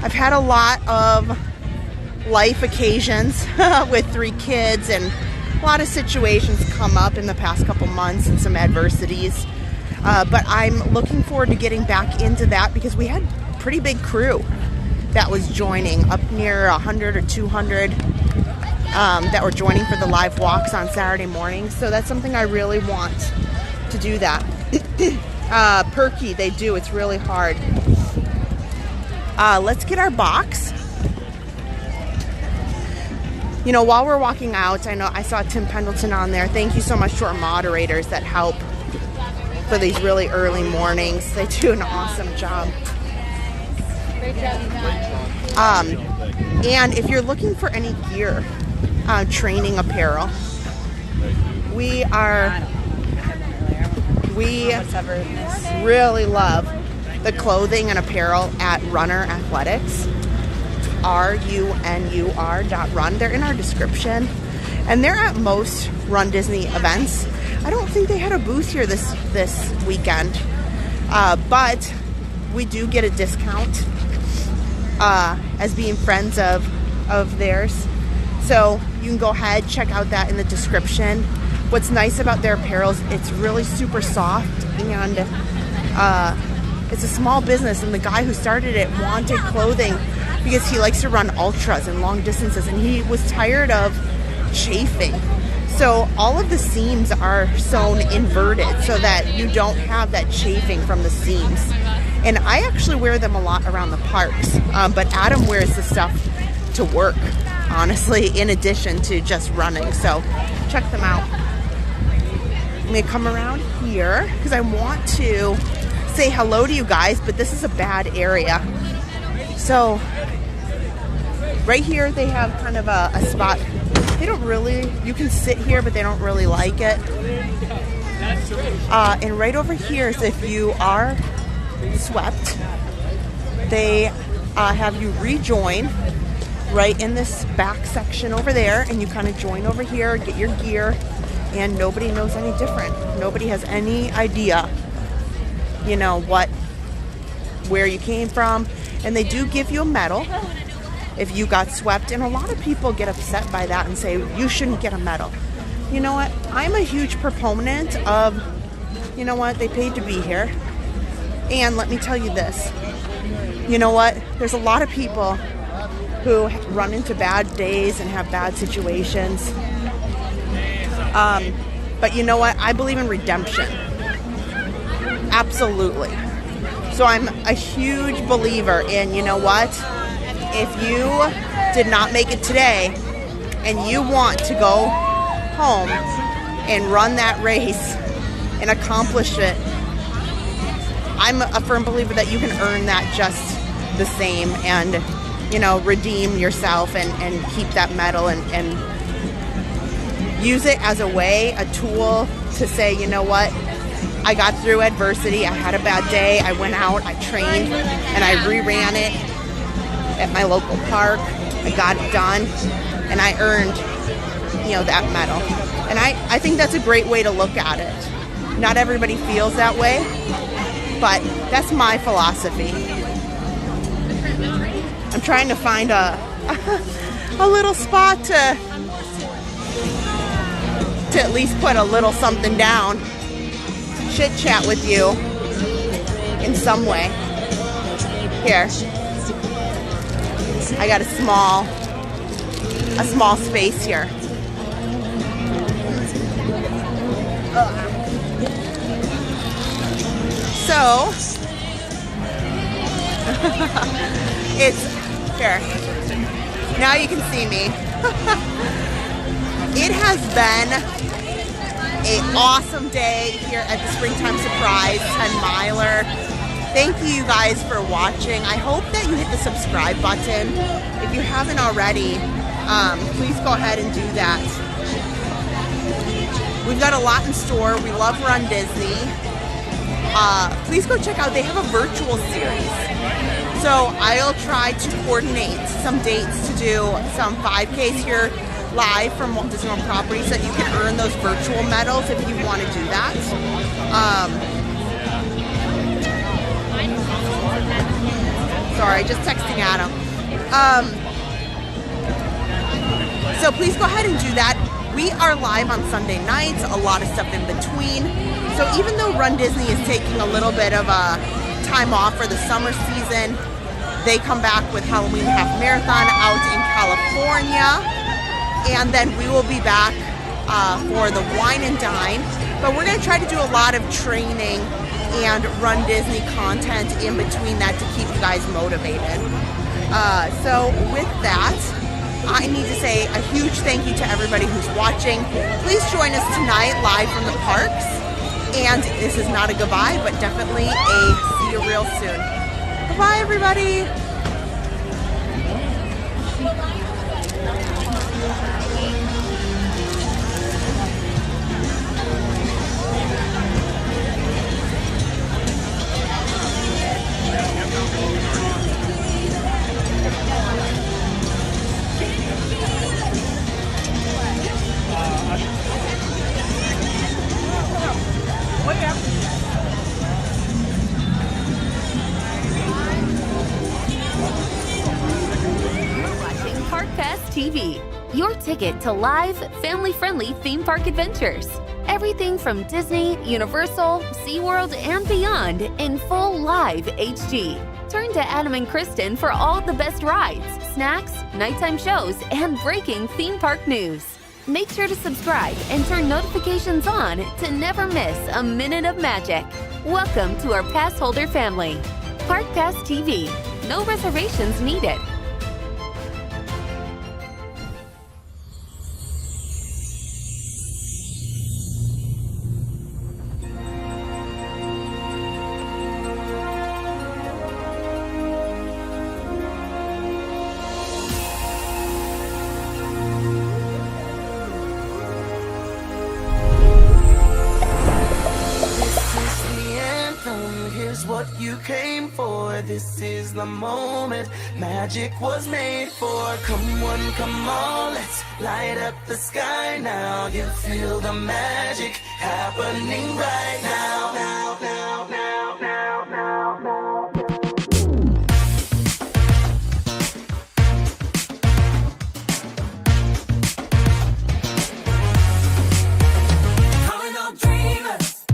I've had a lot of life occasions with 3 kids, and a lot of situations come up in the past couple months and some adversities. But I'm looking forward to getting back into that, because we had a pretty big crew that was joining, up near 100 or 200 that were joining for the live walks on Saturday mornings. So that's something I really want to do that. Perky, they do. It's really hard. Let's get our box. You know, while we're walking out, I know I saw Tim Pendleton on there. Thank you so much to our moderators that help for these really early mornings. They do an awesome job. Great job, you guys. And if you're looking for any gear, training apparel, we really love the clothing and apparel at Runner Athletics. RUNUR.run. They're in our description, and they're at most Run Disney events. I don't think they had a booth here this weekend, but we do get a discount as being friends of theirs. So you can go ahead, check out that in the description. What's nice about their apparel is it's really super soft, and it's a small business, and the guy who started it wanted clothing because he likes to run ultras and long distances, and he was tired of chafing. So all of the seams are sewn inverted so that you don't have that chafing from the seams. And I actually wear them a lot around the parks, but Adam wears the stuff to work, honestly, in addition to just running. So check them out. I'm gonna come around here because I want to say hello to you guys, but this is a bad area. So right here they have kind of a spot. They don't really, you can sit here, but they don't really like it. And right over here is if you are swept, they have you rejoin right in this back section over there, and you kind of join over here, get your gear, and nobody knows any different. Nobody has any idea, you know, where you came from. And they do give you a medal if you got swept, and a lot of people get upset by that and say you shouldn't get a medal. You know what? I'm a huge proponent of, you know what, they paid to be here. And let me tell you this, you know what, there's a lot of people who run into bad days and have bad situations. But you know what? I believe in redemption. Absolutely. So I'm a huge believer in, you know what? If you did not make it today and you want to go home and run that race and accomplish it, I'm a firm believer that you can earn that just the same and, you know, redeem yourself and keep that medal and use it as a way, a tool to say, you know what, I got through adversity, I had a bad day, I went out, I trained, and I reran it at my local park, I got it done, and I earned, you know, that medal. And I think that's a great way to look at it. Not everybody feels that way, but that's my philosophy. I'm trying to find a little spot to at least put a little something down, chit chat with you in some way. Here, I got a small space here. So it's here. Now you can see me. It has been an awesome day here at the Springtime Surprise 10-miler. Thank you guys for watching. I hope that you hit the subscribe button. If you haven't already, please go ahead and do that. We've got a lot in store. We love Run Disney. Please go check out, they have a virtual series. So I'll try to coordinate some dates to do some 5Ks here live from Walt Disney World properties so that you can earn those virtual medals if you want to do that. Sorry, just texting Adam. So please go ahead and do that. We are live on Sunday nights, a lot of stuff in between. So even though Run Disney is taking a little bit of a time off for the summer season, they come back with Halloween Half Marathon out in California. And then we will be back for the Wine and Dine. But we're going to try to do a lot of training and Run Disney content in between that to keep you guys motivated. So with that, I need to say a huge thank you to everybody who's watching. Please join us tonight live from the parks. And this is not a goodbye, but definitely a see you real soon. Bye, everybody. your ticket to live, family-friendly theme park adventures. Everything from Disney, Universal, SeaWorld, and beyond in full live HD. Turn to Adam and Kristen for all the best rides, snacks, nighttime shows, and breaking theme park news. Make sure to subscribe and turn notifications on to never miss a minute of magic. Welcome to our Passholder family. Park Pass TV. No reservations needed. What you came for, this is the moment magic was made for. Come one, come all, let's light up the sky now. You feel the magic happening right now. Now, now, now, now, now, now, now. Calling all dreamers,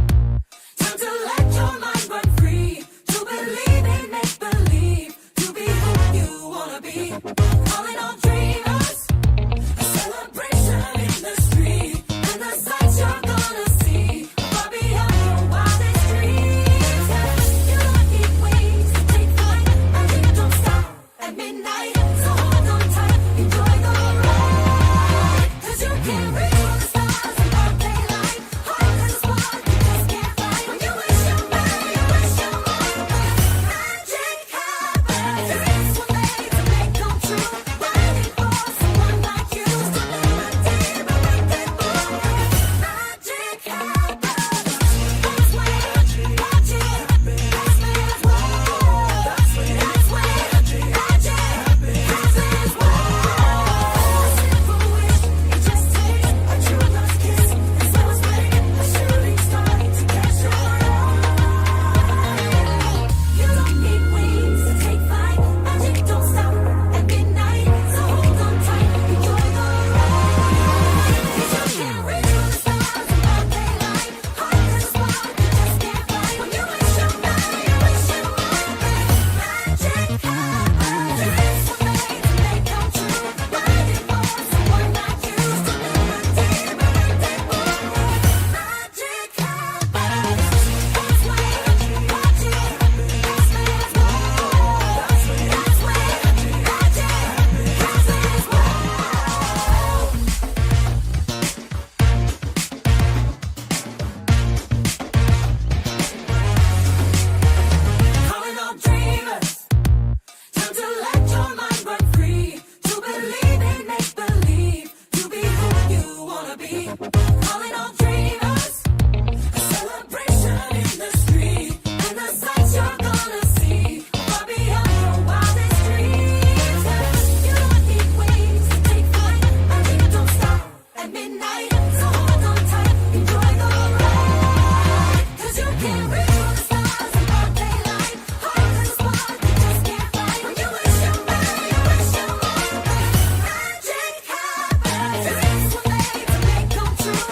time to let your mind run free. Believe in make believe, to be who you wanna be. Calling all dreamers, a celebration in the street, and the sights you're gonna see far beyond your wildest dreams. You don't need wings to take flight, and you don't stop at midnight. So hold on tight, enjoy the ride, 'cause you can't reach all the stars in broad daylight. Hard as a spark, you just can't fly. When you wish your mind, you wish your mind. Come true.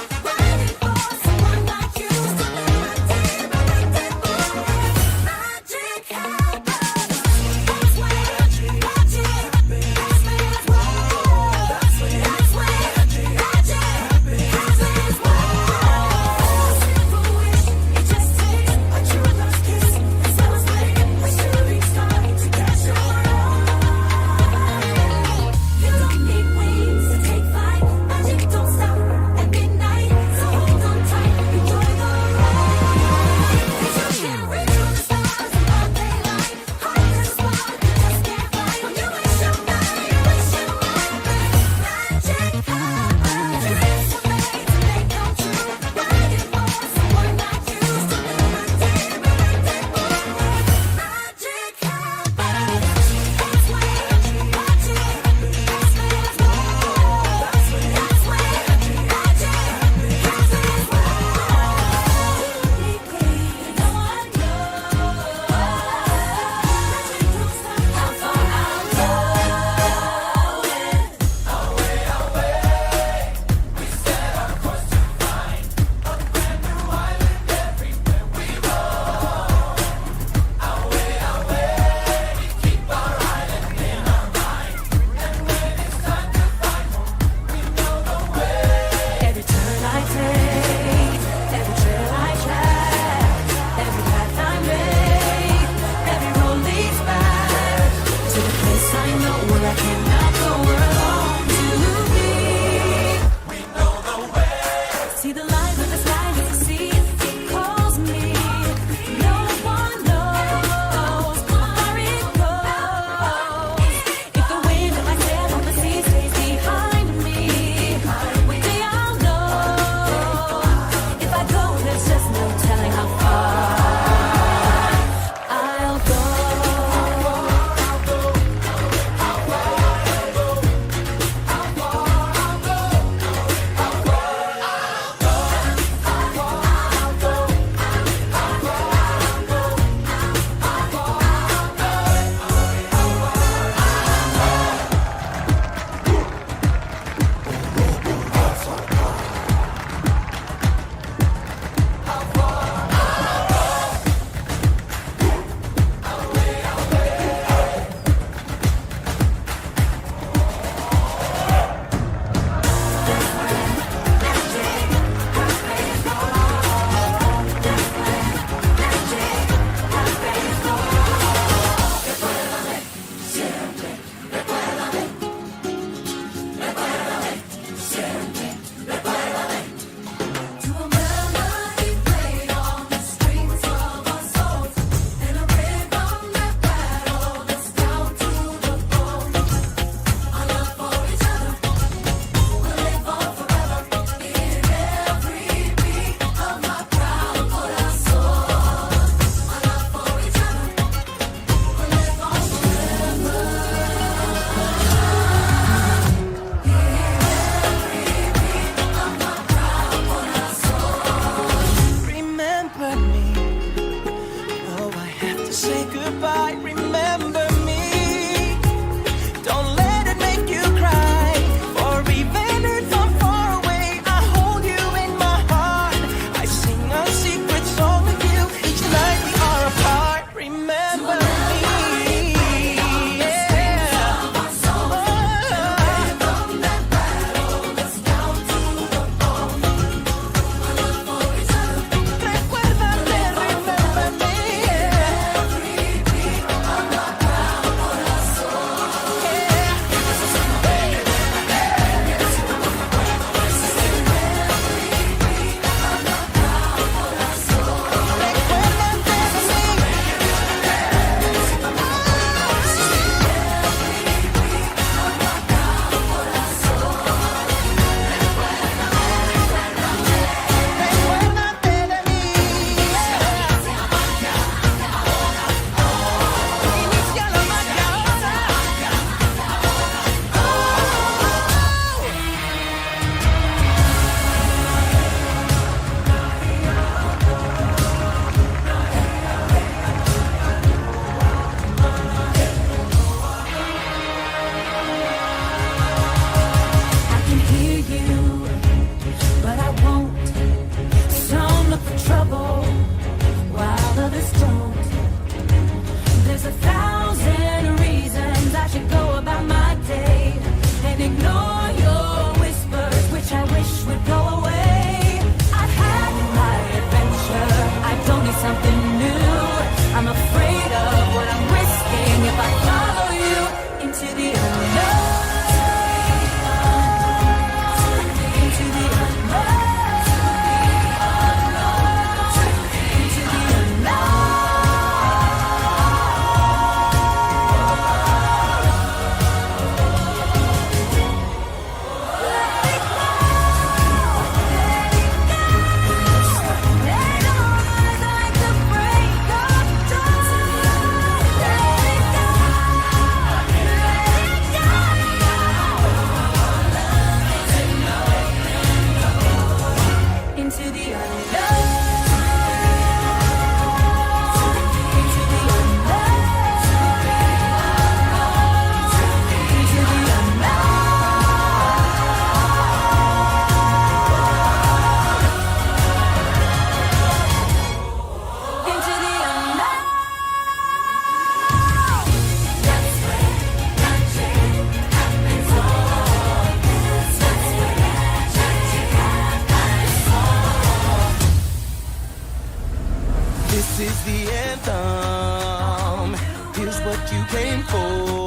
is the anthem. Here's what you came for.